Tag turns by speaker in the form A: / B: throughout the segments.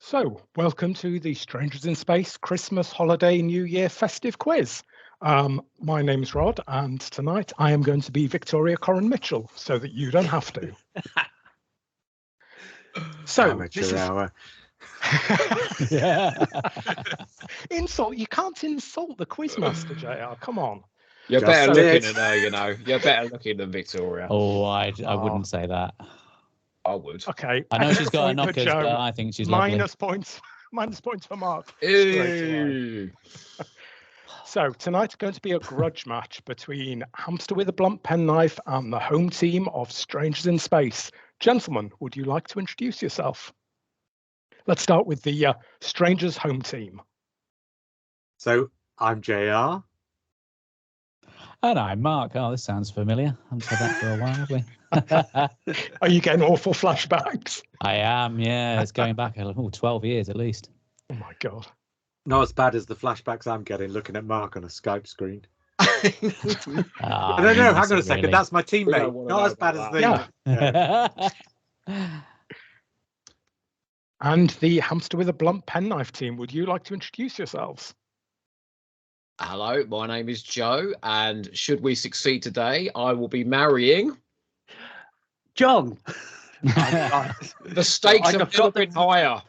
A: So, welcome to the Strangers in Space Christmas Holiday New Year festive quiz. My name's Rod, and tonight I am going to be Victoria Corrin Mitchell, so that you don't have to. So, this is...
B: Yeah.
A: Insult? You can't insult the quizmaster, JR. Come on.
C: You're better looking than her, you know. You're better looking than Victoria.
B: Oh, I wouldn't say that.
C: I would.
A: Okay.
B: I know she's got a knockers, but I think she's
A: minus
B: lovely.
A: Minus points for Mark.
C: Ew.
A: So tonight's going to be a grudge match between Hamster with a Blunt Penknife and the home team of Strangers in Space. Gentlemen, would you like to introduce yourself? Let's start with the Strangers home team.
D: So I'm JR.
B: And I'm Mark. Oh, this sounds familiar. I haven't said that for a while, have we?
A: Are you getting awful flashbacks?
B: I am, yeah. It's going back 12 years at least.
A: Oh, my God.
D: Not as bad as the flashbacks I'm getting looking at Mark on a Skype screen.
B: I
D: don't know. Hang on a second. That's my teammate. Not as bad as the...
B: Yeah.
A: And the Hamster with a Blunt Penknife team, would you like to introduce yourselves?
C: Hello, my name is Joe, and should we succeed today, I will be marrying
E: John.
C: The stakes are a little bit higher.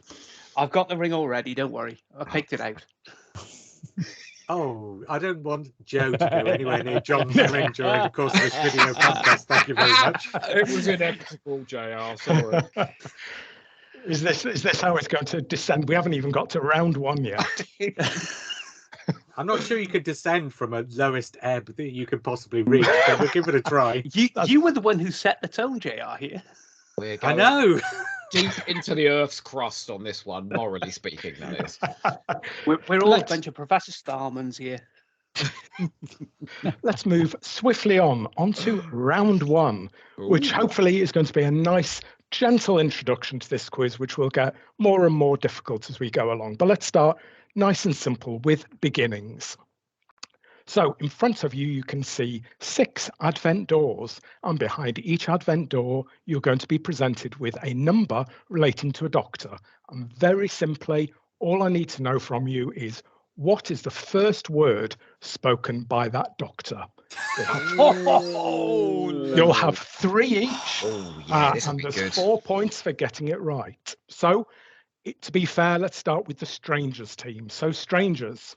E: I've got the ring already, don't worry. I picked it out.
D: Oh, I don't want Joe to go anywhere near John's ring during the course of this video podcast. Thank you very much.
C: It was inevitable, JR, sorry.
A: Is this how it's going to descend? We haven't even got to round one yet.
D: I'm not sure you could descend from a lowest ebb that you could possibly reach, but we'll give it a try.
E: You were the one who set the tone, JR, here.
C: We're
D: I
C: going
D: know.
C: deep into the Earth's crust on this one, morally speaking, that is.
E: We're all a bunch of Professor Starmans here.
A: Let's move swiftly onto round one, which hopefully is going to be a nice, gentle introduction to this quiz, which will get more and more difficult as we go along. But let's start nice and simple with beginnings. So in front of you, you can see 6 advent doors, and behind each advent door, you're going to be presented with a number relating to a doctor. And very simply, all I need to know from you is, what is the first word spoken by that doctor? You'll have 3 each, and there's 4 points for getting it right. So, to be fair, let's start with the Strangers team. So, Strangers,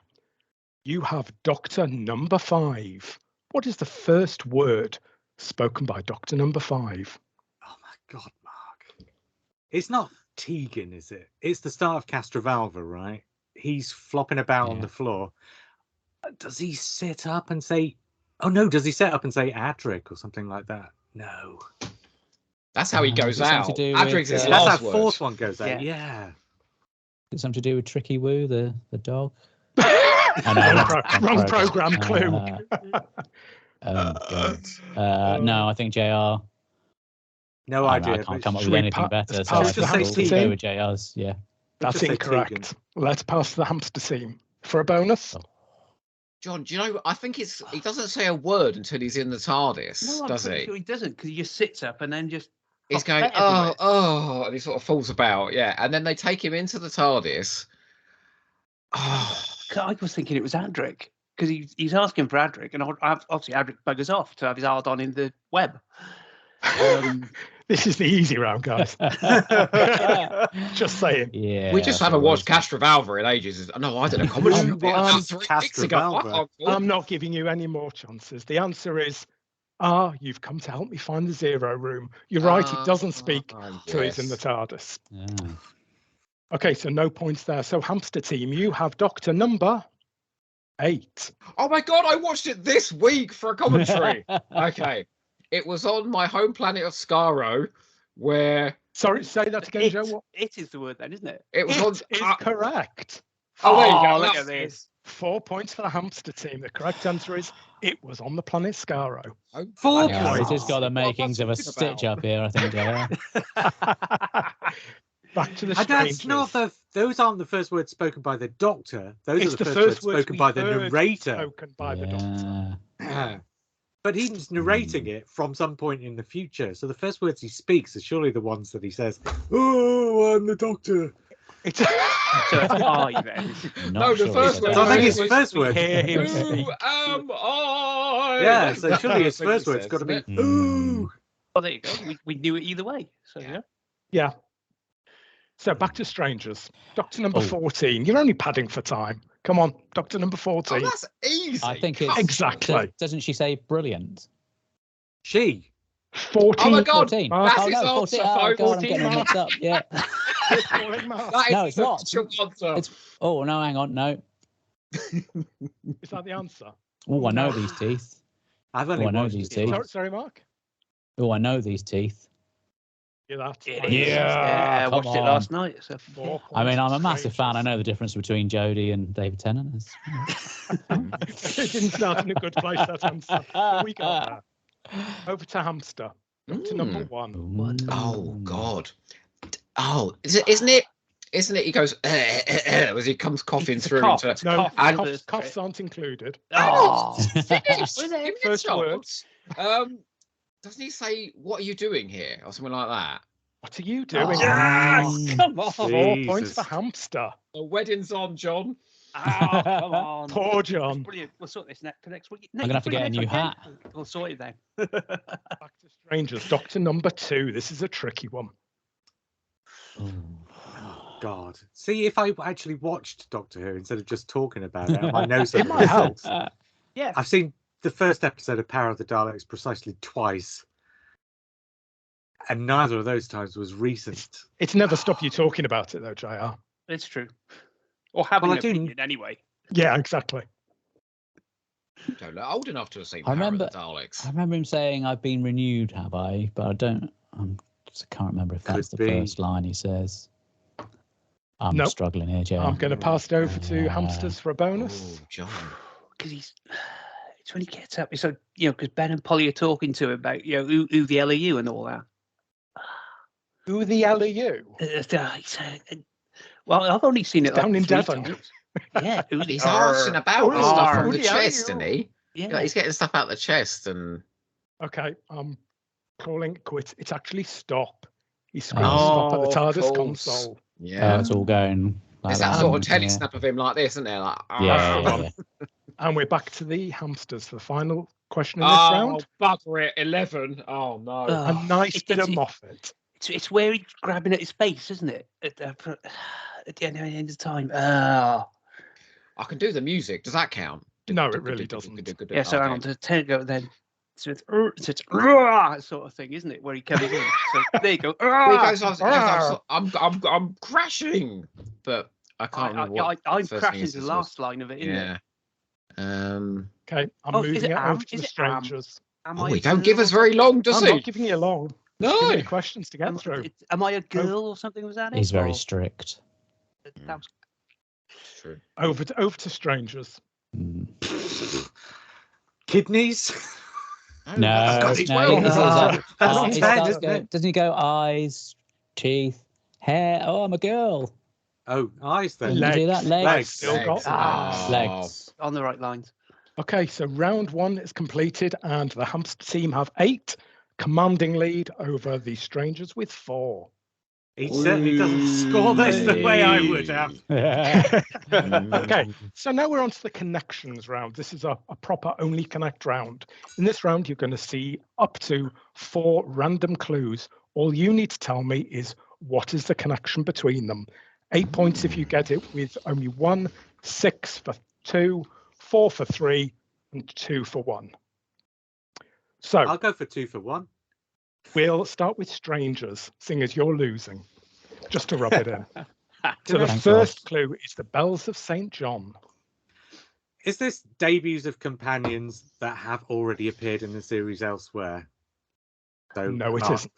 A: you have Doctor number 5. What is the first word spoken by Doctor number 5?
D: Oh my God, Mark. It's not Tegan, is it? It's the start of Castrovalva, right? He's flopping about on the floor. Does he sit up and say, oh no, does he sit up and say Adric or something like that? No.
C: That's how he goes out. Adric's his
D: that's
C: last
D: how
C: word.
D: fourth one goes out, yeah.
B: Is it something to do with Tricky Woo, the dog?
A: Wrong program clue.
B: No, I think JR.
D: No idea.
B: I can't come up with anything better. So
A: let's
B: I
A: just
B: think
A: say
B: we'll go with JR's. Yeah.
A: That's incorrect. Let's pass to the Hamster team for a bonus.
C: John, do you know, I think he doesn't say a word until he's in the TARDIS, does he?
E: Sure he doesn't, because he just sits up and then just...
C: He's going, oh, and he sort of falls about, yeah. And then they take him into the TARDIS.
E: Oh. I was thinking it was Adric, because he's asking for Adric, and obviously Adric buggers off to have his hard on in the web.
A: This is the easy round, guys. Just saying.
B: Yeah.
C: We just haven't watched Castrovalva in ages. No, I did a commentary about 3 weeks ago.
A: I'm not giving you any more chances. The answer is, you've come to help me find the Zero Room. You're right, it doesn't speak till he's in the TARDIS.
B: Yeah.
A: Okay, so no points there. So Hamster team, you have Doctor number 8.
C: Oh my God, I watched it this week for a commentary. Okay. It was on my home planet of Skaro, where...
A: Sorry, say that again, Joe.
E: It is the word then, isn't it?
C: It was
A: is correct.
C: Oh, there you go.
E: Look at this.
A: 4 points for the Hamster team. The correct answer is, it was on the planet Skaro.
D: 4
B: Yeah,
D: points.
B: we just got the makings of a stitch up here, I think, JR.
A: Back to the
D: And
A: Strangers.
D: that's not those aren't the first words spoken by the doctor. Those are the first words spoken by the narrator.
A: Spoken by the doctor.
D: But he's narrating it from some point in the future. So the first words he speaks are surely the ones that he says, oh, I'm the doctor.
A: It's
E: So it's I then.
B: Not
C: No, the
B: sure
C: first
B: what
C: word.
B: that
D: I think
B: is.
D: his first word.
A: hear him
C: Who
A: speak.
C: am I?
D: Yeah,
C: That's
D: so
C: the
D: surely his
C: thing he
D: first word's
C: says,
D: got to be
C: isn't it?
D: ooh.
E: Well, there you go. We knew it either way. So
C: Yeah.
A: Yeah. So back to strangers. Doctor number
B: Oh.
A: 14. You're only padding for time. Come on, Doctor number 14.
C: Oh, that's easy.
B: I think
C: Come
B: it's
C: on.
A: Exactly.
B: Doesn't she say brilliant?
D: She.
A: 14.
C: Oh my God,
B: 14.
A: Mark.
C: that's
B: Oh
C: his
B: no, 14.
C: answer,
B: Oh
C: folks.
B: God, I'm getting them mixed up. Yeah.
A: Good point, Mark.
C: That is
B: No,
C: his
B: it's what?
C: actual answer.
B: It's oh no, hang on, no.
A: Is that the answer?
B: Oh, I know
A: No.
B: these teeth.
D: I've only
B: Oh, I know
D: watched
B: these
D: it
B: teeth.
D: once.
A: Sorry, Mark.
B: Oh, I know these teeth.
A: Yeah, that's
E: it
A: fine.
E: is.
B: Yeah,
E: I watched
B: come
E: it last
B: on.
E: night. So
A: 4 points.
B: I mean, I'm
A: for
B: a massive fan. I
A: strangers.
B: know the difference between Jodie and David Tennant.
A: It didn't start in a good place, that answer. But we got there. Over to hamster. Doctor number 1.
E: What?
C: Oh God. Oh, isn't it? He goes as he comes coughing
E: It's a
C: through
E: cough.
C: into.
E: It's a
A: No,
E: cough.
C: and-
E: First
A: coughs
E: bit.
A: aren't included.
E: Oh,
C: Finish.
E: Was it?
C: Give me a
A: First word.
C: chance. Doesn't he say, "What are you doing here?" or something like that?
A: What are you doing?
E: yes! Come on.
A: 4 points for
D: Jesus.
A: hamster.
C: The wedding's on, John.
E: Oh, come on.
A: Poor
E: That's
A: John.
E: brilliant. We'll sort this next for next week.
B: I'm gonna have to get a new hat.
E: We'll sort it then.
A: Back to strangers. Doctor number 2. This is a tricky one.
D: Oh, God. See, if I actually watched Doctor Who instead of just talking about it, I might know some
A: It
D: of the
A: might help.
D: results.
E: Yeah.
D: I've seen the first episode of Power of the Daleks precisely twice, and neither of those times was recent.
A: It's never stopped you talking about it, though, JR.
E: It's true. Or having
D: Well, I
E: an
D: do-
E: opinion anyway.
A: Yeah, exactly.
C: Don't look old enough to have seen
B: I
C: Power of
B: remember-
C: the Daleks.
B: I remember him saying, "I've been renewed, have I?" But I can't remember if that's
D: Could
B: the
D: be.
B: first line he says. I'm
A: Nope.
B: struggling here, Joe.
A: I'm going to pass it over to hamsters for a bonus.
C: Oh, John.
E: Because it's when he gets up. So, because Ben and Polly are talking to him about, who the hell are you and all that.
A: Who the hell are you?
E: Well, I've only seen it
A: Down
E: like
A: in
E: 3
A: Devon.
E: times. Yeah, who the
C: He's asking about
A: Oh,
C: stuff
E: Arr.
C: from the
A: Who the hell are
C: chest,
A: you?
C: isn't he?
E: Yeah.
C: Like, he's getting stuff out the chest, and
A: Okay, I'm calling it quits. It's actually stop. He screams
B: Oh,
A: stop at the
C: of
A: TARDIS
C: course.
A: console.
C: yeah,
B: It's all going. Like
C: it's that
B: that,
C: sort of
B: yeah.
C: telly snap of him like this, isn't there? Like,
B: Yeah,
A: That's the
B: yeah,
A: one. And we're back to the hamsters for the final question in this round.
C: bugger it! 11. Oh no.
A: A nice bit of Moffat.
E: It's where he's grabbing at his face, isn't it? At the end of time.
C: I can do the music. Does that count?
A: No, it really doesn't.
E: Yeah, so
C: Okay.
E: hang on, to take go then. So it's sort of thing, isn't it? Where he comes in. So there you go.
C: Well, he goes, I'm crashing, but I can't remember what
E: I'm
C: the first
E: crashing
C: thing he
E: the
C: says
E: last line of it, isn't it?
C: Yeah.
A: Okay, I'm
E: Oh, is
A: moving
E: it
A: it
E: Am?
A: over to
E: Is
A: the
E: it Am?
A: strangers.
E: Am
C: Oh,
E: I a
C: he don't give
E: girl
C: us
E: or
C: very long, does
A: I'm
C: he?
A: not giving you long.
C: No.
A: Too many questions to get
E: something?
A: through.
E: Am I a girl or something? Was that it?
B: He's very
E: Or-
B: strict.
E: That was
C: It's true.
A: Over to strangers.
B: Mm.
D: Kidneys?
C: Oh,
B: No,
C: that's got
B: no,
C: his
B: he
C: well.
B: says,
D: That's
B: he
D: his
B: starts
D: head, isn't
B: go-
D: it?
B: doesn't he go eyes, teeth, hair? Oh, I'm a girl.
D: Oh, eyes then.
B: Doesn't he do that?
A: Legs.
B: Legs.
A: Still got
E: Ah.
B: Legs.
E: on the right lines.
A: Okay, so round 1 is completed, and the hamster team have 8, commanding lead over the strangers with 4.
D: He certainly doesn't score this the way I would have.
A: Okay, so now we're on to the connections round. This is a proper only connect round. In this round, you're going to see up to 4 random clues. All you need to tell me is what is the connection between them. 8 points if you get it with only 1, 6 for 2, 4 for 3, and 2 for 1. So
D: I'll go for 2 for 1.
A: we'll start with strangers, seeing as you're losing, just to rub it in. So the
B: Thank
A: first
B: God.
A: clue is the bells of St. John.
D: Is this debuts of companions that have already appeared in the series elsewhere? So,
A: No, it
D: Mark,
A: isn't.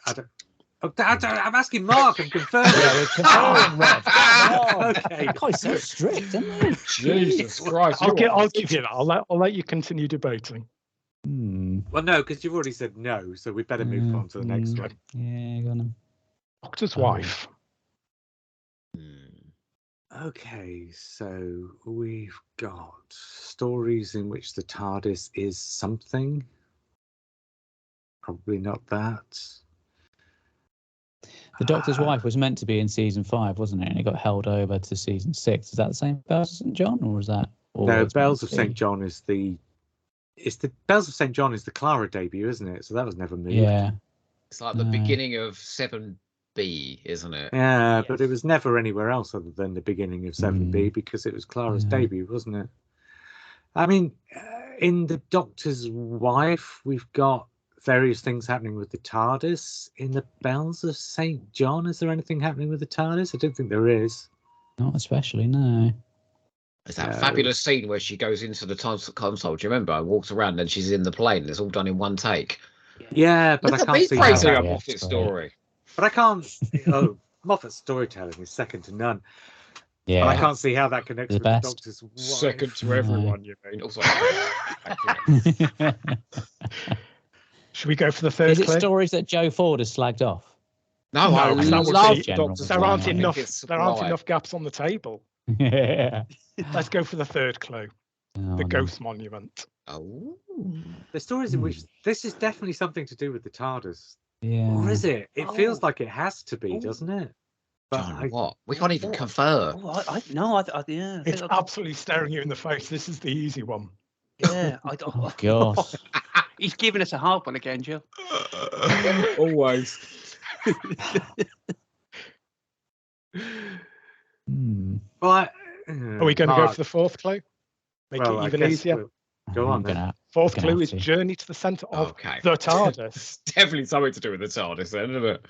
D: I'm asking Mark and confirming.
B: Yeah, we're confirming, Rob. Oh,
D: Okay.
B: God, he's so strict, isn't he?
C: Jesus Christ.
A: I'll give you that. I'll let you continue debating.
B: Hmm.
D: Well, no, because you've already said no, so we better move on to the next one.
B: Yeah, go on then.
A: Doctor's
B: Oh.
A: wife.
D: Okay, so we've got stories in which the TARDIS is something. Probably not that.
B: The Doctor's Wife was meant to be in season 5, wasn't it? And it got held over to season 6. Is that the same Bells of St. John, or is that?
D: No, Bells of St. John is the. It's the Bells of St. John is the Clara debut, isn't it? So that was never moved.
B: Yeah.
C: It's like the beginning of 7B, isn't it?
D: Yeah, but it was never anywhere else other than the beginning of 7B because it was Clara's debut, wasn't it? I mean, in the Doctor's Wife, we've got various things happening with the TARDIS. In the Bells of St. John, is there anything happening with the TARDIS? I don't think there is.
B: Not especially, no.
C: There's that fabulous scene where she goes into the time console. Do you remember? And walks around and she's in the plane. It's all done in one take.
D: Yeah, but I can't see
C: praising
D: how.
C: a Moffat story.
D: But I can't. Oh, Moffat's storytelling is second to none.
B: Yeah.
D: But I can't see how that connects with the Doctor's Wife.
C: Second to everyone, you mean? Also,
A: Should we go for the third?
B: Is it stories that Joe Ford has slagged off?
C: No, I
A: that would
C: love
A: be
C: Doctor's
A: There
C: Wife.
A: aren't
C: I think
A: enough.
C: it's
A: There aren't
C: right.
A: enough gaps on the table.
B: Yeah.
A: Let's go for the third clue.
B: Oh,
A: The
B: no.
A: Ghost Monument.
C: Oh.
D: The stories in which this is definitely something to do with the TARDIS.
B: Yeah.
D: Or is it? It feels like it has to be,
E: Oh.
D: doesn't it? But
C: John, what? We can't even confer.
E: Oh, I no, yeah.
A: It's absolutely staring you in the face. This is the easy one.
E: Yeah, I don't.
B: Oh, God.
E: He's giving us a hard one again, Joe.
C: Always.
D: Well,
A: Are we going to go for the fourth clue? Make
D: well,
A: it
D: I
A: even
D: guess
A: easier.
D: Go on
B: I'm
D: then.
B: gonna-
A: Fourth
B: gonna
A: clue
B: have
A: is
B: to.
A: journey to the centre of
C: Okay.
A: the TARDIS.
C: Definitely something to do with the TARDIS, then, isn't it?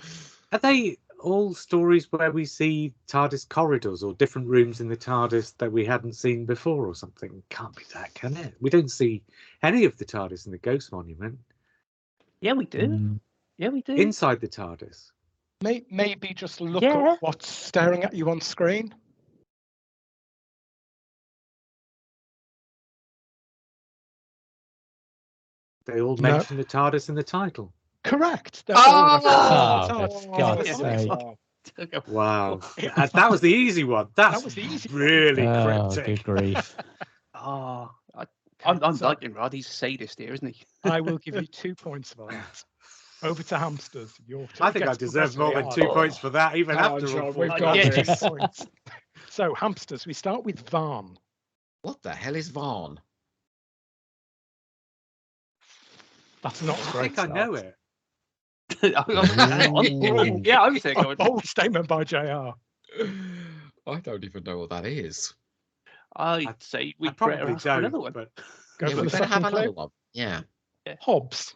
D: Are they all stories where we see TARDIS corridors or different rooms in the TARDIS that we hadn't seen before or something? Can't be that, can it? We don't see any of the TARDIS in the Ghost Monument.
E: Yeah, we do.
B: Mm.
E: Yeah, we do.
D: Inside the TARDIS.
A: Maybe just look
E: Yeah.
A: at what's staring at you on screen.
D: They all
A: No.
D: mention the TARDIS in the title.
A: Correct. They're
C: Oh!
A: all
B: Oh,
A: referenced to
B: for
A: the
B: God's
A: TARDIS.
B: sake.
D: Wow.
A: It was
D: That was the easy one. That's
A: was the easy one.
D: really
B: Oh,
D: cryptic.
B: good grief.
E: Oh, I'm
A: So-
E: liking Rod. He's a sadist here, isn't he?
A: I will give you 2 points for that. Over to hamsters. Your turn.
D: I think I
A: Gets
D: deserve more than
A: progressively
D: 2
A: harder.
D: points for that, even
C: Come on,
D: after all
C: John,
D: four
C: we've got
D: clues.
E: Yeah.
A: 2 points. So hamsters. We start with Varn.
C: What the hell is Varn?
A: That's not a
D: I
A: great
D: think I know
A: start.
D: it.
E: Yeah, I was thinking.
A: A bold statement by JR.
C: I don't even know what that is.
E: I'd say
D: I
E: we'd better
D: probably
E: ask for another
D: don't,
E: one.
D: but
A: Go
C: Yeah,
A: for
C: we
A: the
C: better have
A: second
C: another
A: clue.
C: one. Yeah.
A: Hobbs.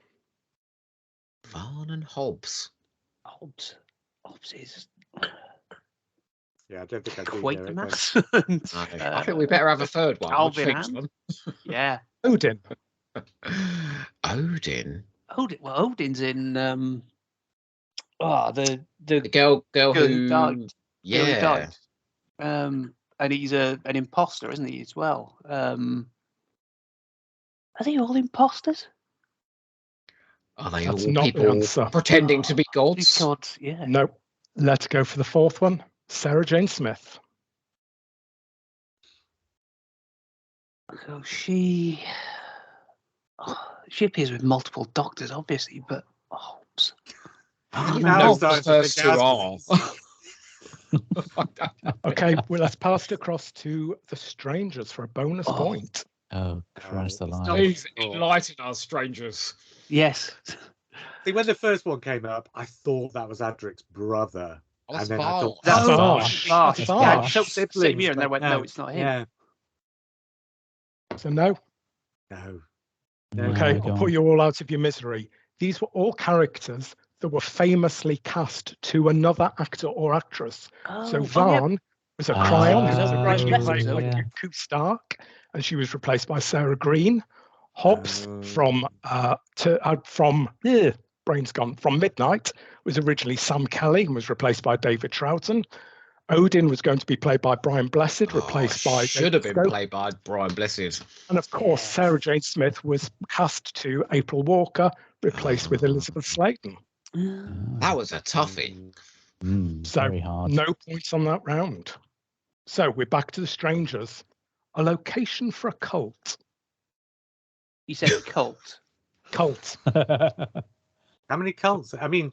C: Varn and Hobbs.
E: Hobbs is
D: yeah, I don't think I do know
E: quite
D: it.
E: the
D: then.
E: mass.
C: I think we better have a third one. What do you
E: Alvin
C: think,
E: and-
C: John?
E: Yeah.
A: Odin.
C: Odin.
E: Odin's in the
C: The girl
E: girl
C: who
E: who died.
C: Yeah.
E: Girl who died. And he's an imposter, isn't he, as well? Are they all imposters?
C: Are they
A: That's
C: all
A: not the
C: people
A: answer.
C: pretending to be
E: These
C: gods?
E: gods, yeah.
A: No. Let's go for the fourth one. Sarah Jane Smith.
E: So she appears with multiple doctors, obviously, but Hobbs.
C: You
D: Now
C: know
D: I'm
C: the
D: starting to
C: first
D: think
C: two
D: Asperger's.
C: are.
A: Okay, well, let's pass it across to the strangers for a bonus
E: Oh.
A: point.
B: Oh, Christ
D: it's
B: alive.
D: not-
C: Please enlighten us, strangers.
E: Yes.
D: See, when the first one came up, I thought that was Adric's brother.
C: Oh, that's
D: and then I thought,
A: That's
D: oh,
A: Varsh.
E: Varsh.
A: That's
E: Yeah,
A: Varsh.
E: so
D: siblings,
E: same here, and they
D: but
E: went, no, it's not him.
D: Yeah,
A: So no.
D: no.
B: No,
A: Okay,
B: go
A: I'll
B: on.
A: put you all out of your misery. These were all characters that were famously cast to another actor or actress. So
E: Oh,
A: Varn was a Cryon, who was
B: Ah,
A: originally played by
B: yeah.
A: Koo Stark, and she was replaced by Sarah Green. Hobbs from brain's gone, from Midnight was originally Sam Kelly and was replaced by David Troughton. Odin was going to be played by Brian Blessed, replaced by
C: should have been
A: David Scope.
C: played by Brian Blessed.
A: And of course,
E: Yes.
A: Sarah Jane Smith was cast to April Walker, replaced with Elizabeth Sladen.
C: That was a toughie.
A: So
B: Very hard.
A: no points on that round. So we're back to the strangers. A location for a cult.
E: He said cult.
A: Cult.
D: How many cults? I mean,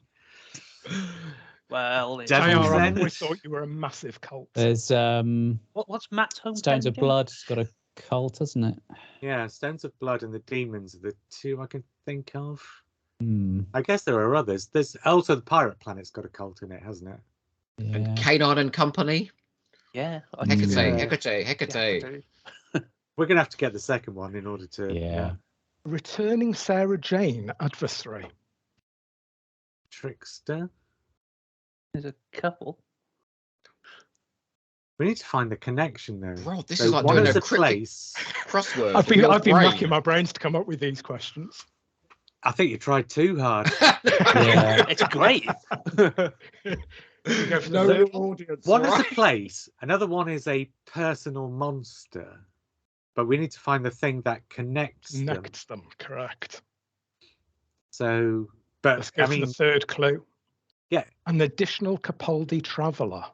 E: Well, it's
D: Devil's
A: JR, I
D: End.
A: always thought you were a massive cult.
B: There's
E: what's Matt's home?
B: Stones of Blood. It's got a cult, hasn't it?
D: Yeah, Stones of Blood and the Demons are the two I can think of.
B: Hmm.
D: I guess there are others. There's also the Pirate Planet's got a cult in it, hasn't it?
B: Yeah.
C: And Canine and Company.
E: Yeah.
C: Hecate,
B: Yeah.
C: Hecate.
D: We're gonna have to get the second one in order to.
B: Yeah.
A: Returning Sarah Jane adversary.
D: Trickster.
E: There's a couple.
D: We need to find the connection though.
C: Bro, this
D: So
C: is like
D: one
C: doing
D: is
C: a
D: a
C: cryptic
D: place.
C: crossword.
A: I've
C: with your
A: been
C: brain.
A: racking my brains to come up with these questions.
D: I think you tried too hard.
B: Yeah.
E: It's great.
A: We go for the
C: No
A: third
C: audience.
D: One is a
C: right?
D: place. Another one is a person or monster. But we need to find the thing that connects them.
A: Connects them, correct.
D: So, but
A: Let's go
D: I
A: for
D: mean,
A: the third clue.
D: yeah.
A: An additional Capaldi traveller.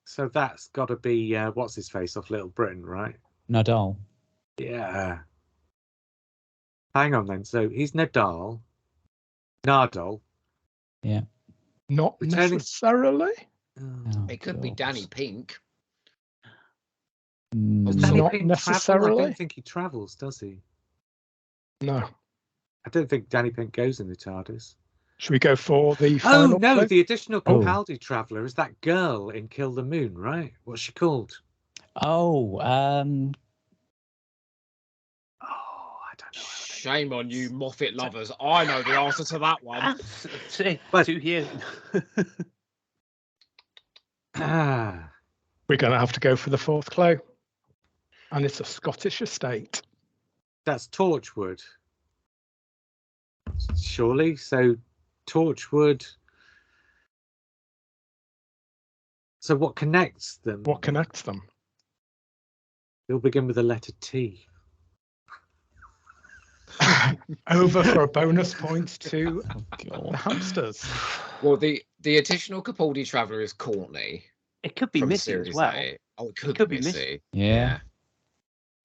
D: So that's got to be what's his face off Little Britain, right?
B: Nadal.
D: Yeah. Hang on then. So he's Nadal. Nadal.
B: Yeah.
A: Not
D: Returning-
A: necessarily.
B: Oh,
C: It could be
B: God.
C: Danny Pink.
B: Hmm.
D: Does
A: Not
D: Danny Pink travel? I
A: necessarily.
D: don't think he travels, does he?
A: No.
D: I don't think Danny Pink goes in the TARDIS.
A: Should we go for the
D: Oh
A: final
D: no,
A: clue?
D: the additional
B: Oh.
D: Capaldi traveller is that girl in Kill the Moon, right? What's she called?
B: Oh,
D: Oh, I don't know.
C: Shame on you, Moffat lovers. I know the answer to that one.
E: See,
D: But-
E: 2 here.
D: Ah,
A: We're going to have to go for the fourth clue. And it's a Scottish estate.
D: that's Torchwood. Surely. So Torchwood. So what connects them?
A: What connects them?
D: They'll begin with the letter T.
A: Over for a bonus point to
B: oh
A: the
B: God.
A: hamsters.
C: Well, the additional Capaldi traveller is Courtney.
E: It could be
C: from
E: Missy as
C: Series
E: well.
C: A. Oh, it could,
E: could
C: be
E: be
C: Missy.
B: Yeah.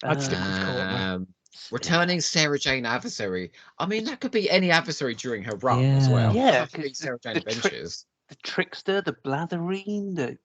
A: I'd stick with Courtney.
C: Um, returning Sarah Jane adversary. I mean, that could be any adversary during her run as well.
E: Yeah.
C: It doesn't
E: Yeah,
C: have to be
E: 'cause
C: Sarah Jane
E: the trick-
C: Adventures.
E: The trickster, the blatherine,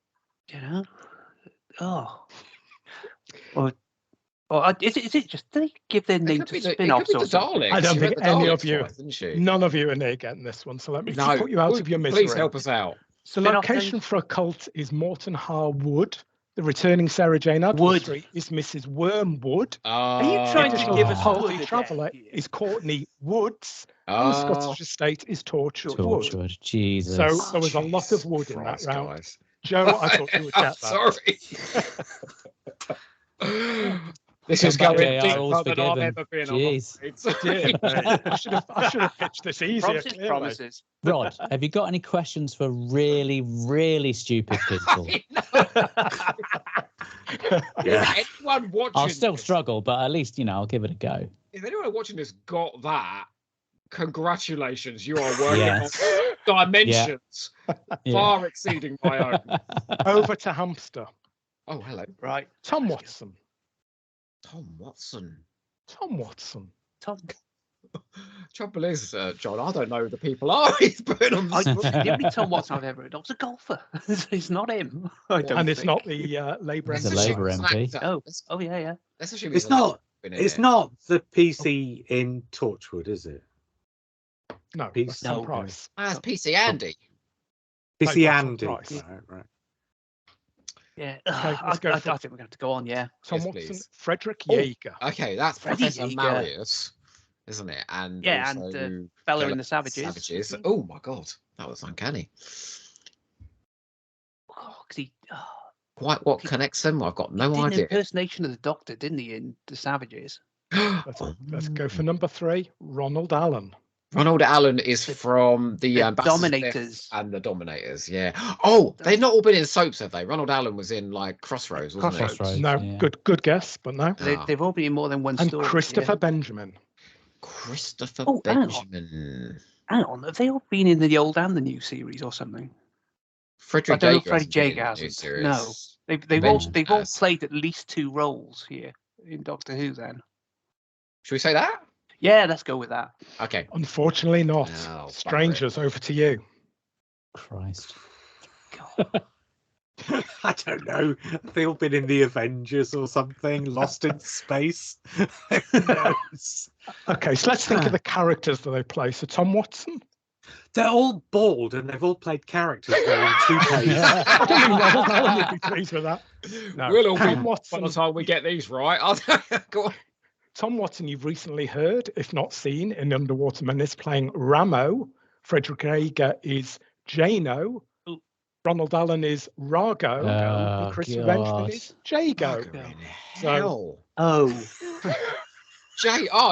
E: is it just do they give their name
C: It
E: to
C: could be
E: spin-offs
C: the
E: or something?
C: Daleks.
A: I don't
C: She
A: think
C: read the
A: any of
C: Daleks
A: you-
C: twice, didn't she?
A: None of you are near getting this one, so let me
C: No,
A: put you out of your misery.
C: please help us out.
A: The
E: Spin-off
A: location
E: then?
A: for a cult is Morton Har Wood. The returning Sarah Jane adversary is Mrs. Wormwood.
E: Are you trying to
A: Additional
E: give us
A: Capaldi
E: Wood again
A: traveller
E: here?
A: is Courtney Woods. And the Scottish estate is Torchwood Wood.
B: Torchwood. Jesus.
A: So there was a lot of
C: Jesus
A: wood in that
C: Christ,
A: round.
C: guys.
A: Joe, I thought you would get that.
C: Sorry. This
A: Come
C: is
A: back,
C: going
B: JR,
C: deeper
B: all's
C: than I've
B: forgiven.
C: ever been.
B: Jeez.
A: I should have pitched this easier.
E: Promises,
A: Clearly.
E: promises.
B: Rod, have you got any questions for really, really stupid people?
C: If anyone watching
B: I'll still
C: this-
B: struggle, but at least, I'll give it a go.
C: If anyone watching this got that, congratulations, you are working
B: Yes.
C: on dimensions
B: Yeah.
C: far exceeding my own.
A: Over to hamster.
C: Oh, hello.
E: Right.
A: Tom Watson.
C: Tom Watson.
A: Tom Watson.
E: Tom.
C: Trouble is, John, I don't know who the people are he's putting on the spot.
E: The only Tom Watson I've ever heard of was a golfer. It's not him. I don't
A: And it's
E: think.
A: not the Labour
B: It's a
A: MP.
B: Labour
C: Let's
B: MP.
C: assume
E: Oh.
C: it's-
E: Oh yeah, yeah.
C: let's assume
D: It's
C: a
D: not.
C: Labour in
D: It's
C: it.
D: not the PC in Torchwood, is it?
A: No,
D: Peace.
A: that's Tom
E: No.
A: Price.
C: Ah, it's PC Andy.
D: PC
A: Played by Tom
D: Andy.
A: Price.
D: Right.
E: Yeah.
A: Okay,
E: I
A: let's go
E: think
A: for-
E: we're going to have to go on. Yeah.
A: Tom
C: Yes,
A: Watson.
C: please.
A: Frederick
C: Oh.
A: Jaeger.
C: Okay, that's
E: Freddie
C: Professor
E: Jaeger.
C: Marius, isn't it? And
E: Yeah, and,
C: also
E: Bella and the Savages.
C: Savages. Oh my god, that was uncanny.
E: Oh, 'cause he
C: Quite what connects them? I've got no
E: did an
C: idea.
E: impersonation of the Doctor, didn't he, in the Savages?
A: Let's go for number 3. Ronald Allen.
C: Ronald Allen is from the
E: The
C: Ambassadors
E: Dominators.
C: and the Dominators. Yeah. Oh, they've not all been in soaps, have they? Ronald Allen was in like Crossroads, wasn't
B: Crossroads.
A: No,
B: yeah.
A: good guess, but no.
E: They,
C: Ah.
E: they've all been in more than one
A: And
E: story.
A: Christopher
E: yeah.
A: Benjamin.
C: he? Christopher
E: Oh, hang on.
C: Benjamin.
E: Hang on, have they all been in the old and the new series or something?
C: Frederick
E: I don't know if
C: Jaeger.
E: Freddie
C: hasn't been in
E: Jaeger
C: the new
E: hasn't.
C: series.
E: No. They've all
C: has.
E: played at least 2 roles here in Doctor Who. Then,
C: Should we say that?
E: yeah, let's go with that.
C: Okay.
A: Unfortunately not.
C: Oh, bugger it.
A: Strangers, over to you.
B: Christ.
D: I don't know. They've all been in the Avengers or something, lost in space. Who knows?
A: Okay, so let's think of the characters that they play. So Tom Watson.
D: They're all bald and they've all played characters wearing toupees.
A: I don't think Ronald would be pleased with that. No.
C: We'll all be
A: Tom
C: by
A: Watson.
C: the time we get these right. Go on.
A: Tom Watson, you've recently heard, if not seen, in Underwater Menace playing Ramo. Frederick Ager is Jano. Ronald Allen is Rago. And Chris Benjamin is Jago.
C: Hell.
E: Oh,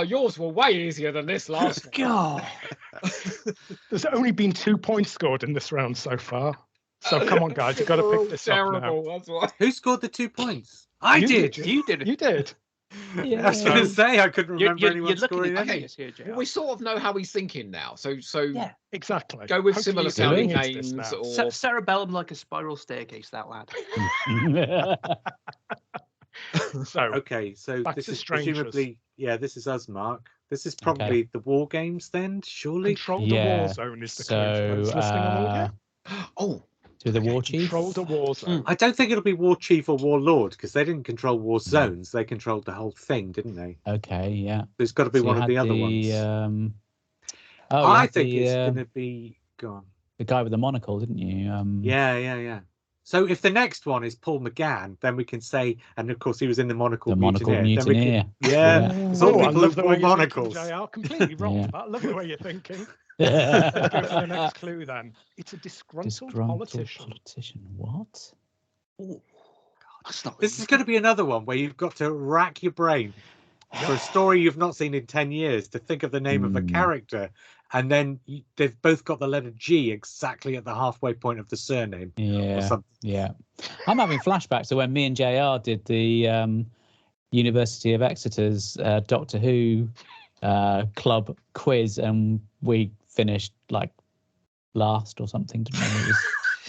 C: Yours were way easier than this last one.
E: God.
A: There's only been 2 points scored in this round so far. So come on, guys, you've got to pick this up now.
C: Terrible. That's why.
D: Who scored the 2 points? I did.
E: You did it.
A: You did.
D: I was going to say I couldn't remember anyone
E: You're
D: scoring
E: looking at
D: any.
E: genius here, JR.
C: Well, we sort of know how he's thinking now. So
E: Yeah.
A: Exactly.
C: go with
A: Hopefully
C: similar
A: you can
C: sounding
A: use this
C: names.
A: now.
C: Or
E: Cerebellum like a spiral staircase, that lad.
A: So,
D: Okay, so
A: Back
D: this
A: to
D: is
A: strangers.
D: presumably, this is us, Mark. This is probably the war games then, surely?
A: Control the
B: Yeah,
A: War Zone is the clue for those
B: so,
A: listening on audio.
C: oh,
B: to the war chief.
A: Control the War Zone.
D: I don't think it'll be war chief or warlord because they didn't control war zones. They controlled the whole thing, didn't they?
B: Okay, yeah.
D: There's got to be
B: So you
D: one of
B: had
D: the other ones. I think it's going to be gone.
B: the guy with the monocle, didn't you?
D: Yeah. So if the next one is Paul McGann, then we can say, and of course he was in the Monocle
B: The Monocle
D: Mutineer. Then we
B: Mutineer.
D: can- yeah. So
A: Oh, I
D: people
A: love
D: look
A: the
D: for
A: way you're
D: monocles.
A: thinking, JR. Completely wrong.
B: Yeah.
A: But I love the way you're thinking. Let's go for the next clue then. It's a disgruntled politician.
B: What?
E: Oh, that's not.
D: This is going to be another one where you've got to rack your brain for a story you've not seen in 10 years to think of the name of a character. And then they've both got the letter G exactly at the halfway point of the surname. Or
B: Yeah,
D: something.
B: yeah. I'm having flashbacks to when me and JR did the University of Exeter's Doctor Who club quiz, and we finished like last or something. Didn't we?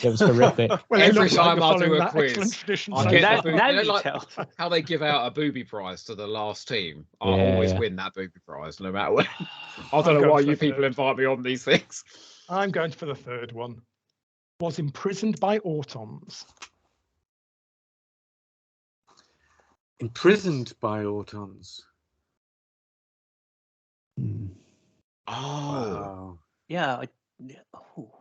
B: It was horrific.
A: Well, it
C: Every
A: looks like
C: time
A: you're
C: I do
A: following
C: a
A: that
C: quiz,
A: excellent tradition
C: I
A: so
C: get
A: far.
C: the booby.
E: now
C: You know,
E: you
C: like
E: tell.
C: how they give out a booby prize to the last team. I
B: Yeah,
C: always
B: yeah.
C: win that booby prize, no matter what. I
A: I'm
C: don't know
A: going
C: why
A: for
C: you
A: the
C: people
A: third.
C: invite me on these things.
A: I'm going for the third one. Was imprisoned by autons.
D: Imprisoned by autons.
B: Hmm.
C: Oh,
D: Wow.
E: Yeah. Oh.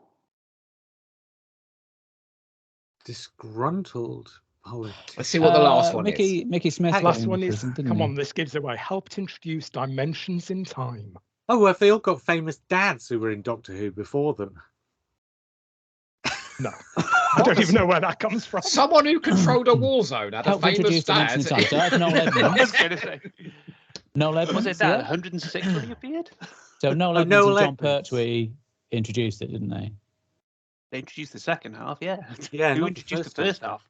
D: Disgruntled politician.
C: let's see what the last one is.
B: Mickey Smith. got
A: Last
B: in
A: one is,
B: prison, didn't
A: come
B: he?
A: on, this gives away. Helped introduce dimensions in time.
D: Oh, well, they all got famous dads who were in Doctor Who before them.
A: No, I don't even know where that comes from.
C: Someone who controlled a war zone had a
B: Helped
C: famous
B: introduce
C: dad.
B: dimension in time. So that's Noel
E: I
B: Edmonds.
E: was going to say.
B: Noel Edmonds.
E: Was it that?
B: yeah.
E: 106 when he appeared?
B: So Noel
D: Oh,
B: Edmonds
D: Noel
B: and John
D: Edmonds.
B: Pertwee introduced it, didn't they?
E: They introduced the second half, yeah.
D: Yeah,
E: Who
D: not
E: introduced the first half?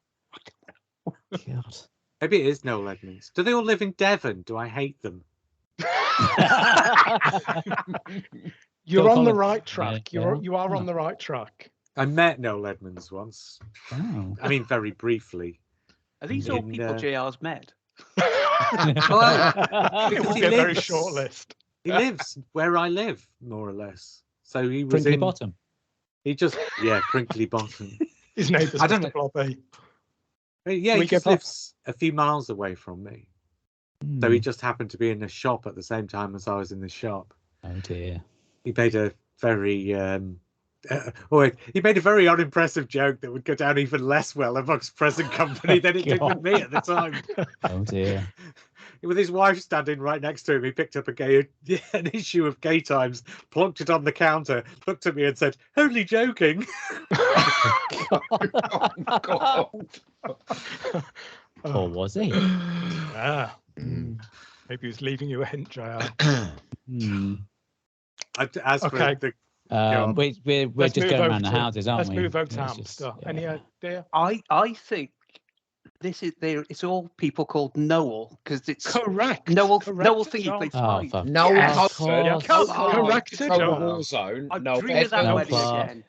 B: God.
D: Maybe it is Noel Edmonds. Do they all live in Devon? Do I hate them?
A: You're
B: Phil
A: on the
B: Collins.
A: right track.
B: Yeah.
A: You are
B: Oh.
A: on the right track.
D: I met Noel Edmonds once.
B: Oh.
D: I mean, very briefly.
E: Are these all
D: In,
E: people JR's met?
A: It
D: Because
A: will
D: he
A: be a very
D: lives-
A: short list.
D: He lives where I live, more or less. So he was
B: Crinkly
D: in.
B: bottom.
D: He just, crinkly bottom.
A: His neighbour's
D: I don't
A: Mr. Blobby.
D: Yeah,
A: We
D: he
A: give
D: just
A: up.
D: lives a few miles away from me. So
B: Hmm.
D: he just happened to be in the shop at the same time as I was in the shop.
B: Oh dear.
D: He made a very he made a very unimpressive joke that would go down even less well amongst present company than it did with me at the time.
B: Oh dear.
D: With his wife standing right next to him, he picked up an issue of Gay Times, plonked it on the counter, looked at me and said, "Only joking."
C: Oh, God.
B: Or was he?
A: Ah, maybe he was leaving you a hint, JR.
B: Hmm.
D: As for
A: Okay.
D: the
B: We're
A: Let's
B: just
A: move
B: going
A: over
B: around the
A: to-
B: houses, aren't
A: Let's
B: we?
A: move over to
B: It's just-
A: Hamster.
B: yeah.
A: Any idea?
E: I think this is there. It's all people called Noel because it's
A: Correct.
E: Noel.
A: Correct,
E: Noel thing he
A: John.
E: played
B: Oh,
E: Spike.
B: fuck.
C: No,
E: Yes.
C: Hudson.
B: Come
E: on.
A: Correct,
C: Control the
A: John.
C: war zone.
E: I
C: No,
E: dream of that
B: Noel
E: wedding
B: Clark.
E: again.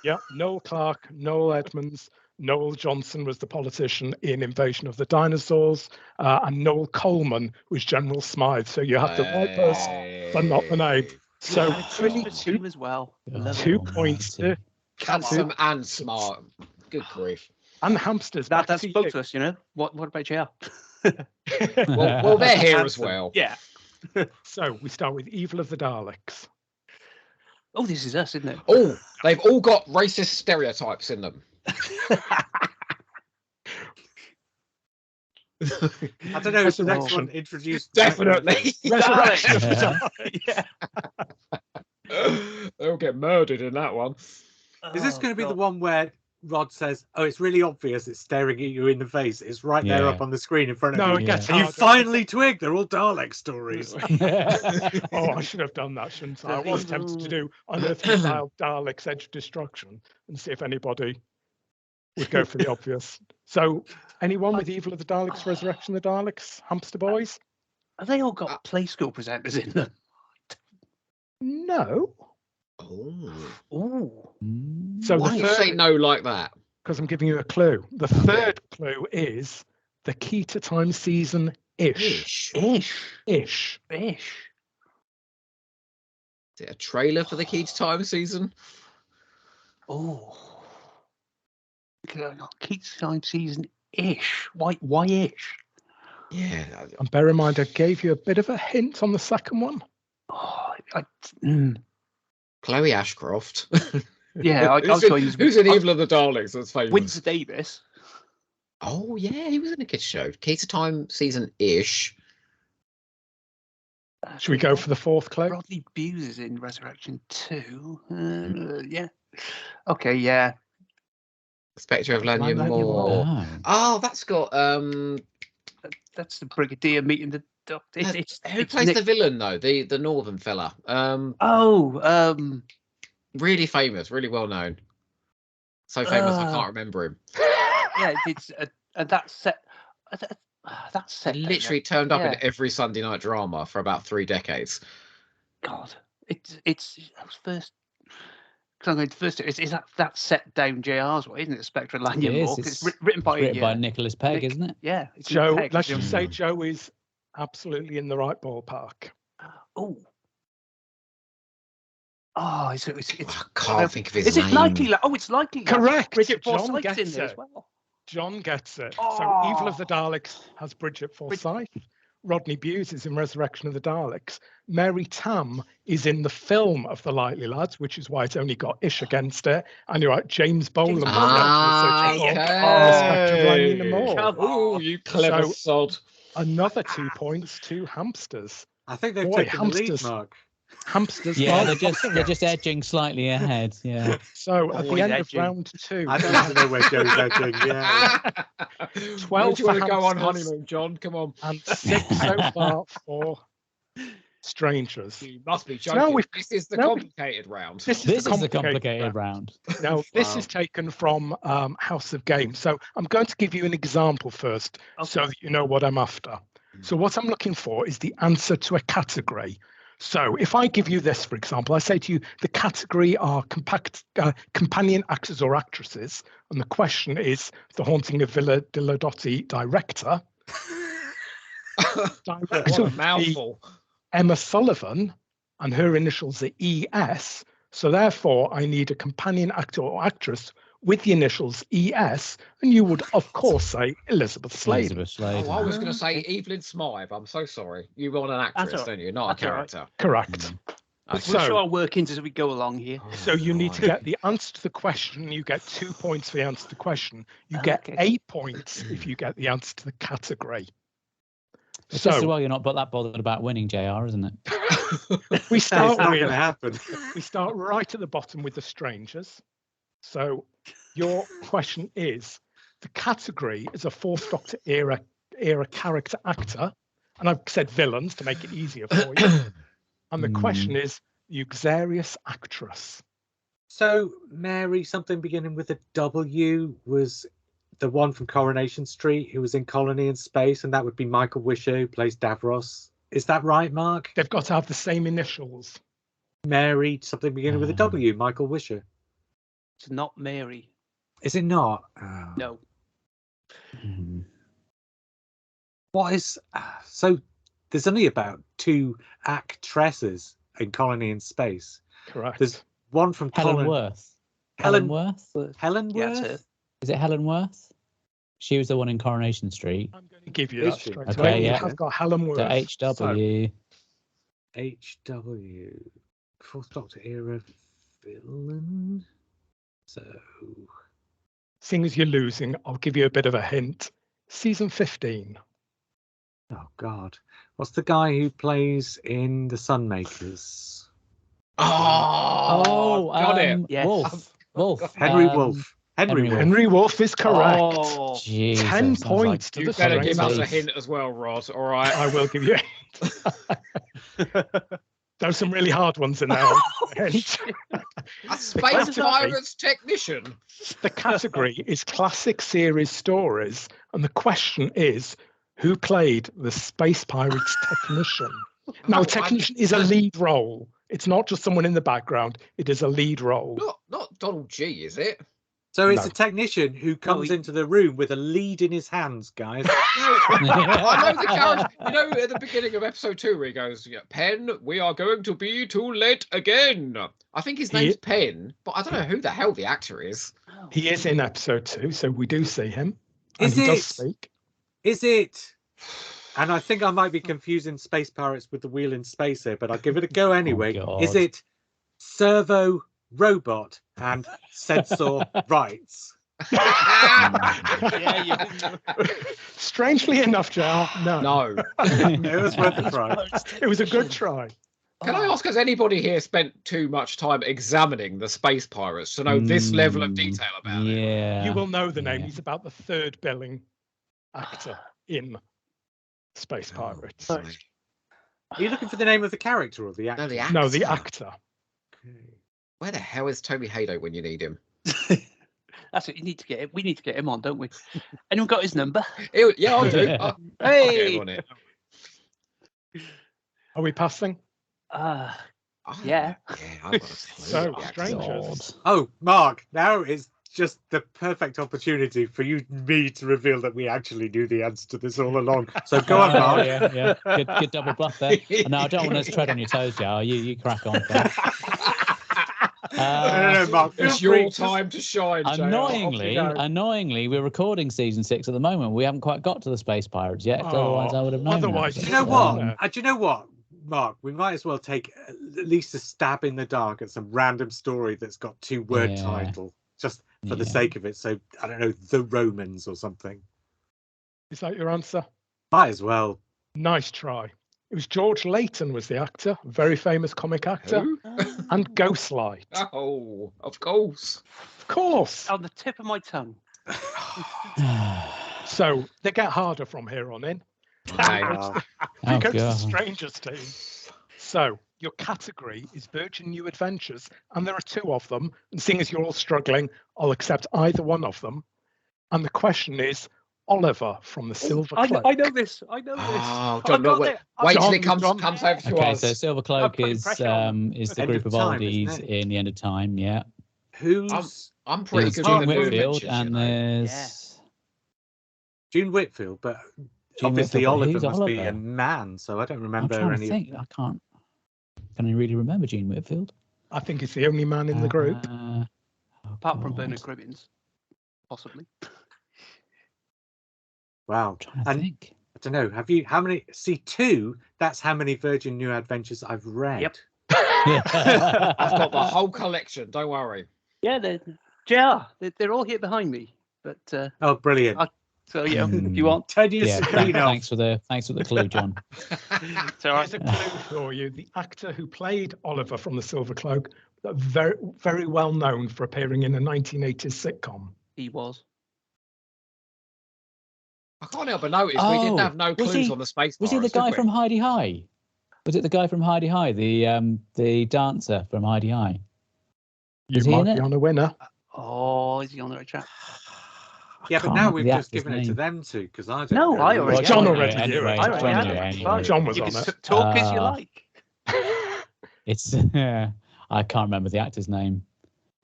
A: Yeah, Noel Clark, Noel Edmonds, Noel Johnson was the politician in Invasion of the Dinosaurs, and Noel Coleman was General Smythe. So you have the right person, but not the name. So
E: Yeah,
A: really
E: Christmas
A: two
E: theme as well.
B: Oh,
E: Love it.
A: two
B: man,
A: points
B: see.
A: to
C: handsome and smart. Good grief.
A: And hamsters. Back
E: That
A: to
E: spoke
A: you.
E: to us, you know. What about JR?
C: Well, they're here as
D: Handsome.
C: well.
E: Yeah.
A: So we start with Evil of the Daleks.
E: Oh, this is us, isn't it?
C: Oh, they've all got racist stereotypes in them.
D: I don't know. Is the next
A: Resurrection.
D: one introduced?
C: Definitely.
A: Resurrection of the
B: Yeah.
A: Daleks.
E: Yeah.
C: They'll get murdered in that one.
D: Is this
E: Oh,
D: going to be the
E: God.
D: one where Rod says, "Oh, it's really obvious. It's staring at you in the face. It's right there
B: Yeah.
D: up on the screen in front of
A: No,
D: you."
A: it gets
D: And you
A: harder.
D: finally twig they're all Dalek stories.
A: Oh, I should have done that, shouldn't I? I was tempted to do Unearthly File Daleks Edge of Destruction and see if anybody would go for the obvious. So, anyone with Evil of the Daleks, Resurrection of the Daleks, Hamster Boys?
E: Have they all got play school presenters in them?
A: No.
C: Oh.
E: Oh.
A: So
C: Why
A: the
C: do you say
A: third,
C: no like that?
A: because I'm giving you a clue. The third clue is the Key to Time season ish.
C: Ish.
E: Ish.
A: Ish.
C: Is it a trailer for the Key to Time season?
E: Oh. Keats time season ish. Why ish?
C: Yeah.
A: And bear in mind, I gave you a bit of a hint on the second one.
E: Oh,
C: Chloe Ashcroft.
E: yeah, I
C: who's,
E: was going.
C: who's in Evil of the Daleks? That's famous.
E: Windsor Davis.
C: Oh yeah, he was in a kids show. Key to Time season ish.
A: Should we go for the fourth clue?
E: Rodney Bewes is in Resurrection 2. Yeah. Okay, yeah.
C: Spectre of Lanyon
A: Lanyon
C: Moore.
B: Oh.
C: Oh, that's got
E: That's the Brigadier meeting the Doctor.
C: who
E: It's
C: plays
E: Nick.
C: the villain though? The northern fella. Really famous, really well known. So famous I can't remember him.
E: Yeah, it's that set. That set.
C: He
E: down
C: literally turned up
E: Yeah.
C: in every Sunday night drama for about 3 decades.
E: God, it's I was first. Because I'm going to first. Is that set down JR's way, isn't it? Spectre of Lanyon
B: It is,
E: Moore.
B: it's
E: Written by
B: Written by Nicholas Pegg,
E: Nick-
B: isn't it?
E: Yeah. It's
A: Joe,
E: Nick Pegg,
A: let's
E: isn't
A: just
E: it?
A: say Joe is absolutely in the right ballpark.
E: Oh. Oh, it's
C: I can't think of his
E: is
C: name.
E: it likely? Oh, it's likely.
A: Correct.
E: Bridget
A: John
E: Forsyth's in
A: gets
E: there
A: it.
E: as well.
A: John gets it. So Evil of the
E: Oh.
A: Daleks has Bridget Forsyth. Rodney Bewes is in Resurrection of the Daleks. Mary Tam is in the film of The Lightly Lads, which is why it's only got ish against it. And you're right, James Boland was
C: Ah,
A: going to the
C: okay.
A: Spectre of Lanyon Moore.
E: Come
C: Oh,
E: on.
C: you clever
A: So-
C: sod.
A: Another 2 points to hamsters.
D: I think they've
A: Boy,
D: taken the lead,
A: hamsters.
D: Mark.
A: Hamsters.
B: Yeah,
A: are
B: they're just edging slightly ahead. Yeah.
A: So at the
E: Always
A: end
E: edging.
A: of round 2,
D: I don't even know where Joe's edging. Yeah.
A: 12
C: Where do you want
A: for
C: to go on
A: hamsters.
C: honeymoon, John? Come on.
A: and 6 so far for strangers.
C: You must be
A: So now
C: joking.
A: we've-
C: This is the
A: now we-
C: complicated round.
A: This
B: This is the
A: complicated
B: complicated
A: round.
B: round.
A: Now, this
D: Wow.
A: is taken from House of Games. So I'm going to give you an example first so that you know what I'm after. So what I'm looking for is the answer to a category. So if I give you this, for example, I say to you, the category are companion actors or actresses. And the question is, The Haunting of Villa Dilodotti director.
C: What
A: Director
C: a
A: would be
C: mouthful.
A: Emma Sullivan, and her initials are ES. So therefore, I need a companion actor or actress with the initials ES, and you would, of course, say Elizabeth Sladen.
B: Elizabeth Sladen.
C: Oh, I was going to say Evelyn Smythe. I'm so sorry. You want an actress,
E: all right.
C: don't you? Not a
E: That's all right.
C: character.
A: Correct.
E: We'll
A: So-
E: show our workings as we go along here.
A: So you need to get the answer to the question. You get 2 points for the answer to the question. You get
E: Okay.
A: 8 points if you get the answer to the category.
B: It's just as
A: So
B: well you're not that bothered about winning, JR, isn't it?
A: we
D: It's
A: start
D: not going to
A: with,
D: happen.
A: we start right at the bottom with the strangers. So your question is, the category is a Fourth Doctor era character actor, and I've said villains to make it easier for you. And the question is the Uxarius actress.
D: So Mary, something beginning with a W, was the one from Coronation Street who was in Colony in Space, and that would be Michael Wisher, who plays Davros. Is that right, Mark?
A: They've got to have the same initials.
D: Mary, something beginning with a W, Michael Wisher.
E: It's not Mary.
D: Is it not? Oh.
E: No.
D: What is so? There's only about 2 actresses in Colony in Space.
A: Correct.
D: There's one from
B: Helen
D: Colony.
B: Worth.
D: Helen
B: Worth?
D: Helen
E: Yeah, that's
D: Worth?
E: it.
B: Is it Helen Worth? She was the one in Coronation Street.
A: I'm going to give you
D: Is
A: that
D: she?
A: straight
B: Okay,
A: away.
B: yeah.
A: You have got Helen Worth.
B: So HW.
D: HW. Fourth Doctor era villain. So.
A: Seeing as you're losing, I'll give you a bit of a hint. Season 15.
D: Oh, God. What's the guy who plays in The Sunmakers?
C: Oh, got it.
E: Yes.
B: Wolf.
D: Henry Wolf. Henry Wolf.
A: Henry Wolf is correct.
E: Oh,
B: Jesus,
A: 10
B: sounds
A: points
B: like
A: to
C: You
A: the
C: better give us a
A: strangers.
C: hint as well, Rod. All right.
A: I will give you a hint. There's some really hard ones in there. Hint.
C: A space pirates technician.
A: The category is classic series stories, and the question is, who played the Space Pirates technician? Now, technician is a lead role. It's not just someone in the background. It is a lead role.
C: Not Donald G, is it?
D: So it's
A: No.
D: a technician who comes into the room with a lead in his hands, guys.
C: I know the character. You know, at the beginning of episode 2, where he goes, yeah, Penn, we are going to be too late again. I think his name's Penn, but I don't know who the hell the actor is.
A: He is in episode 2, so we do see him. And
D: Is
A: he does
D: it?
A: speak.
D: Is it? And I think I might be confusing Space Pirates with the Wheel in Space here, but I'll give it a go anyway.
B: God.
D: Is it Servo Robot and Sensor Rights?
A: Strangely enough, JR, no.
C: No.
D: It was worth a try.
A: It was a good try.
C: Can I ask, has anybody here spent too much time examining the Space Pirates to know this level of detail about it?
B: Yeah.
A: You will know the name.
B: Yeah.
A: He's about the third billing actor in Space Pirates.
D: Are you looking for the name of the character or the actor?
C: No, the actor.
A: No, the actor.
C: Where the hell is Toby Hadow when you need him?
E: that's it. You need to get it. We need to get him on, don't we? Anyone got his number?
C: Yeah, I do. I'll get
E: Hey.
C: him on it.
A: Are we passing?
E: Yeah.
C: Yeah, I've got a clue.
A: So,
C: Yeah,
A: strangers.
D: Oh, Mark, now is just the perfect opportunity for me to reveal that we actually knew the answer to this all along. So go on, Mark.
B: Yeah. Good double bluff there. No, I don't want us to tread on your toes, Jar. You crack on.
D: No, Mark.
C: It's
D: feel free,
C: your time to shine, JR.
B: Annoyingly, we're recording season 6 at the moment. We haven't quite got to the Space Pirates yet. Otherwise, I would have known.
A: Otherwise,
B: that.
D: Do you know what? Do you know what, Mark? We might as well take at least a stab in the dark at some random story that's got 2-word
B: Yeah.
D: title, just for the
B: Yeah.
D: sake of it. So I don't know, the Romans or something.
A: Is that your answer?
D: Might as well.
A: Nice try. It was George Layton was the actor, very famous comic actor,
C: Who?
A: and Ghostlight.
C: Oh, of course.
A: Of course.
E: On the tip of my tongue.
A: So they get harder from here on in.
C: Okay.
B: Oh,
A: You go to the
B: God.
A: Strangers team. So your category is Virgin New Adventures, and there are 2 of them. And seeing as you're all struggling, I'll accept either one of them. And the question is Oliver from the Silver Cloak.
E: I know this. I know this.
C: Oh,
E: I
C: John,
E: got
C: wait
E: it.
C: till it
A: John.
C: comes over to
B: Okay,
C: us.
B: so Silver Cloak
E: putting
B: is
E: pressure on
B: the
D: End
B: group
D: of
B: of
D: Time,
B: oldies
D: isn't it?
B: in the End of Time. Yeah.
D: Who's
C: I'm pretty
B: There's
C: good
B: Gene
C: with the new
B: Whitfield,
C: adventures,
B: and
C: you know.
B: there's
D: June Whitfield? But
B: Gene
D: obviously
B: Whitfield, but
D: Oliver
B: who's
D: must be a
B: Oliver?
D: man, so I don't
B: I'm
D: remember
B: trying to
D: any.
B: think. I can't. Can I really remember Gene Whitfield?
A: I think he's the only man in the group.
E: Apart from Bernard Cribbins, possibly.
D: Wow.
B: I'm trying to
D: And
B: think.
D: I don't know. Have you? How many? See, 2. That's how many Virgin New Adventures I've read.
E: Yep.
C: I've got the whole collection. Don't worry.
E: Yeah, they're all here behind me. But
D: Oh, brilliant.
E: so yeah, if you want.
D: Turn your
B: Yeah,
D: screen off.
B: thanks for the clue, John.
E: So
A: Here's a clue for you. The actor who played Oliver from the Silver Cloak, very, very well known for appearing in a 1980s sitcom.
E: he was.
C: I can't help but notice we didn't have no
B: was
C: clues
B: he-
C: on the Space
B: Was he the
C: Pirates, did
B: guy
C: we?
B: from Heidi High? Was it the guy from Heidi High, the dancer from Heidi High?
A: You
B: Is he
A: might
B: in
A: be
B: it?
A: on a winner.
E: Oh, is he on the right track?
D: Yeah, but
B: can't
D: now
B: remember
D: we've
B: the
D: just
B: actor's
D: given it to
B: name.
D: them 2 because I don't
E: No,
D: know.
E: I already
A: Well, John
E: had it.
A: already knew
B: Anyway,
A: it.
E: I already
B: John
E: had
B: knew
E: it.
B: it anyway.
E: Right.
A: John was
E: You
A: on
E: can
A: it.
E: talk as you
B: Ah.
E: like.
B: It's I can't remember the actor's name.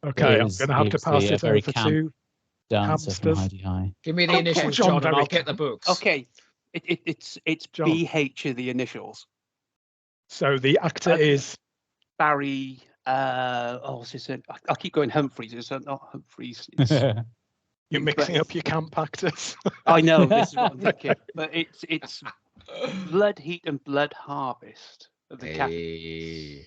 A: Okay, I'm
B: is-
A: going to have to
B: it's
A: pass
B: the,
A: it
B: very
A: over
B: camp
A: to.
B: Dancer from
A: Hamsters.
B: Heidi High.
C: Give me the
E: Okay.
C: initials,
A: John,
C: John, and
A: very
C: I'll get the
A: camp.
C: books.
E: Okay, it's
A: John.
E: BH are the initials.
A: So the actor is
E: Barry. What's his name? I keep going Humphreys. It's not Humphreys. It's
A: You're mixing up your camp actors.
E: I know this is what I'm thinking, but it's Blood Heat and Blood Harvest of the cat.
C: Hey.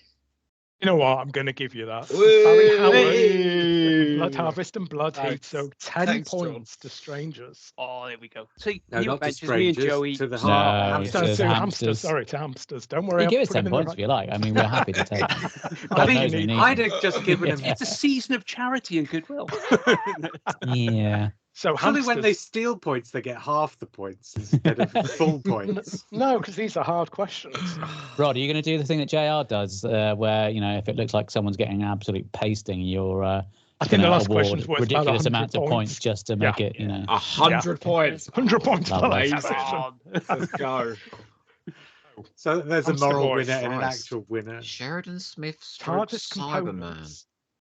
A: You know what? I'm going to give you that.
C: Whee!
A: Barry Howard,
C: Whee!
A: Blood Harvest and Blood Heat. So 10
C: Thanks, John.
A: points to strangers.
E: Oh, there we go. See,
D: No,
E: you
D: not to
E: mentioned me and
D: strangers,
E: Joey.
D: to the
B: No,
D: heart.
B: it's
A: To
B: just
A: hamsters.
B: hamsters.
A: Sorry, to hamsters. Don't worry.
B: You
A: I'll
B: give us
A: put
B: 10
A: them in the
B: points if you like. I mean, we're happy to take it.
E: I
B: God
E: think
B: knows we need
D: I'd
B: them.
D: have just given him.
E: It's a season of charity and goodwill.
B: Yeah.
A: So
D: Surely when they
A: hamsters.
D: steal points, they get half the points instead of full points.
A: No, because these are hard questions.
B: Rod, are you going to do the thing that JR does, where if it looks like someone's getting an absolute pasting, you're
A: I think the
B: gonna
A: last
B: award
A: question's worth about
B: ridiculous
A: 100
B: amounts of points just to make it,
C: 100 points.
A: 100 points per
B: Lovely.
A: last question.
C: Let's go.
D: So there's a
A: Hamster
D: moral
A: boys.
D: winner and an
C: Christ.
D: actual winner.
C: Sheridan Smith stroke
A: TARDIS
C: Cyberman.
A: components.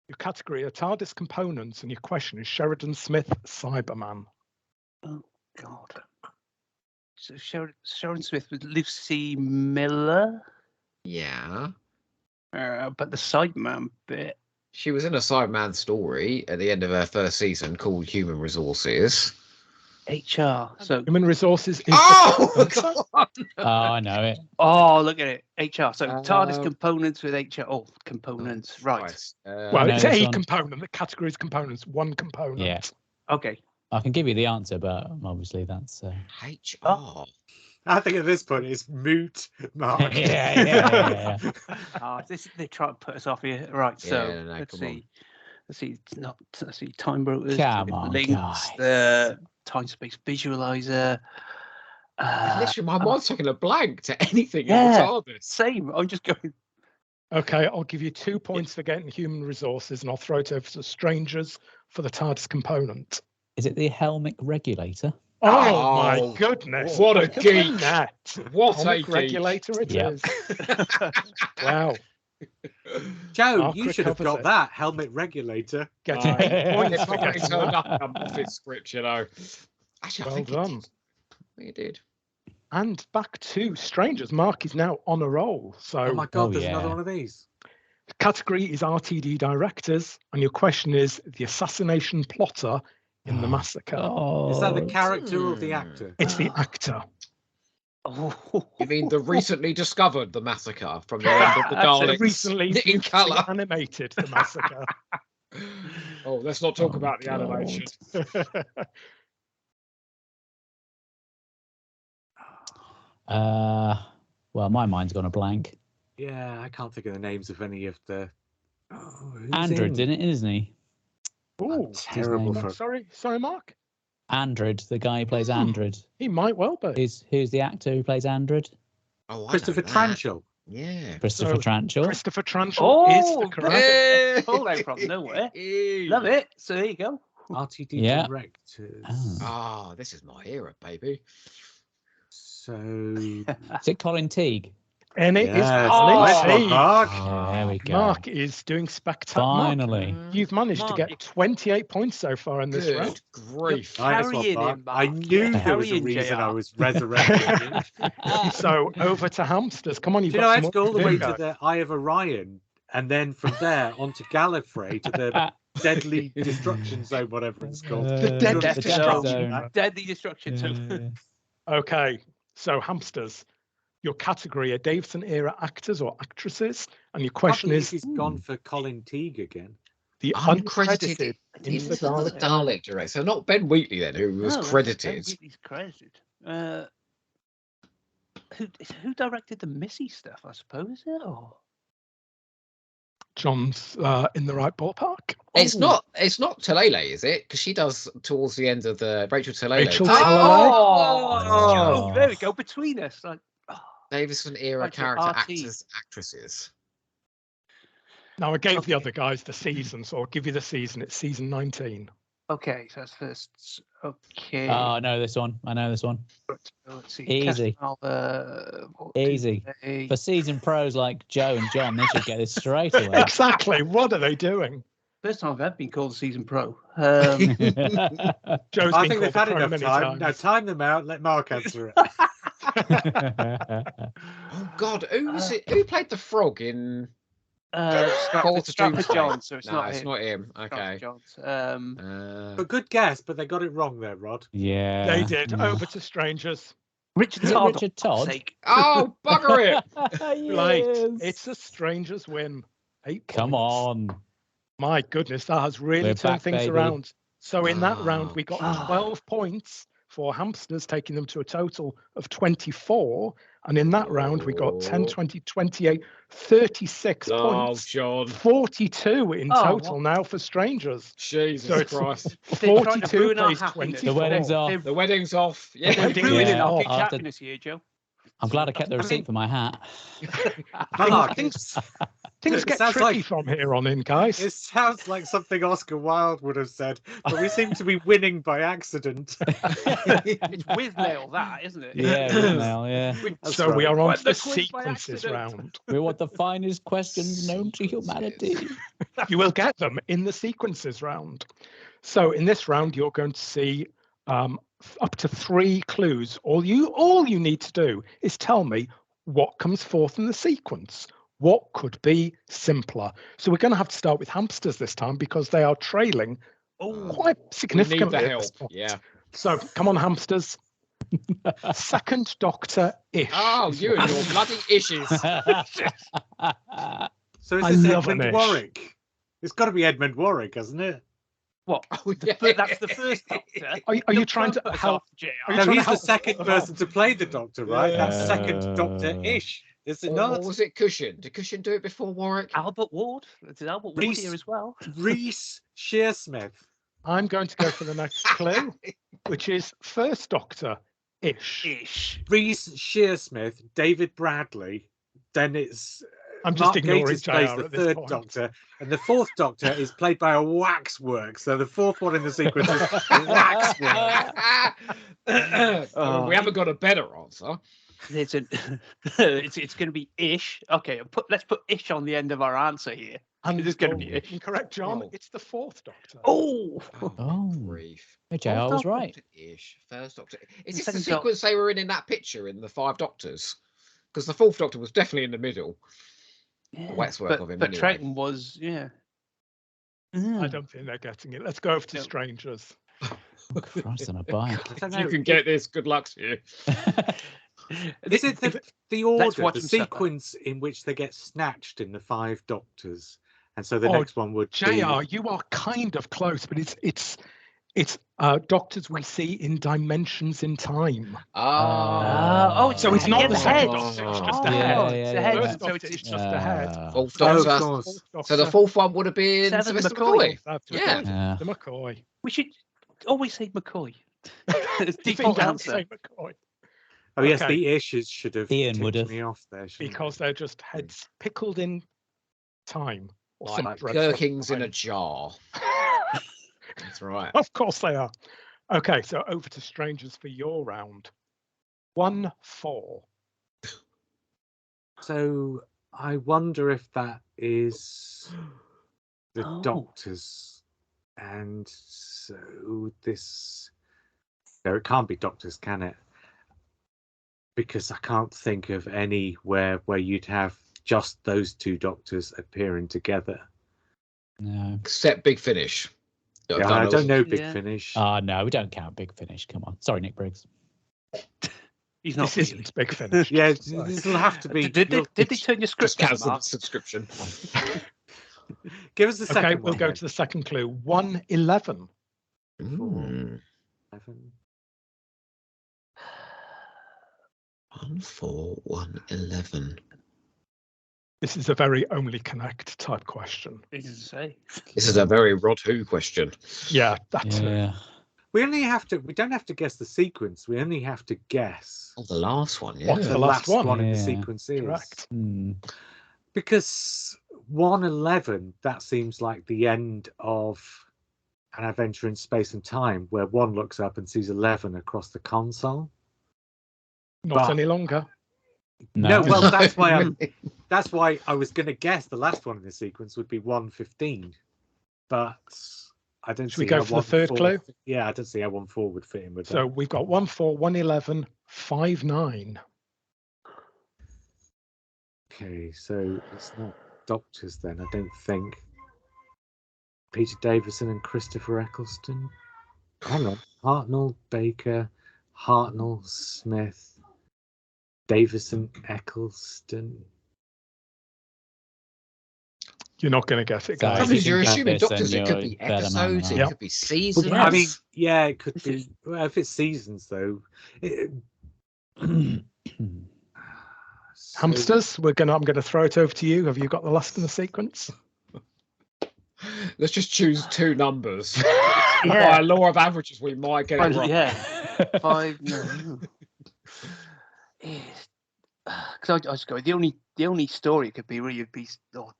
A: Your category are TARDIS components, and your question is Sheridan Smith Cyberman.
E: Oh God. So Sharon Smith with Lucy Miller,
C: Yeah.
E: but the Sideman bit.
C: She was in a Cyberman story at the end of her first season called Human Resources.
E: HR. So
A: Human resources is
C: Oh,
A: the-
C: God.
B: Oh, I know it.
E: look at it. HR. So TARDIS components with HR. Oh, components. Right.
C: Christ.
A: well,
B: No,
A: it's
B: this
A: a
B: one-
A: component. The category is components. One component.
B: Yeah.
E: Okay.
B: I can give you the answer, but obviously that's.
C: HR.
D: I think at this point it's moot, Mark.
B: Yeah.
E: They try to put us off here. Right. So
C: Yeah, no,
E: let's
C: come
E: see.
C: on.
E: Let's see. It's not. Let's see. Time brokers.
B: Come on,
E: links.
B: guys.
E: The time space visualizer.
C: Literally, my mind's taking a blank to anything
E: Yeah.
C: in the TARDIS.
E: Same. I'm just going.
A: Okay, I'll give you 2 points for getting human resources, and I'll throw it over to strangers for the TARDIS component.
B: Is it the Helmic regulator?
A: Oh, my
C: Oh,
A: goodness!
C: what a
A: Look at
C: geek.
A: that.
C: What a
A: Comic
C: geek.
A: regulator it
B: Yeah.
A: is. Wow.
D: Joe,
A: Mark
D: you should have
A: recovers
D: got
A: it.
D: that helmet regulator.
A: Getting
C: Right.
A: 8 points
C: It
A: for
C: probably
A: getting
C: turned
A: that.
C: up in a Moffat script, Actually, I
A: Well
C: think
A: done.
C: it did. I think it did.
A: And back to strangers. Mark is now on a roll. So
D: Oh my god,
B: Oh,
D: there's
B: yeah.
D: another one of these.
A: the category is RTD directors, and your question is the assassination plotter in the massacre.
B: Oh,
D: Is that the character or the actor?
A: It's the actor.
E: Oh.
C: You mean the recently discovered the massacre from the end of the
E: That's
C: Daleks
A: Recently
C: in
A: beautifully
C: colour?
A: animated the massacre.
C: Oh, let's not talk
B: Oh,
C: about the
B: God.
C: animation.
B: Well, my mind's gone a blank.
D: Yeah, I can't think of the names of any of the. Oh, who's
B: Andred's in it, isn't he?
A: Ooh,
D: Terrible
B: name?
D: for.
A: sorry, Mark.
B: Andred, the guy who plays Andred.
A: He might well be.
B: Who's the actor who plays Andred?
C: Oh, I
D: Christopher
C: know that.
D: Tranchell.
C: Yeah.
B: Christopher
A: So,
B: Tranchell.
A: Christopher Tranchell is
E: Oh,
A: the correct.
C: Hey!
E: Pulled out from nowhere. Love it. So there you go.
D: RTD
B: Yeah.
D: directors.
B: Oh.
C: Oh, this is my era, baby.
D: So.
B: Is it Colin Teague?
A: And it is
D: Yes,
A: Colin
D: nice one,
A: Teague.
D: Mark.
B: Oh, there we go.
A: Mark is doing spectacular.
B: Finally.
A: You've managed to
E: Mark,
A: get 28 points so far in this
C: Good
A: round.
C: grief.
D: Nice one,
E: Carrying
D: Mark.
E: him,
D: I
E: Mark.
D: knew there was a
E: Carrying
D: reason
E: JR.
D: I was resurrected.
A: So over to hamsters. Come on,
D: Do
A: you've
D: you know, I
A: got
D: had to
A: some
D: go all the
A: more
D: way
A: to
D: to
A: do.
D: the Eye of Orion, and then from there onto Gallifrey to the Deadly Destruction Zone, whatever it's called.
A: The Deadly
B: Death
A: Destruction.
B: Zone.
E: Deadly destruction. Zone.
A: Okay, so hamsters. Your category are Davison era actors or actresses, and your question is
D: he's gone for Colin Teague again.
A: the
C: Uncredited
A: uncredited
C: into the
A: Dalek.
C: Dalek director. So not Ben Wheatley then, who was
E: No, that's
C: credited.
E: He's credited. Who directed the Missy stuff? I suppose is it? Or
A: John's in the right ballpark.
C: It's not Talele, is it? Because she does towards the end of the Rachel Talele.
A: Rachel
C: type.
A: Talele.
E: Oh, there we go. Between us, like.
C: Davison era
E: Right, so
C: character
E: RT.
C: actors, actresses.
A: Now I gave the
E: Okay.
A: other guys the season, so I'll give you the season. It's season 19.
E: Okay, so that's first. Okay.
B: Oh, I know this one.
E: Let's see.
B: Easy. Easy. For seasoned pros like Joe and John, they should get this straight away.
A: Exactly. What are they doing?
E: First time I've ever been called a season pro.
A: Joe's
D: I
A: been
D: think
A: called
D: they've
A: the
D: had
A: pro
D: enough
A: many
D: time.
A: times.
D: Now time them out. Let Mark answer it.
C: Oh God, who was it? Who played the frog in Stratford
E: John, so it's
C: no,
E: not
C: it's
E: him.
C: not him. Okay.
E: John's.
D: But good guess, but they got it wrong there, Rod.
B: Yeah.
A: They did. Over to strangers.
E: Richard
B: Is it
E: Todd.
B: Richard
E: for fuck's
B: Todd?
E: sake.
C: Oh, bugger it!
A: Right.
B: Yes.
A: It's a stranger's win. 8
B: Come
A: points.
B: on.
A: My goodness, that has really
B: We're
A: turned
B: back,
A: things
B: baby.
A: around. So in that round,
C: Ah.
A: we got 12 points for hamsters, taking them to a total of 24. And in that round, we got 10, 20, 28, 36
C: Oh,
A: points.
C: John.
A: 42 in
E: Oh,
A: total now for strangers.
C: Jesus
A: So it's
C: Christ.
E: They're trying to
A: 42
E: ruin our
A: plays
E: happiness.
A: 24.
B: The wedding's off.
C: The wedding's off. Yeah.
E: They're
A: Wedding
E: ruining
A: is
E: our
A: off.
E: future
B: After-
E: happiness here, Joe.
B: I'm glad I kept the receipt
D: mean-
B: for my hat.
D: Mark,
A: Things get
D: sounds
A: tricky
D: like-
A: from here on in, guys.
D: it sounds like something Oscar Wilde would have said, but we seem to be winning by accident.
E: It's with mail, that, isn't it?
B: Yeah, with Mel, yeah.
D: That's
A: So we
D: right.
A: are on
E: Won
A: to
E: the
A: the
E: quiz by
A: sequences
E: accident.
A: round.
B: We want the finest questions known to humanity.
A: You will get them in the sequences round. So in this round, you're going to see up to 3 clues. All you need to do is tell me what comes forth in the sequence. What could be simpler? So we're going to have to start with hamsters this time because they are trailing quite
C: We need
A: significantly.
C: the
A: at
C: help.
A: this point.
C: Yeah.
A: So come on, hamsters. Second Doctor-ish.
C: Oh, you and your bloody issues.
D: So is
A: I
D: this
A: love
D: Edmund
A: an ish.
D: Warwick? It's got to be Edmund Warwick, hasn't it?
E: What?
C: Oh, yeah.
E: That's the first Doctor.
A: Are you trying to
E: Don't put us
A: help?
E: off, JR.
A: Are you
D: No,
A: trying to
D: he's the
A: help
D: second
A: them
D: person
A: out?
D: to play the Doctor, right? That's second
B: Yeah.
D: Doctor-ish, is it
C: Or
D: not?
C: was it Cushion? Did Cushion do it before Warwick?
E: Albert Ward. There's Albert Ward
D: Reese-
E: here as well.
D: Reese Shearsmith.
A: I'm going to go for the next clue, which is First Doctor-ish.
E: Ish.
D: Reese Shearsmith, David Bradley. Then it's
A: I'm just
D: Mark
A: ignoring
D: Gatiss plays
A: JR
D: the
A: at this
D: third
A: point.
D: Doctor, and the fourth Doctor is played by a waxwork. So the fourth one in the sequence is waxwork.
C: We haven't got a better answer.
E: It's it's going to be ish. Okay, let's put ish on the end of our answer here.
A: And
E: It is gonna be
A: you're
E: ish.
A: incorrect, John.
C: Oh.
A: It's the Fourth Doctor.
E: Oh,
B: Oh.
C: Grief.
B: Hey, JR was right.
C: Ish. First Doctor. Is
E: The
C: this the
E: second Doc-
C: sequence they were in that picture in the 5 Doctors? Because the 4th Doctor was definitely in the middle.
E: yeah.
C: waxwork
E: but,
C: of him
E: But
C: anyway.
E: Trenton was, yeah.
A: I don't think they're getting it. Let's go over to
E: No.
A: strangers.
B: Christ on a bike.
C: If you can get this, good luck to you.
D: Is it the order,
E: watch
D: the
E: them suffer.
D: sequence in which they get snatched in the 5 Doctors? And so the
A: Oh,
D: next one would be...
A: JR, you are kind of close, but it's doctors we see in dimensions in time. So it's not
E: Yeah,
A: the
E: the
A: second
E: head.
A: Doctor, it's just
E: Oh,
A: a head.
E: it's the head,
A: First
E: so
A: Doctor
E: it's
A: is just a head.
C: Fourth
D: Oh, of
C: Doctor.
D: course.
A: Fourth
C: So the
A: Doctor,
C: 4th one would have been
E: Seven
C: Sylvester
E: McCoy.
C: McCoy.
A: that's
C: Yeah.
B: Yeah.
A: the McCoy.
E: We should always say McCoy. It's
A: If in
E: default
A: doubt,
E: answer.
A: say McCoy.
D: Oh, yes,
A: Okay.
D: the issues should have
B: Ian
D: tipped
B: would've.
D: me off there. shouldn't
A: Because they're just heads pickled in time. Or some
C: Like
A: dreadful
C: gherkins in a
A: time.
C: jar. That's right.
A: Of course they are. Okay, so over to strangers for your round. 1-4.
D: So I wonder if that is the
E: Oh.
D: Doctors. And so this... No, it can't be Doctors, can it? Because I can't think of anywhere where you'd have just those 2 Doctors appearing together.
B: No.
C: Except Big Finish.
D: Yeah, I don't know Big
E: Yeah.
D: Finish.
B: No, we don't count Big Finish. Come on. Sorry, Nick Briggs.
E: He's not
A: This
E: really.
A: isn't Big Finish.
D: Yeah, this will have to be...
E: Did they turn your
C: Just
E: script down,
C: cancel the
E: Mark?
C: subscription.
D: Give us the second
A: Okay,
D: one.
A: we'll go
D: then.
A: to the second clue. 1-11.
C: Mm.
D: 11.
C: 1-4-1-11.
A: This is a very only connect type question.
E: Easy to say.
C: This is a very Rod Who question.
A: Yeah, that's it.
B: Yeah.
D: We don't have to guess the sequence. We only have to guess
C: Oh, the last one, yeah.
A: What's
D: the
A: the last one?
D: in the
B: Yeah.
D: sequence is.
A: Correct.
B: Hmm.
D: Because 1-11, that seems like the end of An Adventure in Space and Time, where 1 looks up and sees 11 across the console.
A: Not
D: But-
A: any longer.
D: No, well, that's why I was going to guess the last one in the sequence would be 1-15, but I don't
A: Should
D: see
A: we go
D: how
A: for the third
D: 1-4
A: clue?
D: Yeah, I don't see how 1-4 would fit in with
A: So
D: that.
A: we've got 1-4, 1-11, 5-9.
D: Okay, so it's not Doctors then, I don't think. Peter Davison and Christopher Eccleston. Hang on. Hartnell, Baker, Hartnell, Smith, Davison, Eccleston.
A: You're not going to get it,
B: Sorry,
A: guys.
C: Trouble is,
B: if you
C: you're
B: can get
C: assuming
B: this,
C: Doctors.
B: then
C: It could
B: you're
C: be
B: better man
C: episodes.
B: than
C: It
B: I
C: could be seasons.
A: Yeah.
D: I mean, yeah, it could
E: This
D: be.
E: is-
D: Well, if it's seasons, though. So-
A: Hamsters, I'm going to throw it over to you. Have you got the last in the sequence?
C: Let's just choose two numbers.
E: Yeah.
C: By a law of averages, we might get it
E: Well,
C: wrong.
E: yeah. 5. No. Because I was going. The only story it could be really would be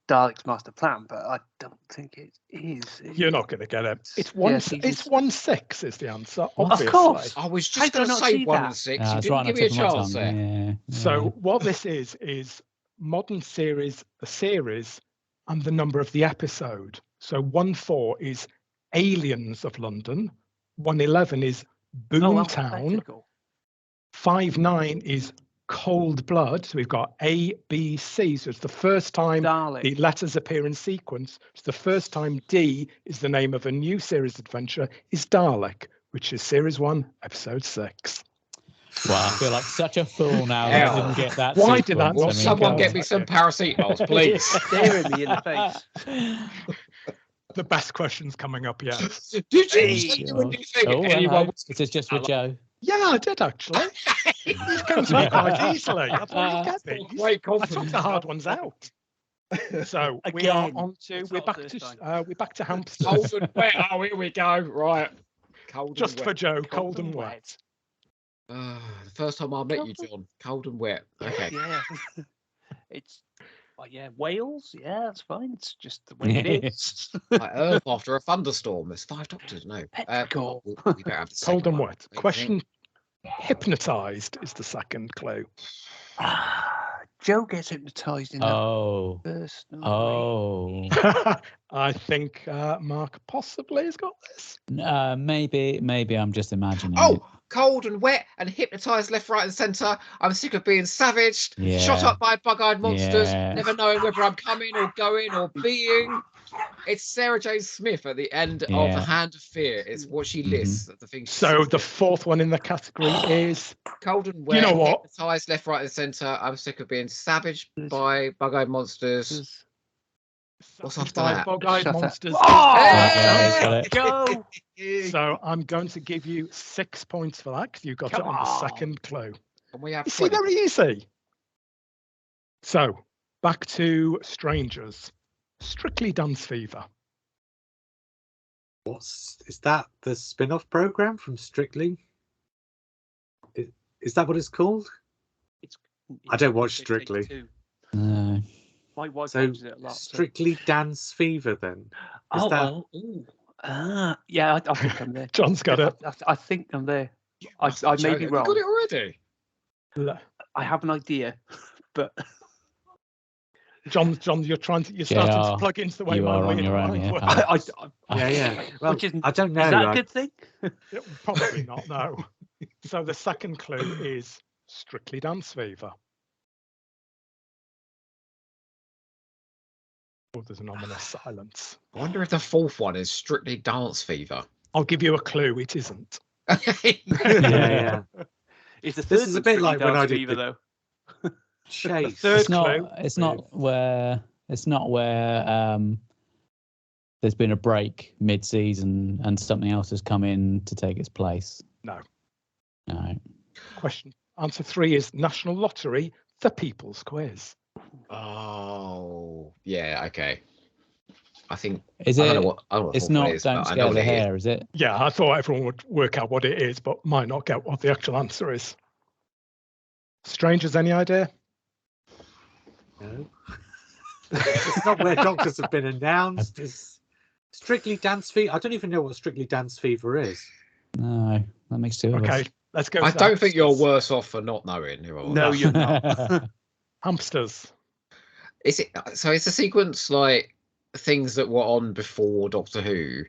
E: Dalek's master plan, but I don't think it is.
A: You're not going to get it. It's
E: Yeah,
A: 1-6 is the answer,
B: Of
A: obviously.
E: course.
C: I was
E: How
C: just
E: did I
C: going to
E: not
C: say
E: see
C: 1
E: that?
C: and 6.
B: No,
C: You
B: it's
C: didn't
B: right on
C: give
B: the
C: me a
B: tip of my
C: chance
B: tongue.
C: there.
B: Yeah.
A: So what this is modern series, the series, and the number of the episode. So 1-4 is Aliens of London. 1-11 is Boomtown. 5-9 is Cold Blood. So we've got A, B, C. So it's the first time
E: Dalek.
A: the letters appear in sequence. It's the first time D is the name of a new series adventure is Dalek, which is series 1, episode 6.
B: Well, I feel like such a fool now that I didn't get that.
A: Why did that
B: sequence.
C: Will
A: I mean,
C: someone
A: go
C: get
A: on.
C: me some paracetamols, please?
E: Staring me in the face.
A: The best questions coming up yet.
C: Did you
E: Hey.
C: genuinely think
B: Oh,
C: anyone
B: hello.
C: was
B: It is just with Joe.
A: Yeah, I did actually. These came to me quite easily. I thought you'd get these.
C: great
A: I took
C: confidence?
A: the hard ones out. So we are
E: Again.
A: on to
E: It's
A: we're
E: not
A: back
E: the
A: to
E: first time.
A: we're back to hamsters.
C: Cold and wet. Oh, here we go. Right. Cold
A: Just
C: and
A: for
C: wet.
A: Joe, cold and wet.
C: The first time I met you, John. Cold and wet. Okay.
E: Yeah. It's. Wales. Yeah, that's fine. It's just the way it is.
C: Like Earth after a thunderstorm. There's 5 doctors. No.
E: Petrichor.
C: We don't have the
A: Cold
C: second
A: and
C: one.
A: wet. Question: hypnotized is the second clue.
E: Joe gets hypnotized in that
B: Oh.
E: first.
B: Oh.
A: I think Mark possibly has got this.
B: Maybe I'm just imagining.
C: Oh,
B: it.
C: cold and wet and hypnotized left, right, and centre. I'm sick of being savaged, shot
B: Yeah.
C: up by bug-eyed monsters,
B: Yeah.
C: never knowing whether I'm coming or going or being. It's Sarah J. Smith at the end of
B: Yeah.
C: The Hand of Fear. It's what she lists. The thing. she
A: So
C: says.
A: the fourth one in the category is
C: Cold and wet.
A: know what?
C: Hypnotized left, right, and centre. I'm sick of being savaged by bug-eyed monsters. What's after
A: by
C: that?
A: bug-eyed
E: Shut up.
A: monsters.
E: Oh!
B: Yeah,
E: Go!
A: So I'm going to give you 6 points for that because you got
E: Come
A: it on the
E: on.
A: second clue.
C: And we have
A: You see,
C: 20.
A: very easy. So back to Strangers. Strictly Dance Fever.
D: Is that the spin-off program from Strictly? Is that what it's called? I don't watch Strictly.
B: No.
E: My wife
D: So
E: watches it a lot.
D: Strictly Dance Fever then? Is that...
E: Yeah, I think I'm there.
A: John's got it.
E: I think I'm there. I may be
C: You
E: wrong.
C: got it already.
E: I have an idea, but
A: John, you're starting to plug into the way
B: you
A: my
B: are on
A: mind
B: your own,
A: mind
B: yeah,
A: works.
D: Yeah. Well,
E: which isn't,
D: I don't know.
E: is that a good thing?
A: Probably not, no. So the second clue is Strictly Dance Fever. Oh, there's an ominous silence.
C: I wonder if the fourth one is Strictly Dance Fever.
A: I'll give you a clue. It isn't.
D: Yeah.
E: It's the
D: This
E: third
D: is a
E: one,
D: bit
E: Strictly
D: like when
E: Dance
D: I did
E: Fever,
D: the-
E: though.
D: Chase.
A: third
B: It's not.
A: clue
B: It's not where. It's not where. There's been a break mid-season and something else has come in to take its place.
A: No.
B: No.
A: Answer 3 is National Lottery, the People's Quiz.
C: Oh, yeah, okay. I think
B: Is
C: I
B: it?
C: don't know what. I don't know what
B: It's
C: fourth one
B: not.
C: is,
B: Don't
C: but I know
B: scare
C: what
B: the
C: it is.
B: hair, is it?
A: Yeah, I thought everyone would work out what it is, but might not get what the actual answer is. Strangers, any idea?
D: No. It's not where doctors have been announced. It's Strictly Dance Fever. I don't even know what Strictly Dance Fever is.
B: No, that makes two of
A: Okay,
B: us.
A: let's go.
C: I
A: with
C: don't think you're
A: hamsters.
C: worse off for not knowing.
E: No, you're not.
A: Hamsters.
C: Is it? So it's a sequence like things that were on before Doctor Who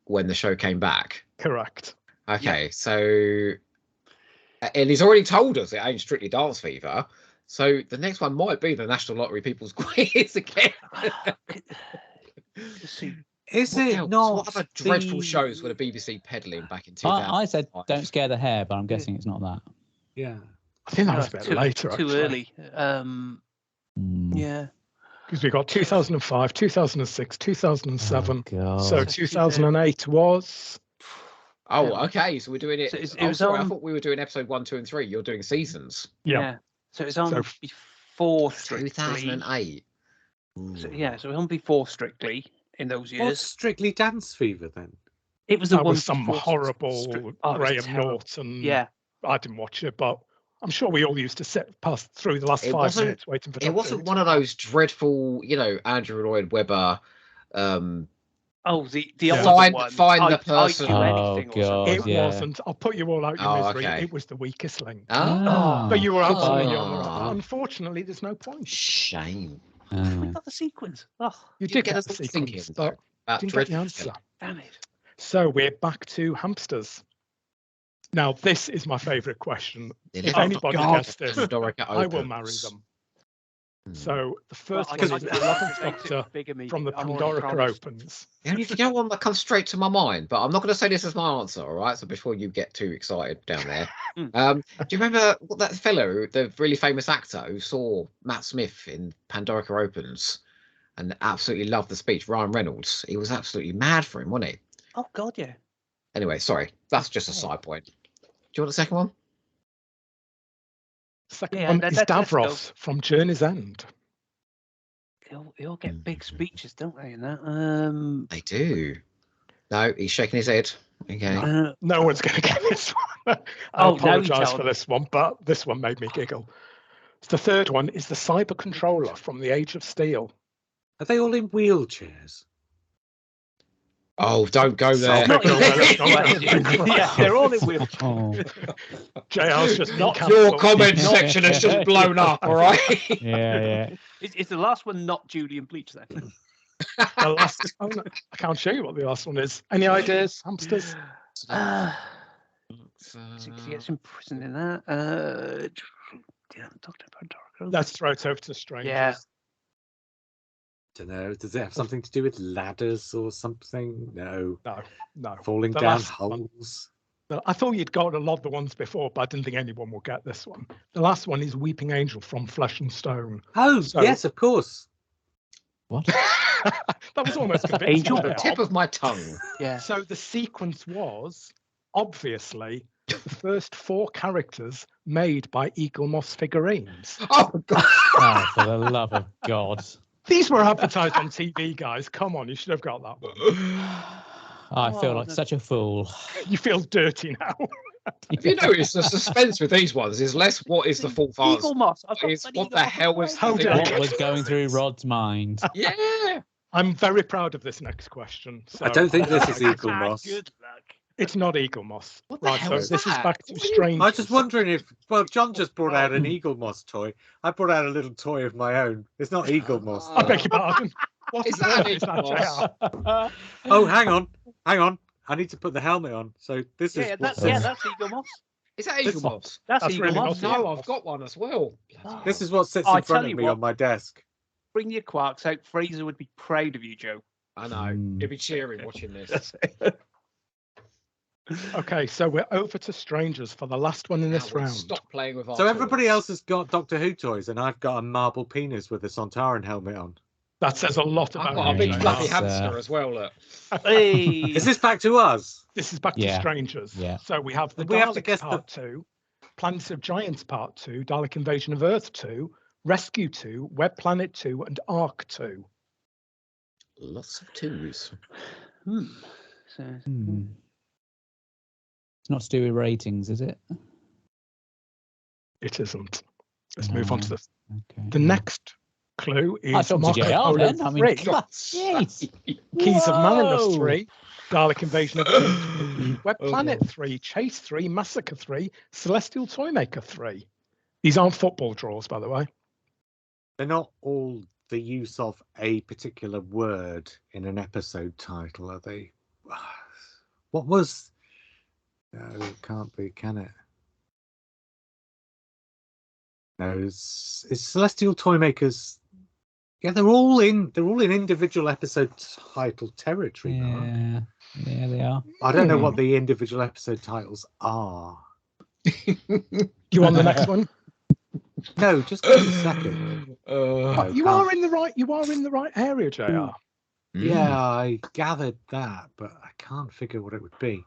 C: when the show came back.
A: Correct.
C: Okay, so and he's already told us it ain't Strictly Dance Fever. So the next one might be the National Lottery People's Quiz again.
E: Let's see.
D: Is
C: What
D: it
C: else?
D: not?
C: What other dreadful shows were the BBC peddling back in 2000?
B: I said don't scare the hair, but I'm guessing it's not that.
D: Yeah.
A: I think that
E: No,
A: was a bit
E: too,
A: later,
E: too
A: actually.
E: early. Yeah.
A: Because we got 2005, 2006, 2007.
B: God.
A: So 2008 was...
C: Oh, okay. So we're doing it.
E: So it
C: Oh,
E: was
C: sorry, I
E: on-
C: thought we were doing episode 1, 2, and 3. You're doing seasons.
A: Yeah.
E: So it's on
A: So-
E: before Strictly.
C: 2008.
E: So, yeah, so it was on before Strictly in those years.
D: What's Strictly Dance Fever then?
E: It was the
A: That
E: one
A: was some
E: before
A: horrible
E: it was
A: Graham
E: terrible.
A: Norton.
E: Yeah.
A: I didn't watch it, but I'm sure we all used to sit past through the last
C: It
A: 5
C: wasn't-
A: minutes waiting for
C: It wasn't
A: Doctor
C: one of those dreadful, Andrew Lloyd Webber.
E: Oh, the
A: Yeah.
E: older one.
C: Find the person.
E: IQ
B: Oh,
E: anything or
B: God.
E: something.
A: It
B: yeah.
A: wasn't. I'll put you all out your
C: Oh,
A: misery.
C: okay.
A: It was the weakest link.
C: Oh,
A: But you were absolutely
C: Oh.
A: on the right. Unfortunately, there's no point.
C: shame.
E: We got the sequence. Oh,
A: You
C: You
A: did
C: get
A: get
C: us
A: the
C: all thinking,
A: sequence,
C: though.
A: but
C: About
A: didn't get the
C: dreadful
A: answer.
E: damn it.
A: So we're back to hamsters. Now, this is my favourite question.
C: shows.
A: If anybody
E: God.
A: gets this,
C: Pandorica
A: I will
C: opens.
A: marry them.
C: Hmm.
A: So the first
E: Well,
A: one
E: I
A: is
E: can't
A: the 11th
E: make it
A: Doctor
E: bigger
A: from the
E: I already
A: Pandorica
E: promised.
A: opens.
C: You know one that comes straight to my mind, but I'm not going to say this as my answer, all right? So before you get too excited down there, do you remember what that fellow, the really famous actor who saw Matt Smith in Pandorica Opens and absolutely loved the speech, Ryan Reynolds? He was absolutely mad for him, wasn't he?
E: Oh, God, yeah.
C: Anyway, sorry, that's just a side point. Do you want the second one?
A: Second
E: Yeah,
A: one
E: let's
A: is
E: go.
A: Davros from Journey's End.
E: They all get big speeches, don't they, in that?
C: They do. No, he's shaking his head. Okay.
A: No one's going to get this one. I
E: Oh, now you
A: apologise
E: tell
A: for
E: me.
A: this one, but this one made me giggle. The third one is the Cyber Controller from the Age of Steel.
D: Are they all in wheelchairs?
C: Oh, don't go there.
E: Not
A: Don't
E: even
A: go there, don't
E: question.
A: go there.
E: Yeah, they're all in wheelchairs.
B: Oh,
A: JR's just
E: Not
A: not
C: Your comment section has just blown up, all right?
B: yeah.
E: Is the last one not Julian Bleach then?
A: The last, oh, no, I can't show you what the last one is. Any ideas, hamsters?
E: He gets imprisoned in that. Dr. Pandorica.
A: Let's throw it over to strangers.
E: Yeah.
D: Don't know. Does it have something to do with ladders or something? No.
A: No.
D: Falling
A: The
D: down
A: last one.
D: holes.
A: Well, I thought you'd got a lot of the ones before, but I didn't think anyone will get this one. The last one is Weeping Angel from Flesh and Stone.
D: Oh,
A: So-
D: yes, of course.
B: What?
A: That was almost convincing.
E: Angel?
A: wasn't
C: The
A: it?
C: tip of my tongue.
E: Yeah.
A: So the sequence was obviously the first 4 characters made by Eagle Moss figurines.
C: Oh, God.
B: Oh, for the love of God.
A: These were advertised on TV, guys. Come on, you should have got that one.
B: I feel
E: Oh,
B: like
E: that's-
B: such a fool.
A: You feel dirty now.
C: Have you noticed the suspense with these ones is less what is the fourth answer?
E: Eagle Moss. I've got
C: Is
E: an
C: what
E: Eagle
C: the
E: Moss
C: hell
E: as
C: was
E: well.
A: How
C: the
A: dare
C: thing?
A: you.
B: What was going through Rod's mind?
C: Yeah.
A: I'm very proud of this next question. So
D: I don't think this is Eagle Moss.
E: Good luck.
A: It's not Eagle Moss.
C: What the
A: Right,
C: hell
A: so
C: is
A: this is
C: that?
A: back to
C: What are you-
A: strangers.
D: I was just wondering if, well, John just brought out an Eagle Moss toy. I brought out a little toy of my own. It's not Eagle Moss.
A: I beg your pardon. What
C: Is
A: on
C: that
A: earth
C: an
A: is that,
C: Eagle Moss?
A: JR?
D: Oh, hang on. I need to put the helmet on. So this is
E: Yeah,
D: what's
E: that's Eagle Moss.
C: Is that Eagle Moss?
E: That's
A: That's
E: Eagle
A: really
E: Moss.
A: not
C: No,
A: Eagle
C: I've
A: Moss.
C: got one as well.
D: this is what sits
E: I
D: in front
E: tell
D: of
E: you
D: me
E: what.
D: on my desk.
E: Bring your quarks out. Fraser would be proud of you, Joe.
C: I know.
B: Mm.
C: He'll be cheering watching this.
A: Okay, so we're over to strangers for the last one in this
C: Now,
A: round.
C: Stop playing with our
D: So everybody
C: toys.
D: else has got Doctor Who toys, and I've got a marble penis with a Sontaran helmet on.
A: That says a lot about
C: I've got a
A: you,
C: big
B: Nice,
C: fluffy
A: JR.
C: hamster as well. Look.
E: Hey.
D: Is this back to us?
A: This is back to
B: Yeah.
A: strangers.
B: Yeah.
A: So we have the
D: We have to
A: Daleks
D: guess the-
A: Part 2, Planets of Giants Part 2, Dalek Invasion of Earth 2, Rescue 2, Web Planet 2, and Ark 2.
C: Lots of twos.
E: So,
B: Hmm. It's not to do with ratings, is it?
A: It isn't. Let's move on to the
B: Okay.
A: The next clue
B: I
A: is
B: talked to
A: Marco
B: JR
A: Polo
B: then. I mean,
A: 3,
B: jeez.
A: Keys of Marinus
B: Whoa.
A: 3, Dalek Invasion of Earth, Web Planet 3, Chase 3, Massacre 3, Celestial Toymaker 3. These aren't football draws, by the way.
D: They're not all the use of a particular word in an episode title, are they? What was... No, it can't be, can it? No, it's Celestial Toymakers. Yeah, they're all in individual episode title territory, Mark.
B: Yeah, they are.
D: I don't know what the individual episode titles are.
A: You want the next one?
D: No, just give me a second.
A: You are in the right area, JR.
D: Yeah, I gathered that, but I can't figure what it would be.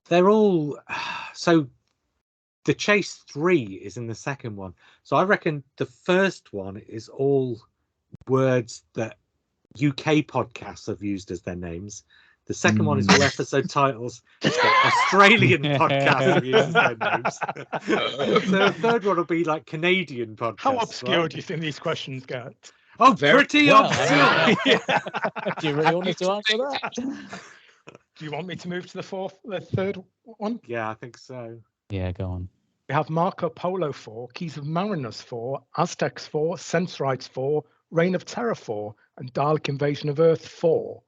D: They're all so. The Chase 3 is in the second one, so I reckon the first one is all words that UK podcasts have used as their names. The second one is all episode titles that Australian podcasts have used as their names. So the third one will be like Canadian podcasts.
A: How obscure
D: right?
A: do you think these questions get?
D: Oh, pretty obscure.
B: Do you really want me to answer that?
A: Do you want me to move to the third one?
D: Yeah, I think so.
B: Yeah, go on.
A: We have Marco Polo 4, Keys of Marinus 4, Aztecs 4, Sensorites 4, Reign of Terror 4, and Dalek Invasion of Earth 4.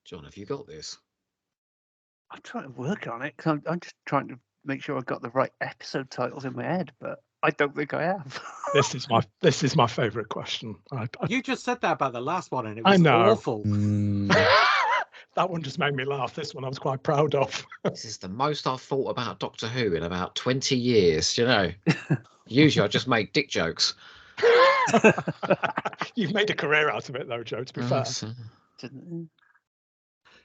C: John, have you got this?
E: I'm trying to work on it because I'm just trying to make sure I've got the right episode titles in my head, but I don't think I have.
A: This is my favourite question.
D: You just said that about the last one, and it was awful.
A: That one just made me laugh. This one I was quite proud of.
C: This is the most I've thought about Doctor Who in about 20 years, you know. Usually I just make dick jokes.
A: You've made a career out of it, though, Joe, to be fair.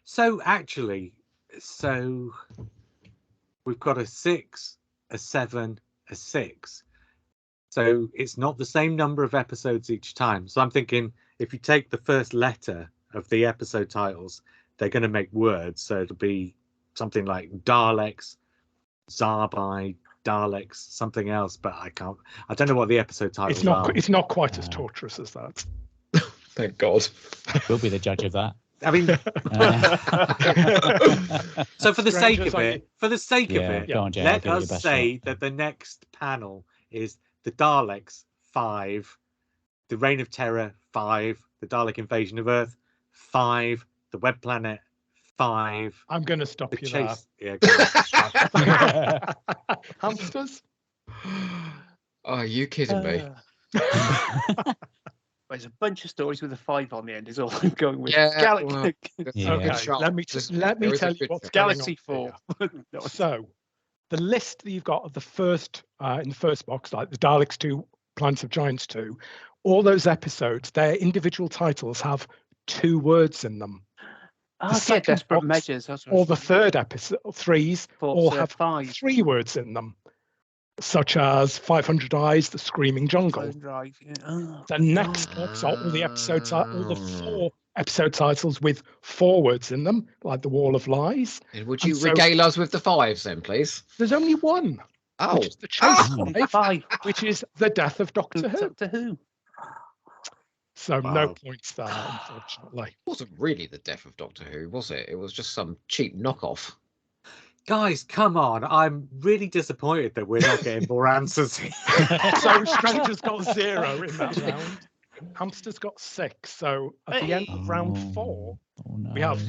D: So actually, we've got a 6, a 7, a 6. So it's not the same number of episodes each time. So I'm thinking if you take the first letter of the episode titles, they're going to make words. So it'll be something like Daleks, Zarbai, Daleks, something else. But I don't know what the episode titles are.
A: It's not quite as torturous as that.
C: Thank God.
B: We'll be the judge of that.
D: I mean, so for the sake of it, let us say that the next panel is the Daleks 5, the Reign of Terror 5, the Dalek Invasion of Earth 5, the Web Planet 5.
A: I'm going to stop you
D: Chase.
A: there.
D: Yeah,
A: Hamsters?
C: Oh, are you kidding me?
E: There's a bunch of stories with a 5 on the end. Is all I'm going with.
C: Yeah,
A: Okay, let me tell you what's
E: Galaxy
A: going
E: 4.
A: No, so the list that you've got of the first in the first box, like the Daleks 2, Planets of Giants 2, all those episodes, their individual titles have 2 words in them.
E: Yeah, Desperate Measures.
A: Or the third episode, 3s, all have
E: 5.
A: 3 words in them, such as 500 Eyes, The Screaming Jungle.
E: Drive, yeah.
A: The next box are all the episodes, all the 4 episode titles with 4 words in them, like The Wall of Lies.
C: And would you regale us with the 5s then, please?
A: There's only one.
C: Oh,
A: Which is the Chase
E: 5,
A: which is the death of Doctor Who.
E: Doctor Who.
A: So no points there, unfortunately.
C: It wasn't really the death of Doctor Who, was it? It was just some cheap knockoff.
D: guys, come on! I'm really disappointed that we're not getting more answers.
A: So Stranger's got 0 in that round. Hamster's got 6. So at the end of round 4, we have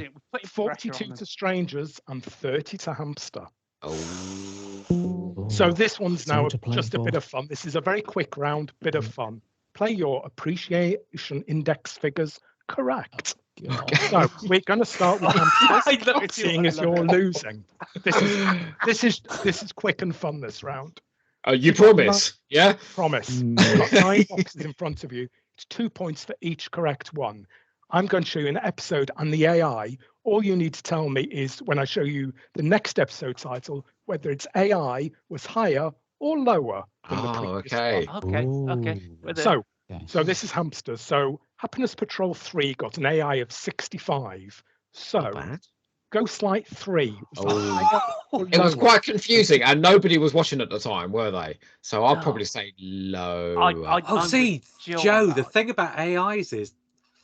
A: 42 to Strangers and 30 to Hamster.
C: Oh.
A: So this one's now just a
B: for.
A: bit of fun. This is a very quick round, bit of fun. Play your appreciation index figures correct. So we're going to start with Hamster, seeing as you're losing. This is quick and fun this round.
C: You promise? Yeah?
A: Promise. You've got 9 boxes in front of you. It's 2 points for each correct one. I'm going to show you an episode and the AI. All you need to tell me is when I show you the next episode title, whether its AI was higher or lower than the previous one.
E: Okay.
A: So this is Hamsters. So Happiness Patrol 3 got an AI of 65. So Ghostlight 3 was
C: it was quite confusing, and nobody was watching at the time, were they? So I'll probably say low.
D: Joe, the thing about AIs is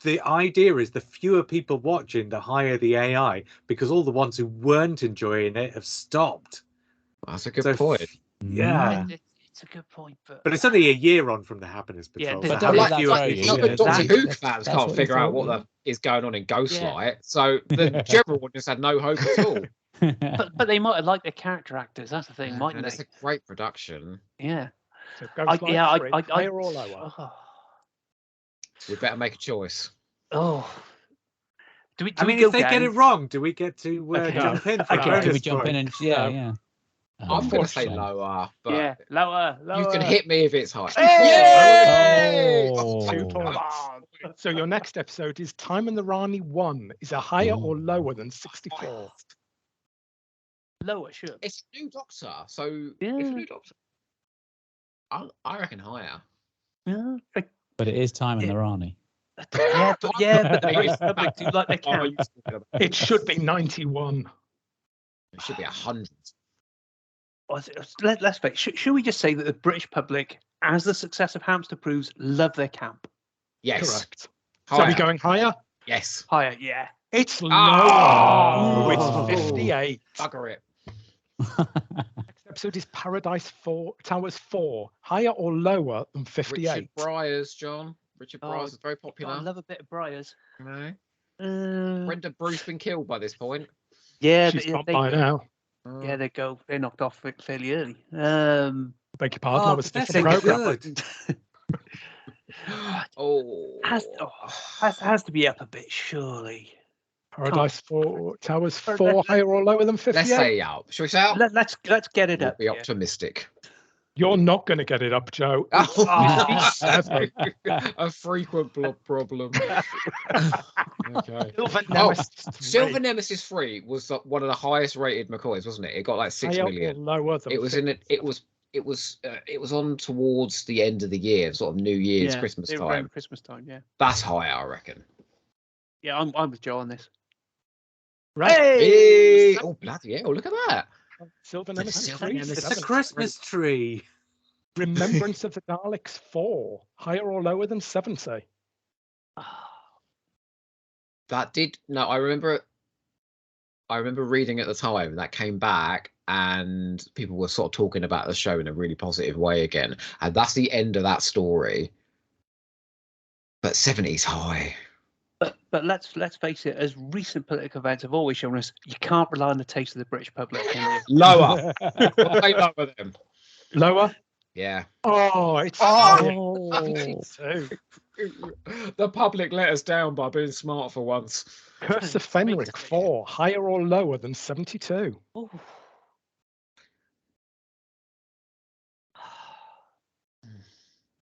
D: the idea is the fewer people watching, the higher the AI, because all the ones who weren't enjoying it have stopped.
C: That's a good point.
D: Yeah.
E: It's a good point,
D: but it's only a year on from the Happiness Patrol.
E: Yeah,
C: so Doctor Who fans can't figure out what is going on in Ghostlight, so the general one just had no hope at all.
E: But they might have liked their character actors. That's the thing,
C: And
E: mightn't
C: it's
E: they?
C: a great production.
E: Yeah.
A: So Ghost Light
E: I,
A: 3,
E: I, I,
A: higher or lower?
C: We better make a choice.
E: Oh. Do we
D: I mean,
E: go
D: if they get
E: down?
D: it wrong, do we get to
E: Okay.
D: jump in for
E: Okay.
D: bonus
B: Can we jump in
D: point?
B: and yeah. Oh,
C: I'm going to say
B: shame.
C: lower, but
E: Yeah, lower.
C: you can hit me if it's high.
E: Hey!
B: Oh.
A: 2 points. So your next episode is Time and the Rani 1. Is it higher or lower than 64?
E: Lower, sure.
C: It's a new Doctor, so
E: Yeah.
C: it's a new Doctor. I reckon higher.
E: Yeah.
B: But it is Time in the Rani.
E: But the British public do like their camp.
A: It should be 91.
C: It should be 100.
E: Let's face. Should we just say that the British public, as the success of Hamster proves, love their camp?
C: Yes.
A: Correct. So
C: Higher.
A: are we going higher?
C: Yes.
E: Higher, yeah.
A: It's lower.
C: Oh.
A: It's 58.
C: Bugger it.
A: Next episode is Paradise Towers 4. Higher or lower than 58?
C: Richard Briers, John. Richard
E: Oh,
C: Briers is very popular.
E: I love a bit of Briars.
C: No.
E: Uh,
C: Brenda Bruce been killed by this point.
E: yeah,
A: She's
E: they,
A: not
E: they,
A: by now.
E: yeah, they go. They're knocked off fairly early.
A: Beg your pardon, I was
D: that's
A: different
D: so
A: program.
D: good.
E: has to be up a bit, surely.
A: Paradise 4 Towers 4 higher or lower than 58?
C: Let's say out. Shall we say out?
E: Let's get it
C: We'll
E: up.
C: be
E: yeah.
C: optimistic.
A: You're not going to get it up, Joe.
C: Oh,
A: Seven.
C: a frequent problem. Okay.
A: Silver
C: Oh,
A: Nemesis 3.
C: Silver Nemesis 3 was one of the highest rated McCoys, wasn't it? It got like 6
A: Higher
C: million.
A: or lower than
C: It was in it. It was on towards the end of the year, sort of New Year's, Christmas
E: they were around
C: time.
E: Christmas time, yeah.
C: That's higher, I reckon.
E: Yeah, I'm with Joe on this.
A: Right.
C: Hey! Oh bloody hell! Look at that.
A: Silver
C: The
A: Nemesis
C: Silver
A: 3.
C: Nemesis.
D: It's a
A: Seven.
D: Christmas tree.
A: Remembrance of the Daleks 4. Higher or lower than 70?
C: That did no. I remember reading at the time that came back, and people were sort of talking about the show in a really positive way again. And that's the end of that story. But 70's high.
E: But let's face it, as recent political events have always shown us, you can't rely on the taste of the British public, can you?
C: Lower. Way lower than.
A: Lower?
C: Yeah.
A: Oh, it's
C: Oh.
A: 72.
C: The public let us down by being smart for once.
A: Curse of Fenric 4. Higher or lower than 72?
E: Ooh.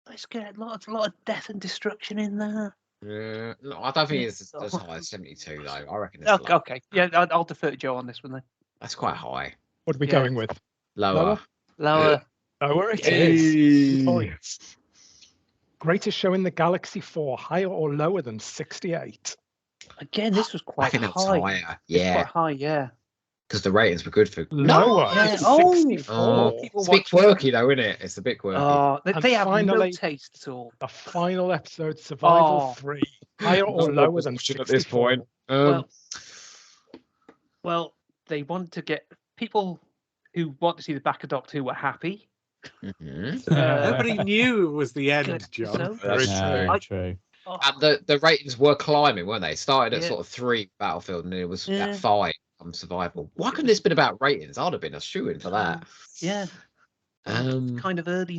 E: Let's get a lot of death and destruction in there.
C: Yeah. No, I don't think it's as high as 72 though. I reckon it's
E: Okay,
C: lower.
E: okay. Yeah, I'll defer to Joe on this one then.
C: That's quite high.
A: What are we
E: Yeah.
A: going with?
C: Lower.
E: Lower.
A: Lower it
C: Hey.
A: is. Points. Greatest Show in the Galaxy 4. Higher or lower than 68?
E: Again, this was
C: I
E: quite
C: think it's
E: high.
C: higher.
E: It's
C: Yeah.
E: quite high, yeah.
C: Because the ratings were good for.
A: Lower.
E: Yeah.
A: It's
E: Oh.
A: 64.
C: Oh,
E: People
C: it's a bit
E: watching
C: quirky though, isn't it? It's a bit quirky.
E: They,
A: And
E: they have no
A: finally-
E: taste at all.
A: The final episode, Survival
E: Oh.
A: 3. Higher or
C: No
A: lower
C: one's
A: than
C: watching
A: 64?
C: at this point.
E: Well, they want to get people who want to see the back of Doctor Who were happy.
C: Mhm.
D: Nobody knew it was the end,
E: Good
D: John.
E: episode.
C: That's
B: No,
E: I-
B: true.
E: Oh,
C: And the ratings were climbing, weren't they? Started at
E: Yeah.
C: sort of 3 Battlefield, and it was
E: Yeah.
C: at 5 on Survival. Why couldn't this been about ratings? I'd have been a shoo-in for that.
E: yeah.
C: Um,
E: Kind of early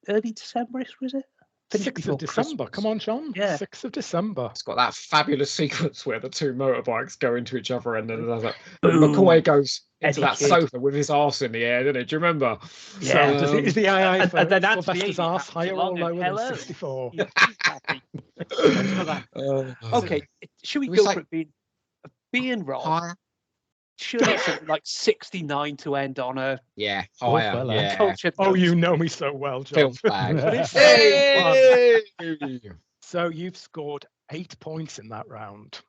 E: December-ish, was it? Finished
A: 6th
E: before
A: of December.
E: Christmas.
A: Come on, John.
E: Yeah.
A: 6th of December.
C: it's got that fabulous sequence where the two motorbikes go into each other, and then there's like,
E: Boom.
C: McCoy goes into
E: Eddie
C: that
E: Kidd.
C: sofa with his arse in the air, didn't it? Do you remember?
E: Yeah.
A: So is the AI
E: And-
A: for
E: and then Anthony
A: Sylvester's
E: Amy
A: arse
E: happens
A: higher or
E: along and
A: lower than
E: hello.
A: 64?
E: Yeah, he's happy. Thanks for that. Okay, should we
C: Can we
E: go
C: say-
E: for it being wrong?
C: Higher?
E: Surely it's something like 69 to end on a
C: Yeah,
B: Oh,
C: higher.
B: fella.
C: Yeah.
E: culture.
A: Oh, you know me so well, John.
C: Film flag.
A: But it's
C: Hey!
A: So you've scored 8 points in that round.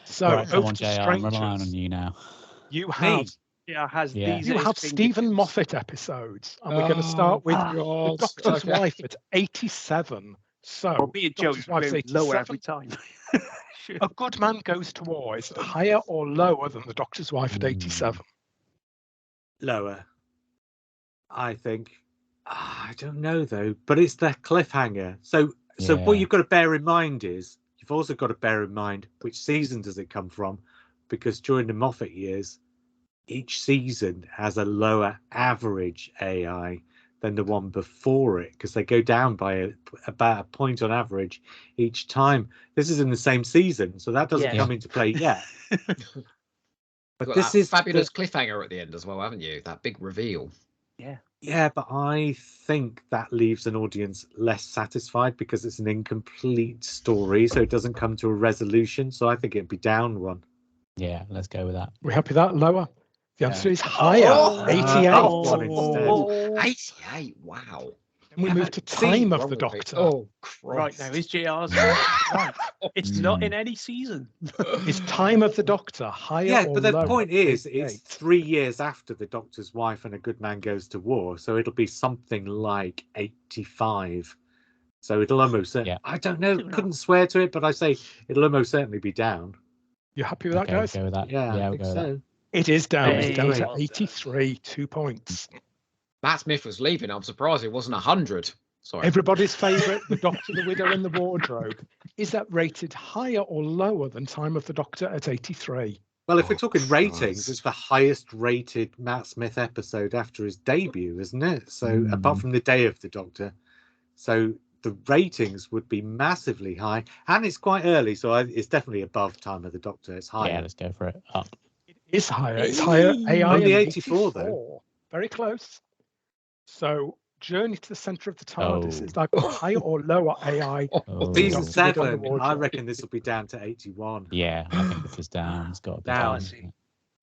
A: So
B: Right, come
A: over
B: on,
A: to
B: JR, I'm
A: strangers.
B: relying on you now.
A: You have
E: Yeah, has
B: Yeah.
E: these.
A: you
E: as
A: have
E: finger
A: Stephen
E: tips.
A: Moffat episodes, and we're going to start with
E: Ah,
A: the
C: God.
A: Doctor's
C: Okay.
A: Wife at 87. So
E: Well, me and Joe
A: Doctor's Wife's
E: going lower
A: 87.
E: every time. Sure.
A: A Good Man Goes to War is higher or lower than the Doctor's Wife at 87.
D: Lower. I think. I don't know though, but it's the cliffhanger. So what
B: Yeah.
D: you've got to bear in mind is you've also got to bear in mind which season does it come from, because during the Moffat years each season has a lower average AI than the one before it, because they go down by about a point on average each time. This is in the same season, so that doesn't come into play yet. But this is
C: fabulous cliffhanger at the end as well, haven't you? That big reveal.
D: Yeah, but I think that leaves an audience less satisfied because it's an incomplete story, so it doesn't come to a resolution. So I think it'd be down one.
B: Yeah, let's go with that.
A: We happy with that? Lower? The answer is higher. 88.
D: Oh,
C: 88. Wow.
A: And we move to Time of the Doctor.
C: Oh,
E: Right
C: Christ.
E: now, is JR's right? It's not in any season.
A: Is Time of the Doctor higher
D: yeah,
A: or
D: but the
A: lower?
D: point is, it's
A: 88?
D: 3 years after the Doctor's wife and a good man goes to war, so it'll be something like 85. So it'll almost certainly, I don't know, couldn't swear to it, but I say it'll almost certainly be down.
A: You happy with that, guys?
B: We'll go with that.
D: Yeah, I
B: we'll
D: think
B: go with
D: so.
B: that.
A: It is down. It's down
E: Hey.
A: to 83, 2 points.
C: Matt Smith was leaving. I'm surprised it wasn't 100. Sorry.
A: Everybody's favourite, The Doctor, the Widow, and the Wardrobe. Is that rated higher or lower than Time of the Doctor at 83?
D: Well, if we're talking
C: Christ.
D: ratings, it's the highest rated Matt Smith episode after his debut, isn't it? So apart from the Day of the Doctor, so the ratings would be massively high, and it's quite early, so it's definitely above Time of the Doctor. It's higher.
B: Yeah, let's go for it. Up.
A: It is higher. It's higher. AI
D: Only
A: at
D: 84 though.
A: Very close. So Journey to the Centre of the TARDIS,
B: Oh.
A: is that higher or lower AI?
B: Oh.
D: Season
A: Doctor Widow and the
D: 7, I
A: Wardrobe.
D: reckon this will be down to 81.
B: Yeah, I think this is down. It's got to be
D: Down.
B: down.
E: I see.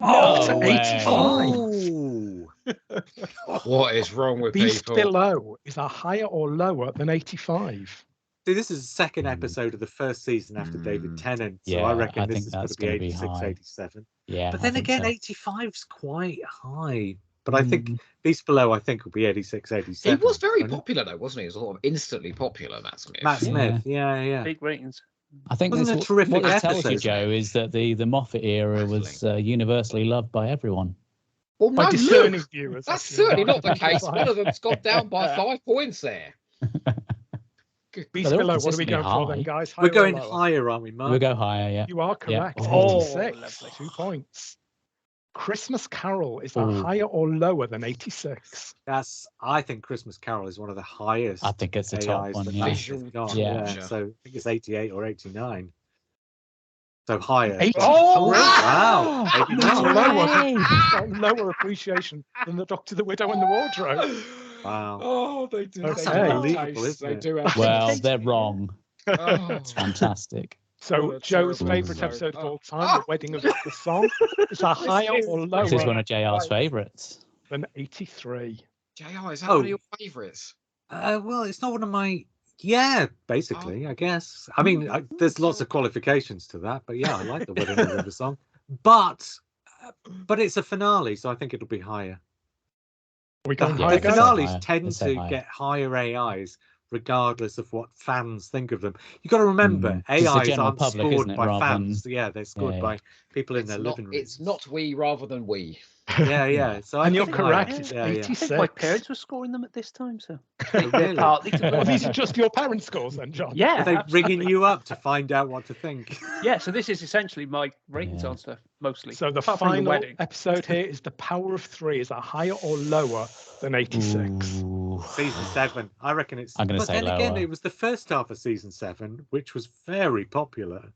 A: Oh,
B: No
A: to
B: way.
A: 85.
C: What is wrong with
A: Beast
C: people?
A: Below, is that higher or lower than 85?
D: See, this is the second episode of the first season after David Tennant, so
B: Yeah,
D: I reckon
B: I
D: this
B: think
D: is going
B: that's
D: to be
B: gonna be
D: 86,
B: high.
D: 87.
B: Yeah.
D: But
B: I
D: then
B: think
D: again,
B: so.
D: 85's quite high. But I think Beast Below, I think, will be 86, 87.
C: He was very
D: won't it?
C: popular, though, wasn't he? He was sort of instantly popular, Matt Smith.
D: Matt Smith, yeah.
E: Big ratings.
B: I think
D: Wasn't
B: this,
D: it a terrific
B: what this tells you,
D: episode?
B: Joe, is that the Moffat era was universally loved by everyone.
C: Well,
A: By
C: no,
A: discerning
C: look,
A: viewers.
C: that's
A: actually.
C: certainly not the case. One of them's gone down by 5 points there.
A: Beast
B: They're all
A: Below, what are we
B: consistently
A: going for then,
B: high.
A: guys?
D: We're
A: Higher or
D: going
A: lower?
D: higher, aren't we, Mark?
B: We'll go higher, yeah.
A: You are correct.
B: Yeah.
E: Oh,
A: 86,
E: lovely.
A: 2 points. Christmas Carol, is that
B: Ooh.
A: higher or lower than 86?
D: I think Christmas Carol is one of the highest
B: I think it's the top
D: AIs
B: one,
D: that
B: yeah.
D: Matt Smith got.
B: Yeah.
D: So I think it's 88 or 89. So higher.
A: 80.
C: Oh,
D: wow. Maybe
A: That's
D: not.
A: lower. It's got lower appreciation than The Doctor, the Widow, and the Wardrobe.
D: Wow.
C: Oh, they do.
A: That's
C: They have
D: unbelievable,
C: taste.
D: isn't
C: They
D: it?
C: do have
B: Well,
C: taste.
B: they're wrong.
C: Oh.
B: It's fantastic.
A: So
C: What a
A: Joe's
C: terrible
A: favourite
C: episode.
A: episode of all time, The Wedding of the Song, is that higher or
B: This is one
A: lower
B: of JR's favourites.
A: than 83?
C: JR, is that
D: Oh.
C: one of your favourites?
D: Well, it's not one of my. Yeah, basically, I guess. I mean, there's lots of qualifications to that, but yeah, I like the Wedding of the Song. But it's a finale, so I think it'll be higher.
A: Are we
D: The,
A: going
B: Yeah,
A: higher,
D: the
B: let's
A: guys?
B: say
D: finales
B: higher.
D: tend
B: Let's say
D: to
B: higher.
D: get higher AIs, regardless of what fans think of them. You've got to remember,
B: It's the
D: AIs
B: general
D: aren't
B: public,
D: scored
B: isn't it,
D: by
B: rather
D: fans.
B: than-
D: Yeah, they're scored
B: Yeah,
D: by people in
C: It's
D: their
C: not,
D: living rooms.
C: it's not we rather than we.
D: Yeah. So I
A: And you're
D: think
A: correct,
D: higher.
A: it's
D: Yeah.
E: I think
A: 86.
E: my parents were scoring them at this time, so
D: Oh,
E: they're
D: really?
E: partly to
A: Oh,
E: blame.
A: these are just your parents' scores then, John?
E: Yeah,
D: Are they ringing
E: absolutely.
D: you up to find out what to think?
E: Yeah, so this is essentially my ratings
B: Yeah.
E: on stuff, mostly.
A: So the
E: Apart from
A: final
E: wedding.
A: episode here is The Power of Three. Is that higher or lower than 86?
B: Ooh.
D: Season 7, I reckon it's.
B: I'm gonna
D: but
B: say
D: then again,
B: lower.
D: it was the first half of season 7, which was very popular.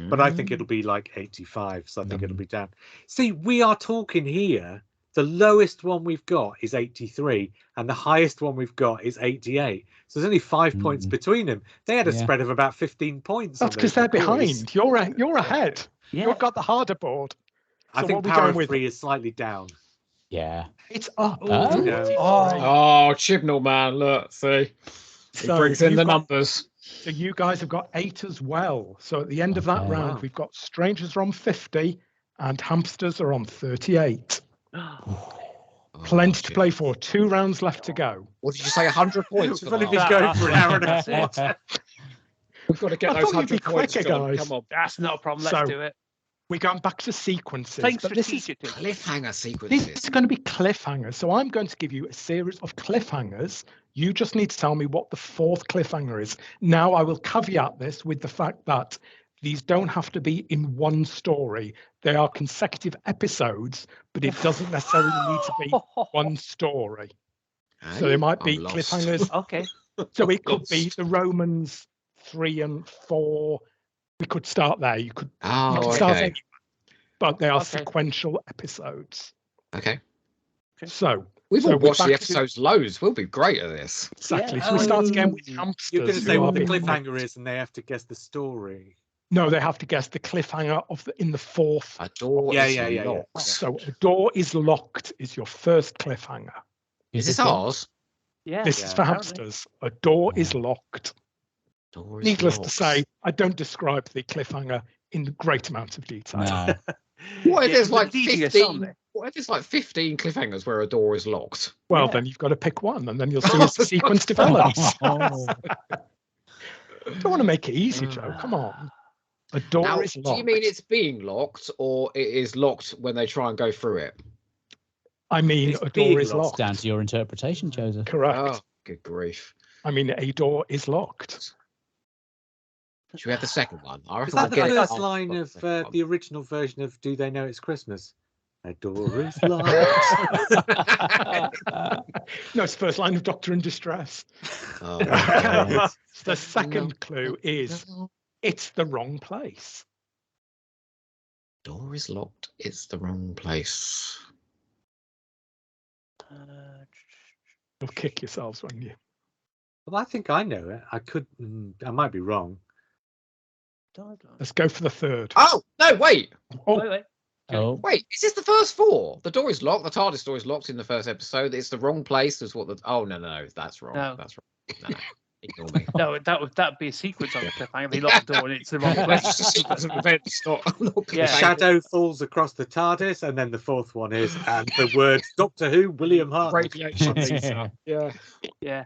D: But I think it'll be like 85, so I think it'll be down. See, we are talking here. The lowest one we've got is 83, and the highest one we've got is 88. So there's only 5 points between them. They had a
B: Yeah.
D: spread of about 15 points.
A: That's
D: on
A: because
D: those
A: they're
D: scores.
A: behind. You're ahead.
E: Yeah.
A: You've got the harder board.
D: I
A: So
D: think
A: what are we
D: Power
A: going
D: of
A: with?
D: 3 is slightly down.
B: Yeah.
A: It's up.
B: Oh.
A: to
D: Yeah.
A: 83.
C: Oh, Chibnall, man. Look, see. He
A: So
C: brings in
A: you've
C: the
A: got-
C: numbers.
A: So you guys have got 8 as well. So at the end of that
B: Okay.
A: round,
D: Wow.
A: we've got Strangers are on 50 and Hamsters are on 38. Plenty to play for. 2 rounds left to go.
C: What did you say? 100 points. For
D: We've only
C: the
D: been
C: last-
D: going for an hour and a half.
C: We've got to get
A: I
C: those
A: thought you'd be
C: 100 points,
A: quicker,
C: John.
A: guys.
C: Come on.
E: That's not a problem. Let's
A: So-
E: do it.
A: We're going back to sequences.
E: Playing
A: but this is
E: strategically.
C: Cliffhanger
A: This
C: sequences.
A: is going to be cliffhangers. So I'm going to give you a series of cliffhangers. You just need to tell me what the 4th cliffhanger is. Now, I will caveat this with the fact that these don't have to be in one story. They are consecutive episodes, but it doesn't necessarily need to be one story. So there might be
C: I'm lost.
A: cliffhangers.
E: Okay.
A: So it could be
C: Lost.
A: the Romans 3 and 4. We could start there. You could
C: Oh,
A: start
C: okay.
A: anywhere, but they are
E: Okay.
A: sequential episodes.
C: Okay.
A: So
C: We've
A: so
C: all
A: we're
C: watched the
A: back to-
C: episodes loads. We'll be great at this.
A: exactly.
E: Yeah,
A: So we start again with
D: You're
A: hamsters.
D: going to
A: who
D: say
A: are
D: what the
A: being-
D: cliffhanger is, and they have to guess the story.
A: No, they have to guess the cliffhanger in the fourth.
C: A door
D: Yeah,
C: is
D: yeah, yeah, yeah.
C: locked.
A: So a door is locked is your first cliffhanger.
C: Is this ours?
E: Yeah.
A: This is for
E: apparently.
A: hamsters. A door is locked.
C: Door is
A: Needless to
C: locked.
A: say, I don't describe the cliffhanger in great amounts of detail.
B: No.
C: What if
E: Yeah,
C: there's
E: but
C: like
E: devious, aren't
C: 15?
E: they?
C: What if it's like 15 cliffhangers where a door is locked?
A: Well,
E: Yeah.
A: then you've got to pick one, and then you'll see as the sequence develops.
B: Oh.
A: Don't want to make it easy, Joe. Come on. A door
C: Now,
A: is locked.
C: do you mean it's being locked, or it is locked when they try and go through it?
A: I mean,
D: It's
A: a
D: being
A: door is
D: locked.
A: locked.
B: Down to your interpretation, Joseph.
A: Correct.
C: Oh, good grief!
A: I mean, a door is locked.
C: Should we have the second one? I
D: Is
C: reckon we'll
D: that the
C: get it
D: first
C: after
D: line
C: the
D: of
C: second one.
D: the original version of "Do They Know It's Christmas"? A door is locked.
A: No, it's the first line of Doctor in Distress.
C: Oh,
A: Okay.
C: God.
A: The second clue is it's the wrong place.
C: Door is locked. It's the wrong place.
A: You'll kick yourselves, won't you?
D: Well, I think I know it. I could. I might be wrong.
A: Let's go for the third.
C: Oh no! Wait,
E: Wait.
B: Oh,
C: wait. Is this the first four? The door is locked. The TARDIS door is locked in the first episode. It's the wrong place. Is what the. Oh no! That's wrong.
E: No.
C: That's wrong. No. Ignore me.
E: No, that'd be a sequence on the cliffhanger. They lock the door and it's the wrong
C: It's
E: place.
C: just a sequence of events. Not
E: Yeah.
D: Shadow falls across the TARDIS, and then the fourth one is and the words Doctor Who, William Hart.
C: radiation laser. Yeah.
E: Yeah.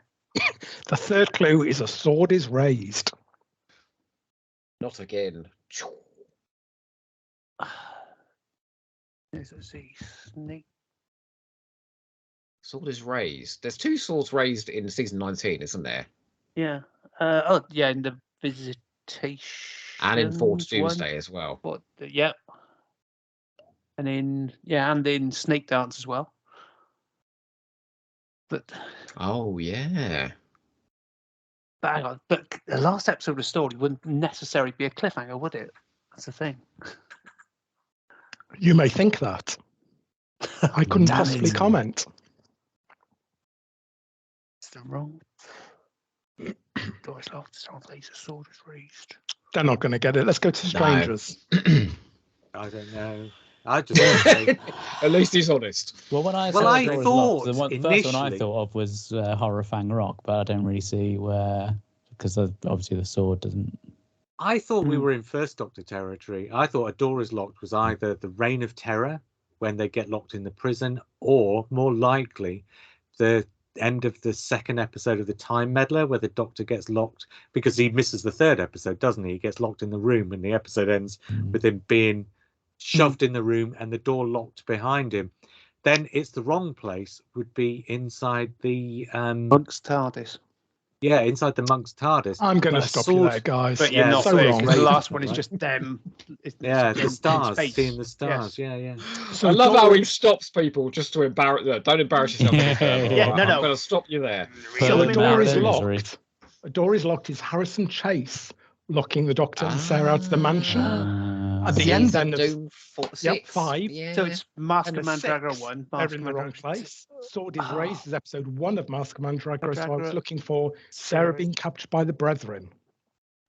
A: The third clue is a sword is raised.
C: Not again.
E: There's a snake.
C: Sword is raised. There's two swords raised in season 19, isn't there?
E: Yeah. In the visitation.
C: And in Fort
E: one.
C: Doomsday as well.
E: But yeah. And in Snake Dance as well. But
C: Oh yeah.
E: hang on. But the last episode of the story wouldn't necessarily be a cliffhanger, would it? That's the thing.
A: You may think that. I couldn't
B: Damn
A: possibly
B: it.
A: comment.
E: It's the wrong. Door is locked. It's wrong place. The sword is raised.
A: They're not going to get it. Let's go to strangers.
D: I don't know. I just want to say,
C: At least he's honest.
B: well, when I
D: Well,
B: saw
D: I
B: the door is
D: thought
B: locked, the first one I
D: initially-
B: thought of was Horror Fang Rock, but I don't really see where, because obviously the sword doesn't.
D: I thought we
E: Hmm.
D: were in First Doctor territory. I thought A Door is Locked was either the Reign of Terror when they get locked in the prison, or more likely the end of the second episode of the Time Meddler, where the Doctor gets locked because he misses the third episode, doesn't he? He gets locked in the room, and the episode ends with him being shoved in the room and the door locked behind him. Then it's the wrong place would be inside the
E: Monk's TARDIS.
D: inside the monk's TARDIS.
A: I'm going to
D: But a
A: stop
D: sword-
A: you there, guys.
E: But
D: Yeah,
E: you're not
A: so
E: saying,
A: wrong.
E: 'cause the last one
D: Right.
E: is just them.
D: Yeah, the
E: in
D: stars,
E: space.
D: seeing the stars.
E: Yes.
D: Yeah.
A: So
C: I love how
A: door-
C: he stops people just to embarrass. Don't embarrass yourself. any further,
B: Yeah,
C: all right?
E: no,
C: I'm
E: no.
C: going to stop you there.
A: So
B: Further
A: a door is
B: misery.
A: locked. A door is locked is Harrison Chase locking the Doctor and Sarah out of the mansion. At the end, then, of-
C: Doom
A: 5.
C: Yeah.
E: So it's Mask
C: And
E: of
C: the
E: Mandragora
C: 6.
E: 1.
A: They're
E: Mask
A: in
E: of
A: the wrong
E: Mandragora
A: place. Sword is
E: Oh.
A: raised is episode 1 of Mask of Mandragora. So I was
E: Mandragora.
A: looking for Sarah being captured by the Brethren.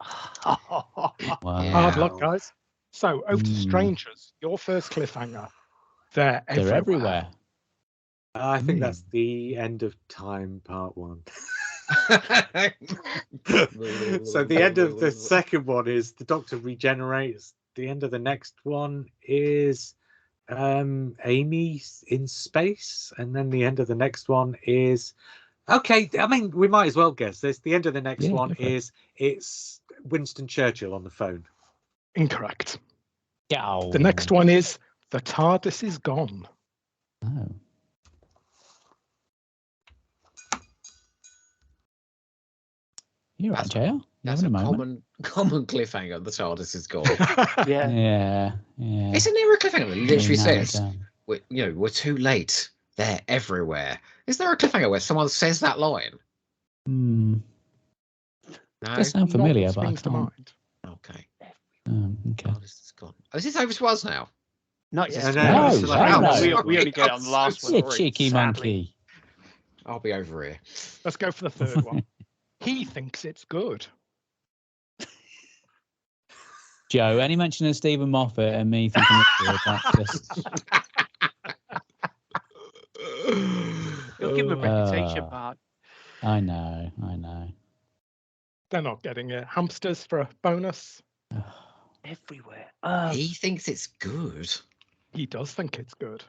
B: Wow.
A: Hard luck,
C: Wow.
A: guys. So over to
B: Hmm.
A: strangers. Your first cliffhanger. They're
B: They're everywhere.
D: I think that's the end of time, part 1. So the end of the second one is the Doctor regenerates. The end of the next one is Amy in space, and then the end of the next one is okay. I mean, we might as well guess this. The end of the next
B: Yeah,
D: one
B: go for it.
D: is it's Winston Churchill on the phone.
A: Incorrect.
B: Yeah.
A: The next one is the TARDIS is gone.
B: Oh. You're right,
C: That's-
B: JR.
C: That's a
B: having moment.
C: common cliffhanger. The TARDIS is gone.
E: Yeah.
B: Yeah.
C: Isn't there a cliffhanger that literally
B: Really narrowed
C: says,
B: down.
C: we're too late. They're everywhere. Is there a cliffhanger where someone says that line?
B: Hmm.
C: No.
B: Does sound
A: Not
B: familiar,
A: what
B: but I
A: springs to
B: can't.
A: mind.
C: Okay.
B: Okay.
C: TARDIS is gone. Oh, is this over to us now?
E: Not
C: Is
E: yet.
C: this-
D: No,
B: No,
D: it's like-
B: no,
E: we,
B: no.
E: we only get it on the last
C: I'm
E: one.
B: You
C: sorry.
B: cheeky
E: sadly.
B: monkey.
C: I'll be over here.
A: Let's go for the third one. He thinks it's good.
B: Joe, any mention of Stephen Moffat and me thinking it's good, that's just
E: You'll give him a reputation,
B: Uh,
E: Mark.
B: I know.
A: They're not getting it. Hamsters for a bonus.
E: Everywhere.
C: He thinks it's good.
A: He does think it's good.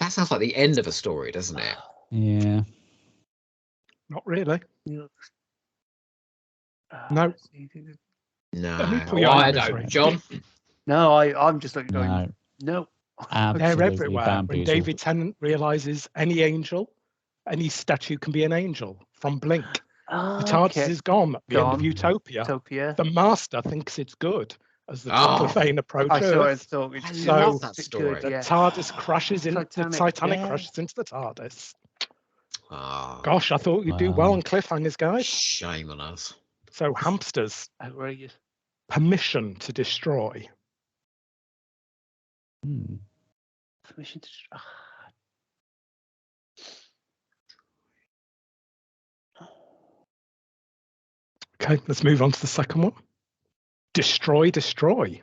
C: That sounds like the end of a story, doesn't it?
B: Yeah.
A: Not really.
C: No.
A: Let me put you
C: Oh,
A: on
C: I
A: this
C: don't.
A: range.
C: John?
E: No, I'm just like going,
B: No.
E: no.
A: They're
B: Absolutely
A: everywhere. When
B: bamboozled.
A: David Tennant realizes any statue can be an angel from Blink. The TARDIS is gone at the end of
E: Gone.
A: Utopia.
E: Utopia.
A: The Master thinks it's good as the
C: Oh.
A: triclophane
E: I
A: approaches.
E: saw it. Thought
C: I
E: it's
C: love that
E: it's
C: story.
E: good,
A: The
E: yeah.
A: TARDIS crashes in. The Titanic
E: yeah.
A: crashes into the TARDIS.
C: Oh,
A: Gosh, I thought you'd do well
B: Wow.
A: on cliffhangers, guys.
C: shame on us.
A: So hamsters,
E: Outrageous.
A: permission to destroy.
B: Hmm.
E: Permission to.
A: Okay, let's move on to the second one. Destroy.
E: Destroy.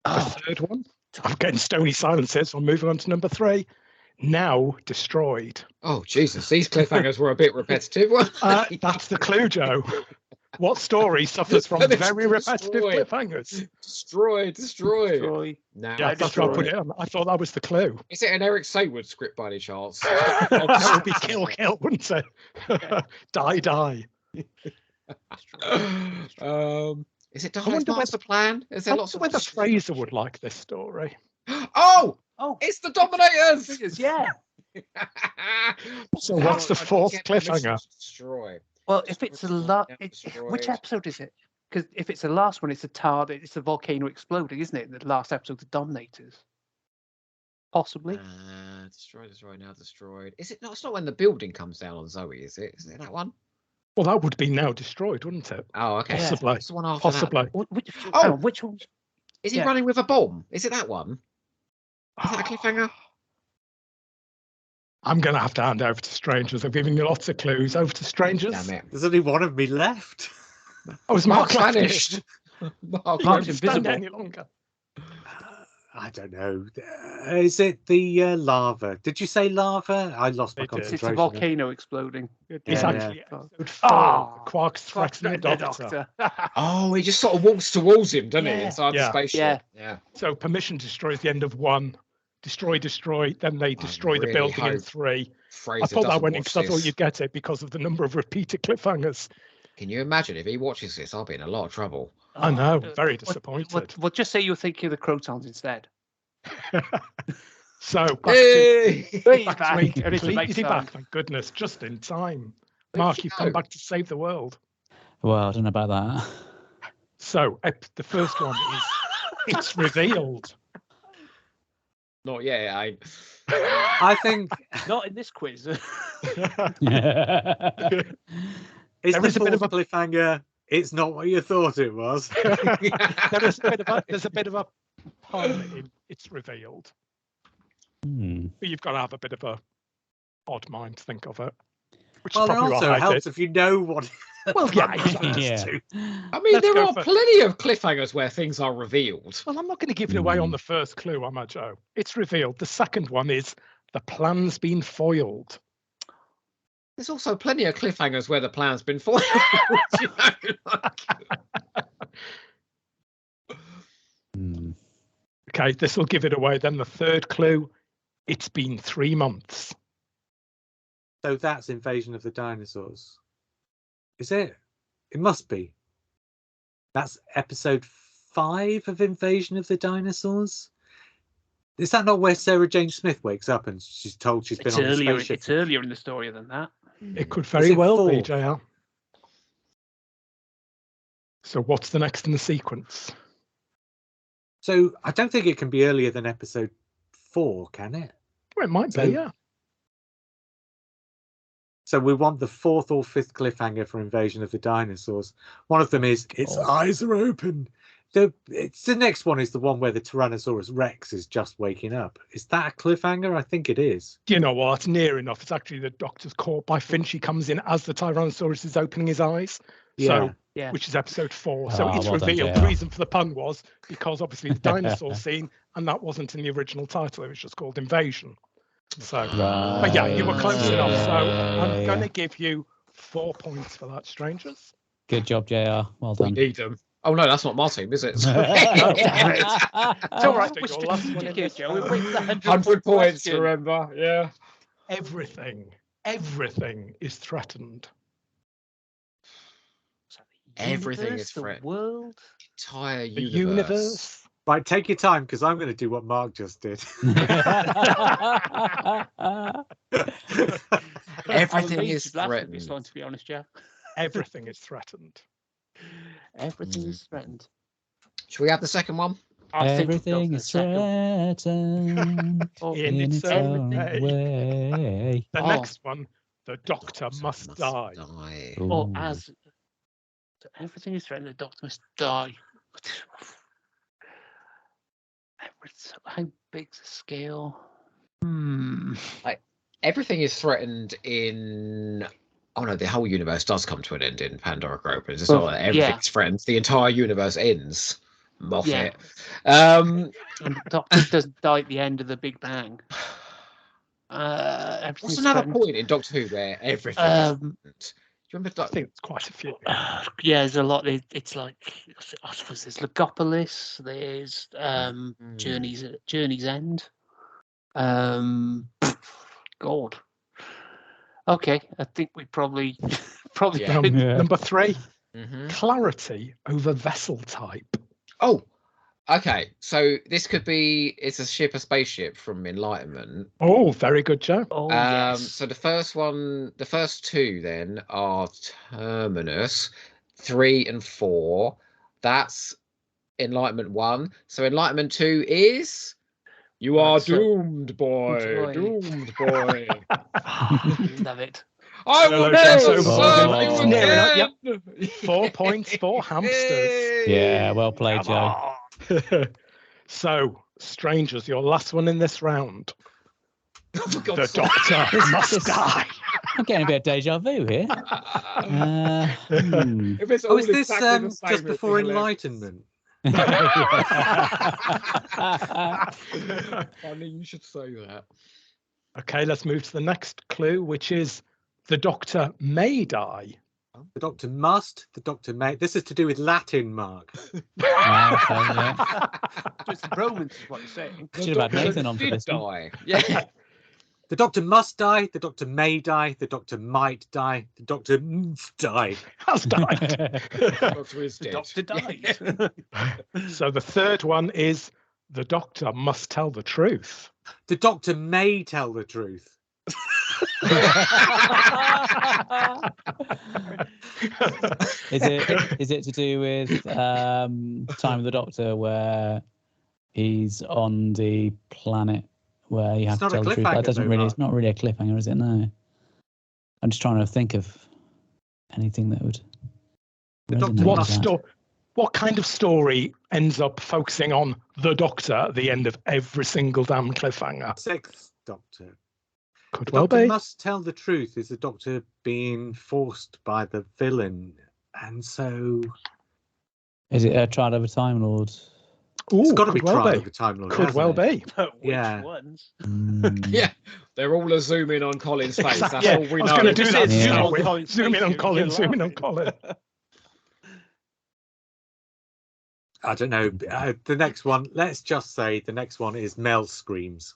A: The third one. I'm getting stony silence here, so I'm moving on to number 3. Now destroyed.
C: Oh, Jesus. These cliffhangers were a bit repetitive. weren't they?
A: That's the clue, Joe. What story suffers from
C: Permission
A: very
C: to
A: repetitive
C: destroy.
A: cliffhangers?
C: Destroy.
E: Destroy.
C: Now,
A: Yeah, that's why I put
E: destroyed.
A: it on. I thought that was the clue.
C: Is it an Eric Saywood script by any chance?
A: That would be kill, wouldn't it? Die.
C: Is it
A: I
C: Die
A: wonder
C: Master Plan? Is there
A: I
C: lots
A: wonder
C: of
A: whether Fraser would like this story.
C: Oh,
E: Oh,
C: it's the Dominators.
E: yeah.
A: So what's the fourth cliffhanger?
C: Destroy.
E: Well, if it's a lot,
C: Destroyed.
E: which episode is it? Because if it's the last one, it's a TARDIS. It's the volcano exploding, isn't it? The last episode, the Dominators. Possibly.
C: Destroyed, now destroyed. Is it not? It's not when the building comes down on Zoe, is it? Isn't it that one?
A: Well, that would be now destroyed, wouldn't it?
C: Oh, okay.
A: Possibly.
C: What's the one after
A: Possibly.
C: that?
E: Which one?
C: Is he
E: Yeah.
C: running with a bomb? Is it that one? Is that a cliffhanger?
A: I'm going to have to hand over to strangers. I've given you lots of clues. Over to strangers.
C: Damn it.
D: There's only one of me left.
A: I was Mark
C: Mark's
A: left here.
C: vanished.
A: You
C: Mark
A: can't
E: Mark's
A: stand
E: invisible.
A: any longer.
D: I don't know. Is it the lava? Did you say lava? I lost my
A: It did.
E: It's
D: concentration.
E: a volcano exploding.
A: It's
D: Yeah,
A: actually
E: yeah.
A: episode 4.
E: Ah,
A: Quark's threatening the Doctor.
C: Oh, he just sort of walks towards him, doesn't he?
E: Yeah.
C: Inside the
A: Yeah.
C: spaceship. Yeah.
A: So permission destroys the end of 1. Destroy. Then they destroy the
C: really
A: building in
C: hope
A: 3.
C: Fraser
A: I thought that
C: doesn't
A: went in
C: watch
A: because I thought
C: this.
A: you'd get it because of the number of repeated cliffhangers.
C: Can you imagine if he watches this? I'll be in a lot of trouble.
A: I know, very disappointed.
E: Well, just say you're thinking of the Crotons instead.
A: So back
C: Hey!
E: Hey,
A: back
E: back.
A: to
E: And it's a
A: completely
E: nice
A: back,
E: sound.
A: thank goodness, just in time.
C: Where
A: Mark,
C: did you
A: you've come
C: go?
A: back to save the world.
B: Well, I don't know about that.
A: So the first one is it's revealed.
C: Not yet.
D: I think
E: Not in this quiz.
D: it's
A: There
D: the
A: is a bit of
D: fourth cliffhanger. It's not what you thought it was.
A: There's a bit of a pun in it's revealed.
B: Hmm.
A: But you've got to have a bit of a odd mind to think of it. Which
D: Well,
A: is
D: it
A: probably
D: also
A: what I
D: helps
A: did.
D: if you know what.
A: Well, yeah,
D: what
A: exactly.
D: it
B: Yeah.
D: to.
C: I mean,
A: Let's
C: there
A: go
C: are
A: for-
C: plenty of cliffhangers where things are revealed.
A: Well, I'm not going to give it away on
B: Hmm.
A: the first clue, am I, Joe? It's revealed. The second one is the plan's been foiled.
C: There's also plenty of cliffhangers where the plan's been foiled. You know,
B: Hmm.
A: Okay, this will give it away. Then the third clue, it's been 3 months.
D: So that's Invasion of the Dinosaurs. Is it? It must be. That's episode 5 of Invasion of the Dinosaurs. Is that not where Sarah Jane Smith wakes up and she's told she's been
E: It's
D: on the
E: earlier.
D: spaceship?
E: It's earlier in the story than that.
A: It could
D: Is
A: very
D: it
A: well be,
D: 4?
A: JR. So what's the next in the sequence?
D: So I don't think it can be earlier than episode 4, can it?
A: Well, it might
D: So-
A: be, yeah.
D: So we want the 4th or 5th cliffhanger for Invasion of the Dinosaurs. One of them is its eyes are open. The next one is the one where the Tyrannosaurus Rex is just waking up. Is that a cliffhanger? I think it is.
A: You know what? It's near enough. It's actually the Doctor's caught by Finch. He comes in as the Tyrannosaurus is opening his eyes. So,
E: Yeah.
A: which is episode 4. So
B: Ah,
A: it's
B: well done,
A: revealed.
B: JR.
A: The reason for the pun was because obviously the dinosaur scene, and that wasn't in the original title. It was just called Invasion. So, but yeah, you were close enough. So I'm going to give you 4 points for that, strangers.
B: Good job, JR. Well
C: We
B: done.
C: need them. Oh no, that's not my team, is it?
A: Damn it. It's all right.
E: What's
A: Your
E: the
A: last one in
E: ticket,
A: this
E: Joe? We
A: round.
E: wait for the
C: 100 points,
E: question.
C: remember? Yeah.
A: Everything is threatened.
E: So the
C: Everything
E: universe,
C: is
E: the
C: threatened.
E: world.
C: Entire
A: The
C: universe.
A: universe.
D: Right, take your time because I'm going to do what Mark just did.
C: Everything
E: I
C: is
E: was laughing at this
C: threatened.
E: one, to be honest, Joe.
A: Everything is threatened.
E: Everything is threatened.
C: Should we have the second one?
E: I think we've got
B: Everything
E: the
B: is
E: second.
B: threatened
E: Oh,
A: In
B: in
A: its
B: its
A: own
B: own
A: way.
B: way.
A: The
E: Oh.
A: next one, the Doctor must die.
E: or
B: Ooh.
E: as so everything is threatened, the Doctor must die. How big's the scale?
C: Everything is threatened in. Oh no, the whole universe does come to an end in Pandora Group. It's
E: Well,
C: not that everything's
E: yeah.
C: threatened. The entire universe ends. Moffat.
E: And the Doctor doesn't die at the end of the Big Bang.
C: What's
E: Everything's
C: another
E: threatened.
C: point in Doctor Who where everything is threatened? Do you remember?
A: I think it's quite a few.
E: Yeah, there's a lot. It's like I suppose there's Legopolis. There's Journey's End. God. Okay, I think we probably
C: Yeah.
B: Yeah.
A: Number 3,
C: Mhm.
A: clarity over vessel type.
C: Oh, okay. So this could be. It's a spaceship from Enlightenment.
A: Oh, very good, Joe.
E: Oh yes.
C: So the first 2 then are Terminus, 3 and 4. That's Enlightenment 1. So Enlightenment 2 is you are
E: So-
C: doomed, boy.
E: Boy.
C: Doomed, boy.
E: Love it.
C: I
A: Hello,
C: will
A: James
C: never
A: Overton.
C: serve
B: It's
C: you
A: near enough,
C: again.
A: 4 points for hamsters.
B: Yeah, well played,
C: Come
B: Joe.
C: on.
A: So, strangers, your last one in this round.
C: For
A: The
C: God's sake.
A: Doctor must die.
B: I'm getting a bit of deja vu here.
C: If it's
D: Oh,
C: all
D: is this
C: exactly the same,
D: just
C: it'd be
D: before
C: hilarious.
D: Enlightenment?
C: Funny you should say that.
A: Okay, let's move to the next clue, which is the Doctor may die.
D: The Doctor must. The Doctor may. This is to do with Latin, Mark.
B: yeah.
E: It's Romans is what you're saying.
B: Should have had Nathan on for
C: Did
B: this one.
C: die. Yeah.
D: The Doctor must die. The Doctor may die. The Doctor might die. The Doctor must die.
A: Has died.
C: Doctor is
E: The
C: dead.
E: Doctor dies.
A: So the third one is the Doctor must tell the truth.
D: The Doctor may tell the truth.
B: Is it to do with Time of the Doctor where he's on the planet where you have
D: It's
B: to
D: not a
B: tell the truth?
D: cliffhanger,
B: That doesn't
D: though,
B: really.
D: Mark.
B: It's not really a cliffhanger, is it? No. I'm just trying to think of anything that would.
D: The Doctor
B: resonate
A: What
B: with that.
A: what kind of story ends up focusing on the Doctor at the end of every single damn cliffhanger?
D: Sixth Doctor.
A: Could
D: The
A: well
D: Doctor
A: be.
D: must tell the truth. Is the Doctor being forced by the villain? And so
B: Is it a Trial of a Time Lord?
D: it's
A: Ooh,
D: got to be
A: could well
D: Trial
A: be.
D: of the Time Lord.
A: Could well
D: hasn't it?
A: be.
E: But which
D: Yeah.
E: ones?
C: Yeah, they're all a zoom in on Colin's face. That's
A: Yeah,
C: all we
A: I was
C: know.
A: going to do that.
B: Yeah.
A: Zoom,
E: on
A: in,
E: Colin's
A: zoom in
E: face,
A: on
E: you're
A: Colin. Zoom in on
E: laughing.
A: Colin.
D: I don't know. The next one, let's just say the next one is Mel Screams.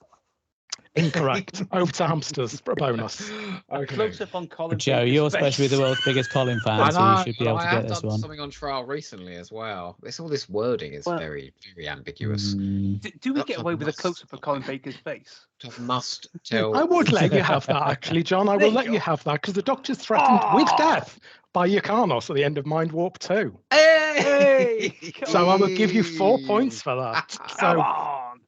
A: Incorrect. Over to hamsters for a bonus.
C: Okay.
E: Close up on Colin.
B: Joe,
E: Baker's
B: you're supposed to be
E: face.
B: the world's biggest Colin
C: I
B: fan, so
C: know,
B: you should be
C: but
B: able
C: I
B: to
C: have
B: get this
C: done
B: one.
C: something on trial recently as well. All this wording is
E: Well-
C: very, very ambiguous.
E: Do we get
C: Doctor
E: away with a
C: must-
E: close up of Colin Baker's face?
C: Must tell.
A: I would let you have that, actually, John. I
E: There
A: will
E: you
A: let you
E: go.
A: have that because the Doctor's threatened with
E: Oh!
A: death by Yukanos at the end of Mind Warp 2.
C: Hey!
A: So I will give you 4 points for that.
E: Come
A: So,
E: on.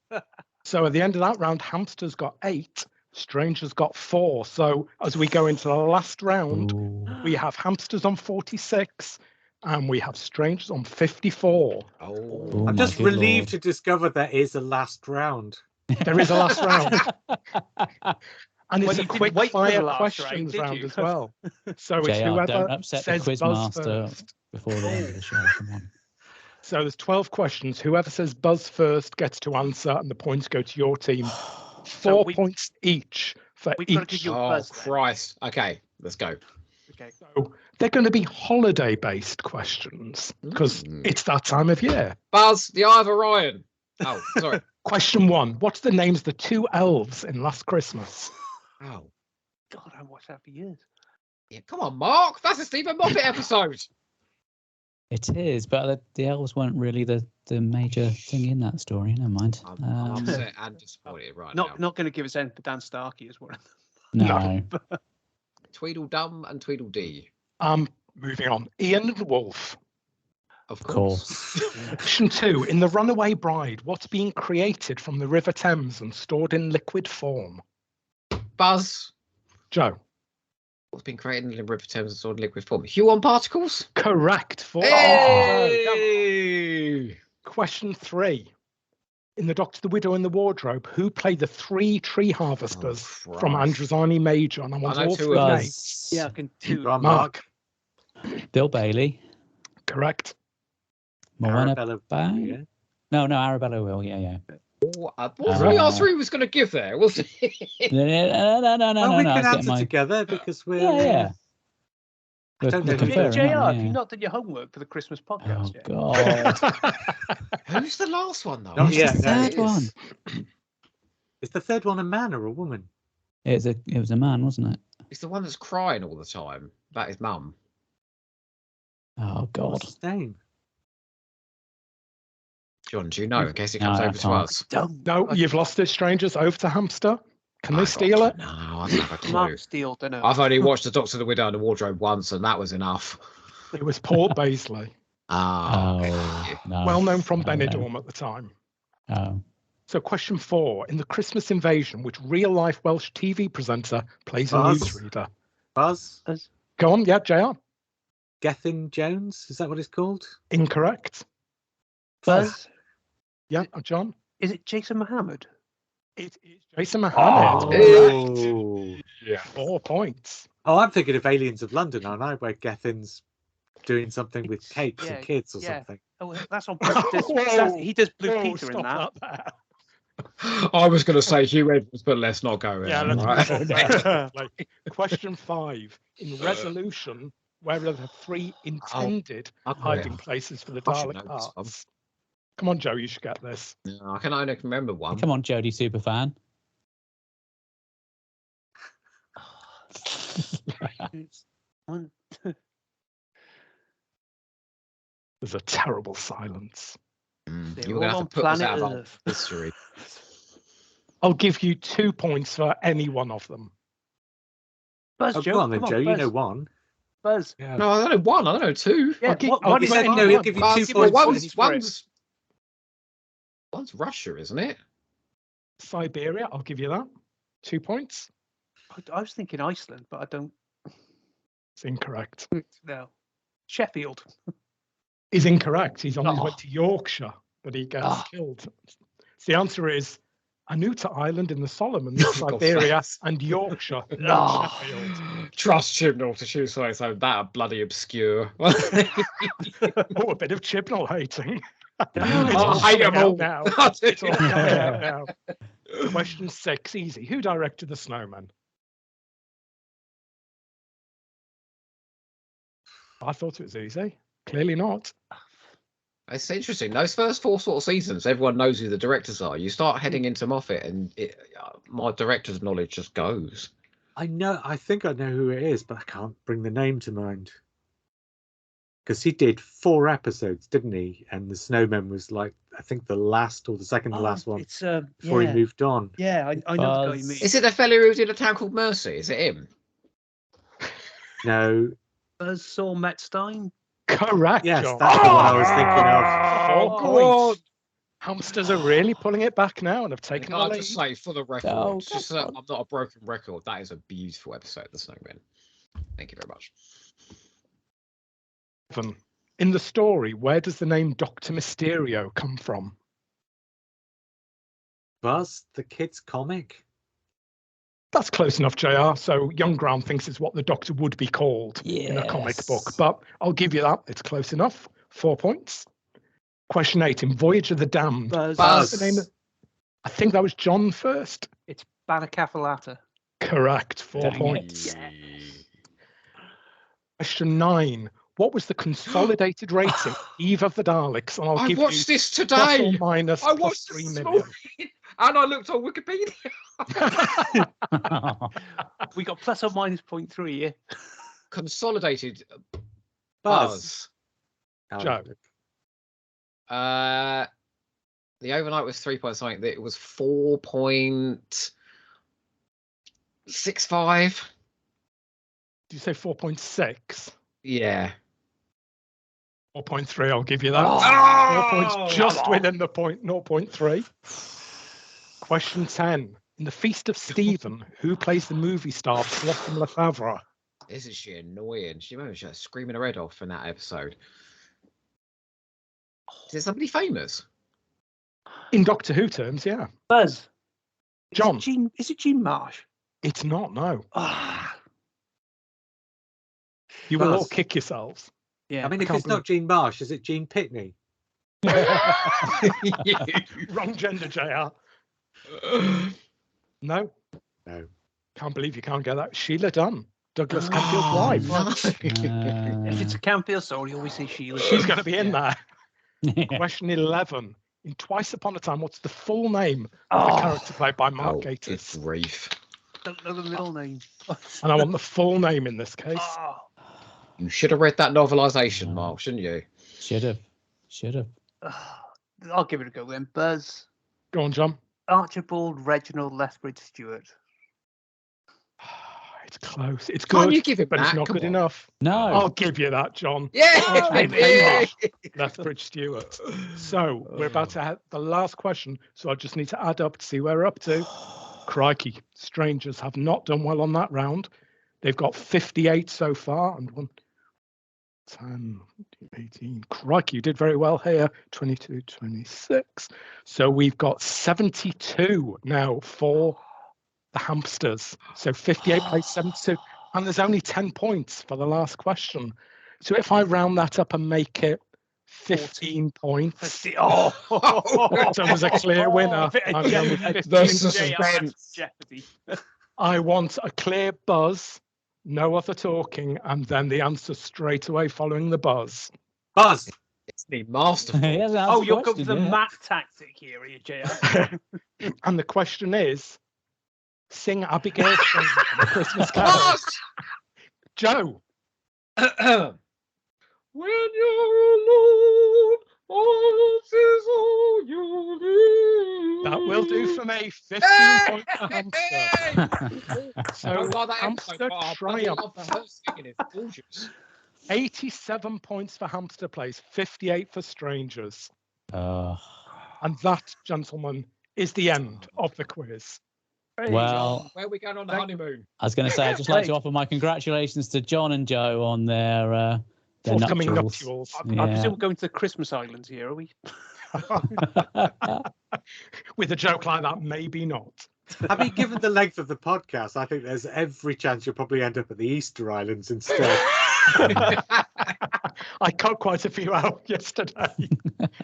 A: so at the end of that round, hamsters got 8, strangers got 4. So as we go into the last round,
B: Ooh.
A: we have hamsters on 46 and we have strangers on 54.
C: Oh,
B: Oh
D: I'm
B: my
D: just
B: good
D: relieved
B: lord.
D: to discover there is a last round.
A: There is a last round. And it's
E: Well,
A: a
E: you didn't
A: quick
E: wait for the
A: fire
E: last
A: questions
E: round, did
A: round
E: you?
A: as well. So it's
B: JR,
A: whoever
B: don't upset the
A: says
B: quiz
A: buzz
B: master
A: first.
B: before the end of the show. Come on.
A: So there's 12 questions. Whoever says buzz first gets to answer, and the points go to your team. 4 points each for
E: we've gotta give
A: each.
E: you a
C: oh
E: buzz then.
C: Christ. Okay, let's go.
E: Okay.
A: So they're going to be holiday-based questions because it's that time of year.
C: Buzz, the Eye of Orion. Oh, sorry.
A: Question 1. What's the names of the 2 elves in Last Christmas?
C: Oh,
E: God, I haven't watched that for years.
C: yeah. Come on, Mark. That's a Stephen Moffat episode.
B: It is, but the elves weren't really the major thing in that story. Never mind.
C: I'm upset and disappointed right
E: Not
C: now.
E: going to give us anything for Dan Starkey as well.
B: No.
C: Tweedledum and Tweedledee.
A: Moving on. Ian and Wolf.
C: Of
B: course.
A: Question 2. In The Runaway Bride, what's being created from the River Thames and stored in liquid form?
C: Buzz.
A: Joe.
C: What's been created in the River Thames and stored in liquid form? Huon particles.
A: Correct. 4 points to Joe.
C: Hey!
A: Question 3. In The Doctor, the Widow and the Wardrobe, who played the 3 tree harvesters from
C: Christ.
A: Androzani Major? And I want
C: I know
A: all
C: 2
A: three
C: of them.
A: names.
B: Buzz.
E: Yeah, I can do.
D: Go on,
A: Mark.
B: Bill Bailey.
A: Correct.
B: Morwenna
D: Arabella,
B: Bang?
D: yeah.
B: No, Arabella will. Yeah.
C: What was the answer he was going to give there? Was it?
B: No.
D: Well, we
B: I
D: can
B: was getting
D: answer
B: my...
D: together because we're.
B: Yeah.
D: I don't know
B: We're
D: who
B: conferring,
E: JR,
B: aren't
E: have
B: we?
E: you
B: Yeah.
E: not done your homework for the Christmas
B: Oh
E: podcast yet?
B: God.
C: Who's the last one though?
D: Not
B: Who's
D: yet,
B: the
D: no,
B: third
C: it
B: one?
C: is.
D: Is the third one a man or a woman?
B: It was a man, wasn't it?
C: It's the one that's crying all the time about his mum.
B: Oh God.
D: What's his name?
C: John, do you know in case it
B: No,
C: comes
B: I
C: over to
B: can't.
C: us?
A: No, you've lost it, strangers. Over to Hamster. Can they
C: I
A: steal
C: got-
A: it?
C: No, I don't have a clue.
E: Mark Steele, don't know.
C: I've only watched The Doctor, the Widow, and the Wardrobe once, and that was enough.
A: It was Paul Baisley,
C: Ah, okay.
B: Oh no.
A: well known from
B: No.
A: Benidorm at the time.
B: Oh.
A: So question 4. In The Christmas Invasion, which real-life Welsh TV presenter plays a
D: Buzz.
A: newsreader?
D: Buzz?
A: Go on, yeah, JR.
D: Gethin Jones? Is that what it's called?
A: Incorrect.
E: Buzz.
A: Yeah, John.
E: Is it Jason Mohammed?
A: It is Jason Mohammed.
D: Oh.
A: Yeah. 4 points.
D: Oh, I'm thinking of Aliens of London, aren't I? Where Gethin's doing something with cakes
E: yeah,
D: and kids or
E: yeah.
D: something.
E: Oh, that's on. He does Blue Peter in that.
A: Stop that.
C: I was going to say Hugh Edwards, but let's not go there.
A: Yeah, let's
C: right?
A: move on there. Question 5. In Resolution, where are the 3 intended hiding places for the
C: I should
A: Dalek
C: know this one.
A: parts? Come on, Joe, you should get this.
C: No, I can only remember one.
B: Come on, Jodie Superfan.
E: One-
A: There's a terrible silence.
E: They're
C: You were going to
E: all
C: have
E: on
C: to put us
E: planet
C: out of our
E: Earth.
C: history.
A: I'll give you 2 points for any one of them.
E: Buzz,
D: Oh,
E: Joe.
D: go on then,
E: come
D: Joe. You
E: Buzz.
D: know one.
E: Buzz.
D: Yeah.
C: No, I don't know one. I don't know 2.
E: Yeah,
A: Okay,
E: what
A: I'll
E: is
A: give
E: it?
A: you-
D: No, he'll give you
C: Well,
D: 2
C: well,
D: points.
C: one's Russia, isn't it?
A: Siberia, I'll give you that. 2 points.
E: I was thinking Iceland, but I don't.
A: It's incorrect.
E: No. Sheffield.
A: Is incorrect. He's on his way
E: Oh.
A: to Yorkshire, but he gets
E: Oh.
A: killed. So the answer is Anuta Island in the Solomons,
C: For God's
A: Siberia,
C: sakes.
A: and Yorkshire, not
E: Oh.
A: Sheffield.
C: Trust Chibnall to choose something so that are bloody obscure.
A: Oh, a bit of Chibnall hating.
C: I
A: all
C: hate
A: coming
C: them
A: out
C: all.
A: now.
C: I do.
A: It's all coming out now. Question 6, easy. Who directed The Snowman? I thought it was easy. Clearly not.
C: It's interesting. Those first 4 sort of seasons, everyone knows who the directors are. You start heading into Moffat, and my director's knowledge just goes.
D: I think I know who it is, but I can't bring the name to mind. Because he did 4 episodes, didn't he? And the Snowman was like, I think the last or the second to last one
E: It's
D: before he moved on.
E: Yeah, I know the guy you mean.
C: Is it the fellow who did A Town Called Mercy? Is it him?
D: No.
E: Buzzsaw Metstein?
A: Correct,
D: Yes,
A: John.
D: that's the one I was thinking of.
A: 4 points. Hamsters are really pulling it back now and have taken the
C: I'll
A: lead.
C: just say, for the record,
B: Oh,
C: just so I'm not a broken record, that is a beautiful episode of The Snowman. Thank you very much.
A: In the story, where does the name Dr. Mysterio come from?
D: Buzz, the kid's comic.
A: That's close enough, JR. So Young Grant thinks it's what the Doctor would be called in a comic book. But I'll give you that. It's close enough. 4 points. Question 8. In Voyage of the Damned.
E: Buzz.
A: What's the name I think that was John first.
E: It's Banacafalata.
A: Correct. 4
B: Dang it.
A: points. Question 9. What was the consolidated rating of Eve of the Daleks? And
C: I
A: give
C: watched
A: you
C: this
A: plus
C: today.
A: or minus
C: I watched
A: plus 3
C: this
A: million.
C: and I looked on Wikipedia.
E: We got plus or minus 0.3 here.
C: Consolidated
D: Buzz.
A: Joe.
C: The overnight was 3 point something. It was 4.65.
A: Did you say 4.6?
C: Yeah.
A: 4.3, I'll give you that.
C: Oh,
A: 4 points just within the point, 0.3. Question 10. In The Feast of Stephen, who plays the movie star Blossom Lefevre?
C: This is she annoying. She remember she was screaming her head off in that episode. Is it somebody famous?
A: In Doctor Who terms, yeah.
E: Buzz.
A: John.
E: Is it Jean Marsh?
A: It's not, no.
E: Ah,
A: You will all
D: Buzz.
A: kick yourselves.
E: yeah.
D: I mean, if
A: can't
D: it's not Jean Marsh, is it Jean Pitney?
A: Wrong gender, JR. No.
D: No.
A: Can't believe you can't get that. Sheila Dunn, Douglas Campbell's wife.
E: If it's a Campbell story, you always say Sheila.
A: She's going to be in there. Question 11. In Twice Upon a Time, what's the full name of the character played by Mark Gatiss?
C: It's grief.
E: Don't know the middle name.
A: And I want the full name in this case.
E: Oh,
C: You should have read that novelisation, Mark, shouldn't you?
B: Should have.
E: I'll give it a go then. Buzz.
A: Go on, John.
E: Archibald Reginald Lethbridge Stewart.
A: It's close. It's
C: Can't
A: good,
C: you give him
A: but
C: that?
A: it's not
C: Come
A: good
C: on.
A: enough.
B: No.
A: I'll give you that, John.
C: Yeah!
A: Yeah. Lethbridge Stewart. So we're about to have the last question. So I just need to add up to see where we're up to. Crikey, Strangers have not done well on that round. They've got 58 so far, and 1, 10, 18. Crikey, you did very well here. 22, 26. So we've got 72 now for the hamsters. So 58 plays 72. And there's only 10 points for the last question. So if I round that up and make it 15 points,
E: Oh,
A: so there's a clear winner. I'm going with 15.
E: Jeopardy.
A: I want a clear buzz, no other talking, and then the answer straight away following the buzz.
D: Buzz.
C: It's the masterful.
E: Oh, you're going for the Matt tactic here, are you, JR?
A: And the question is, sing Abigail Sing from the Christmas Carol. Joe.
C: When you're alone, all is all you need.
A: That will do for me. 15 points for hamster. So hamster triumph. 87 points for hamster plays, 58 for strangers. And that, gentlemen, is the end of the quiz.
B: Well,
C: where are we going on the honeymoon?
B: I was going to say, I'd just like to offer my congratulations to John and Joe on their
A: forthcoming
B: nuptials.
A: nuptials.
E: I presume we're going to the Christmas Islands here, are we?
A: With a joke like that, maybe not.
D: I mean, given the length of the podcast, I think there's every chance you'll probably end up at the Easter Islands instead.
A: I cut quite a few out yesterday.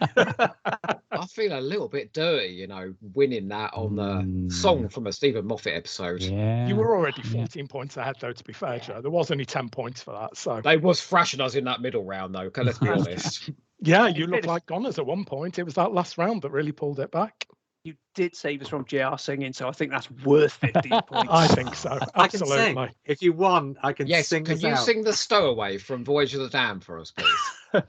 C: I feel a little bit dirty, winning that on the song from a Stephen Moffat episode.
B: Yeah.
A: You were already 14 points ahead, though, to be fair, Joe. There was only 10 points for that. So
C: They was thrashing us in that middle round, though. Okay, let's be honest.
A: Yeah, you looked like goners at one point. It was that last round that really pulled it back.
E: You did save us from JR singing, so I think that's worth 15 points.
A: I think so.
D: I can
A: Absolutely.
D: sing. If you won, I can
C: Yes,
D: sing.
C: can
D: us
C: you
D: out.
C: sing the Stowaway from Voyage of the Dam for us, please?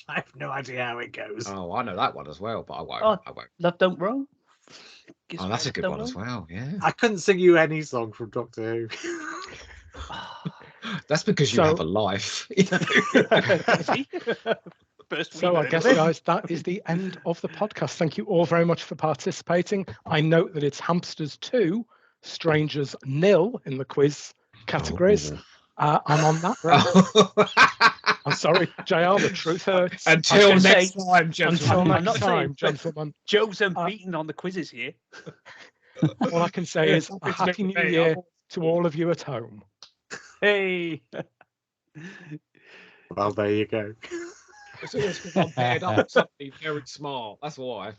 D: I have no idea how it goes.
C: Oh, I know that one as well, but I won't.
E: Oh.
C: I won't.
E: Love Don't Roll.
C: Oh, that's a good one as well. Yeah.
D: I couldn't sing you any song from Doctor Who.
C: That's because you
A: So-
C: have a life. You know?
A: So I guess, guys, that is the end of the podcast. Thank you all very much for participating. I note that it's Hamsters 2, Strangers 0 in the quiz categories.
C: Oh.
A: I'm on that round. I'm sorry, JR, the truth hurts.
C: Until
E: I was gonna
C: next
E: say-
C: time, gentlemen.
A: Until
E: I'm
A: next
E: not
A: time,
E: saying-
A: gentlemen.
E: Joe's unbeaten on the quizzes here.
A: All I can say is a happy new year to all of you at home.
E: Hey.
D: Well, there you go.
C: It's always because I'm paired up with somebody very smart. That's why.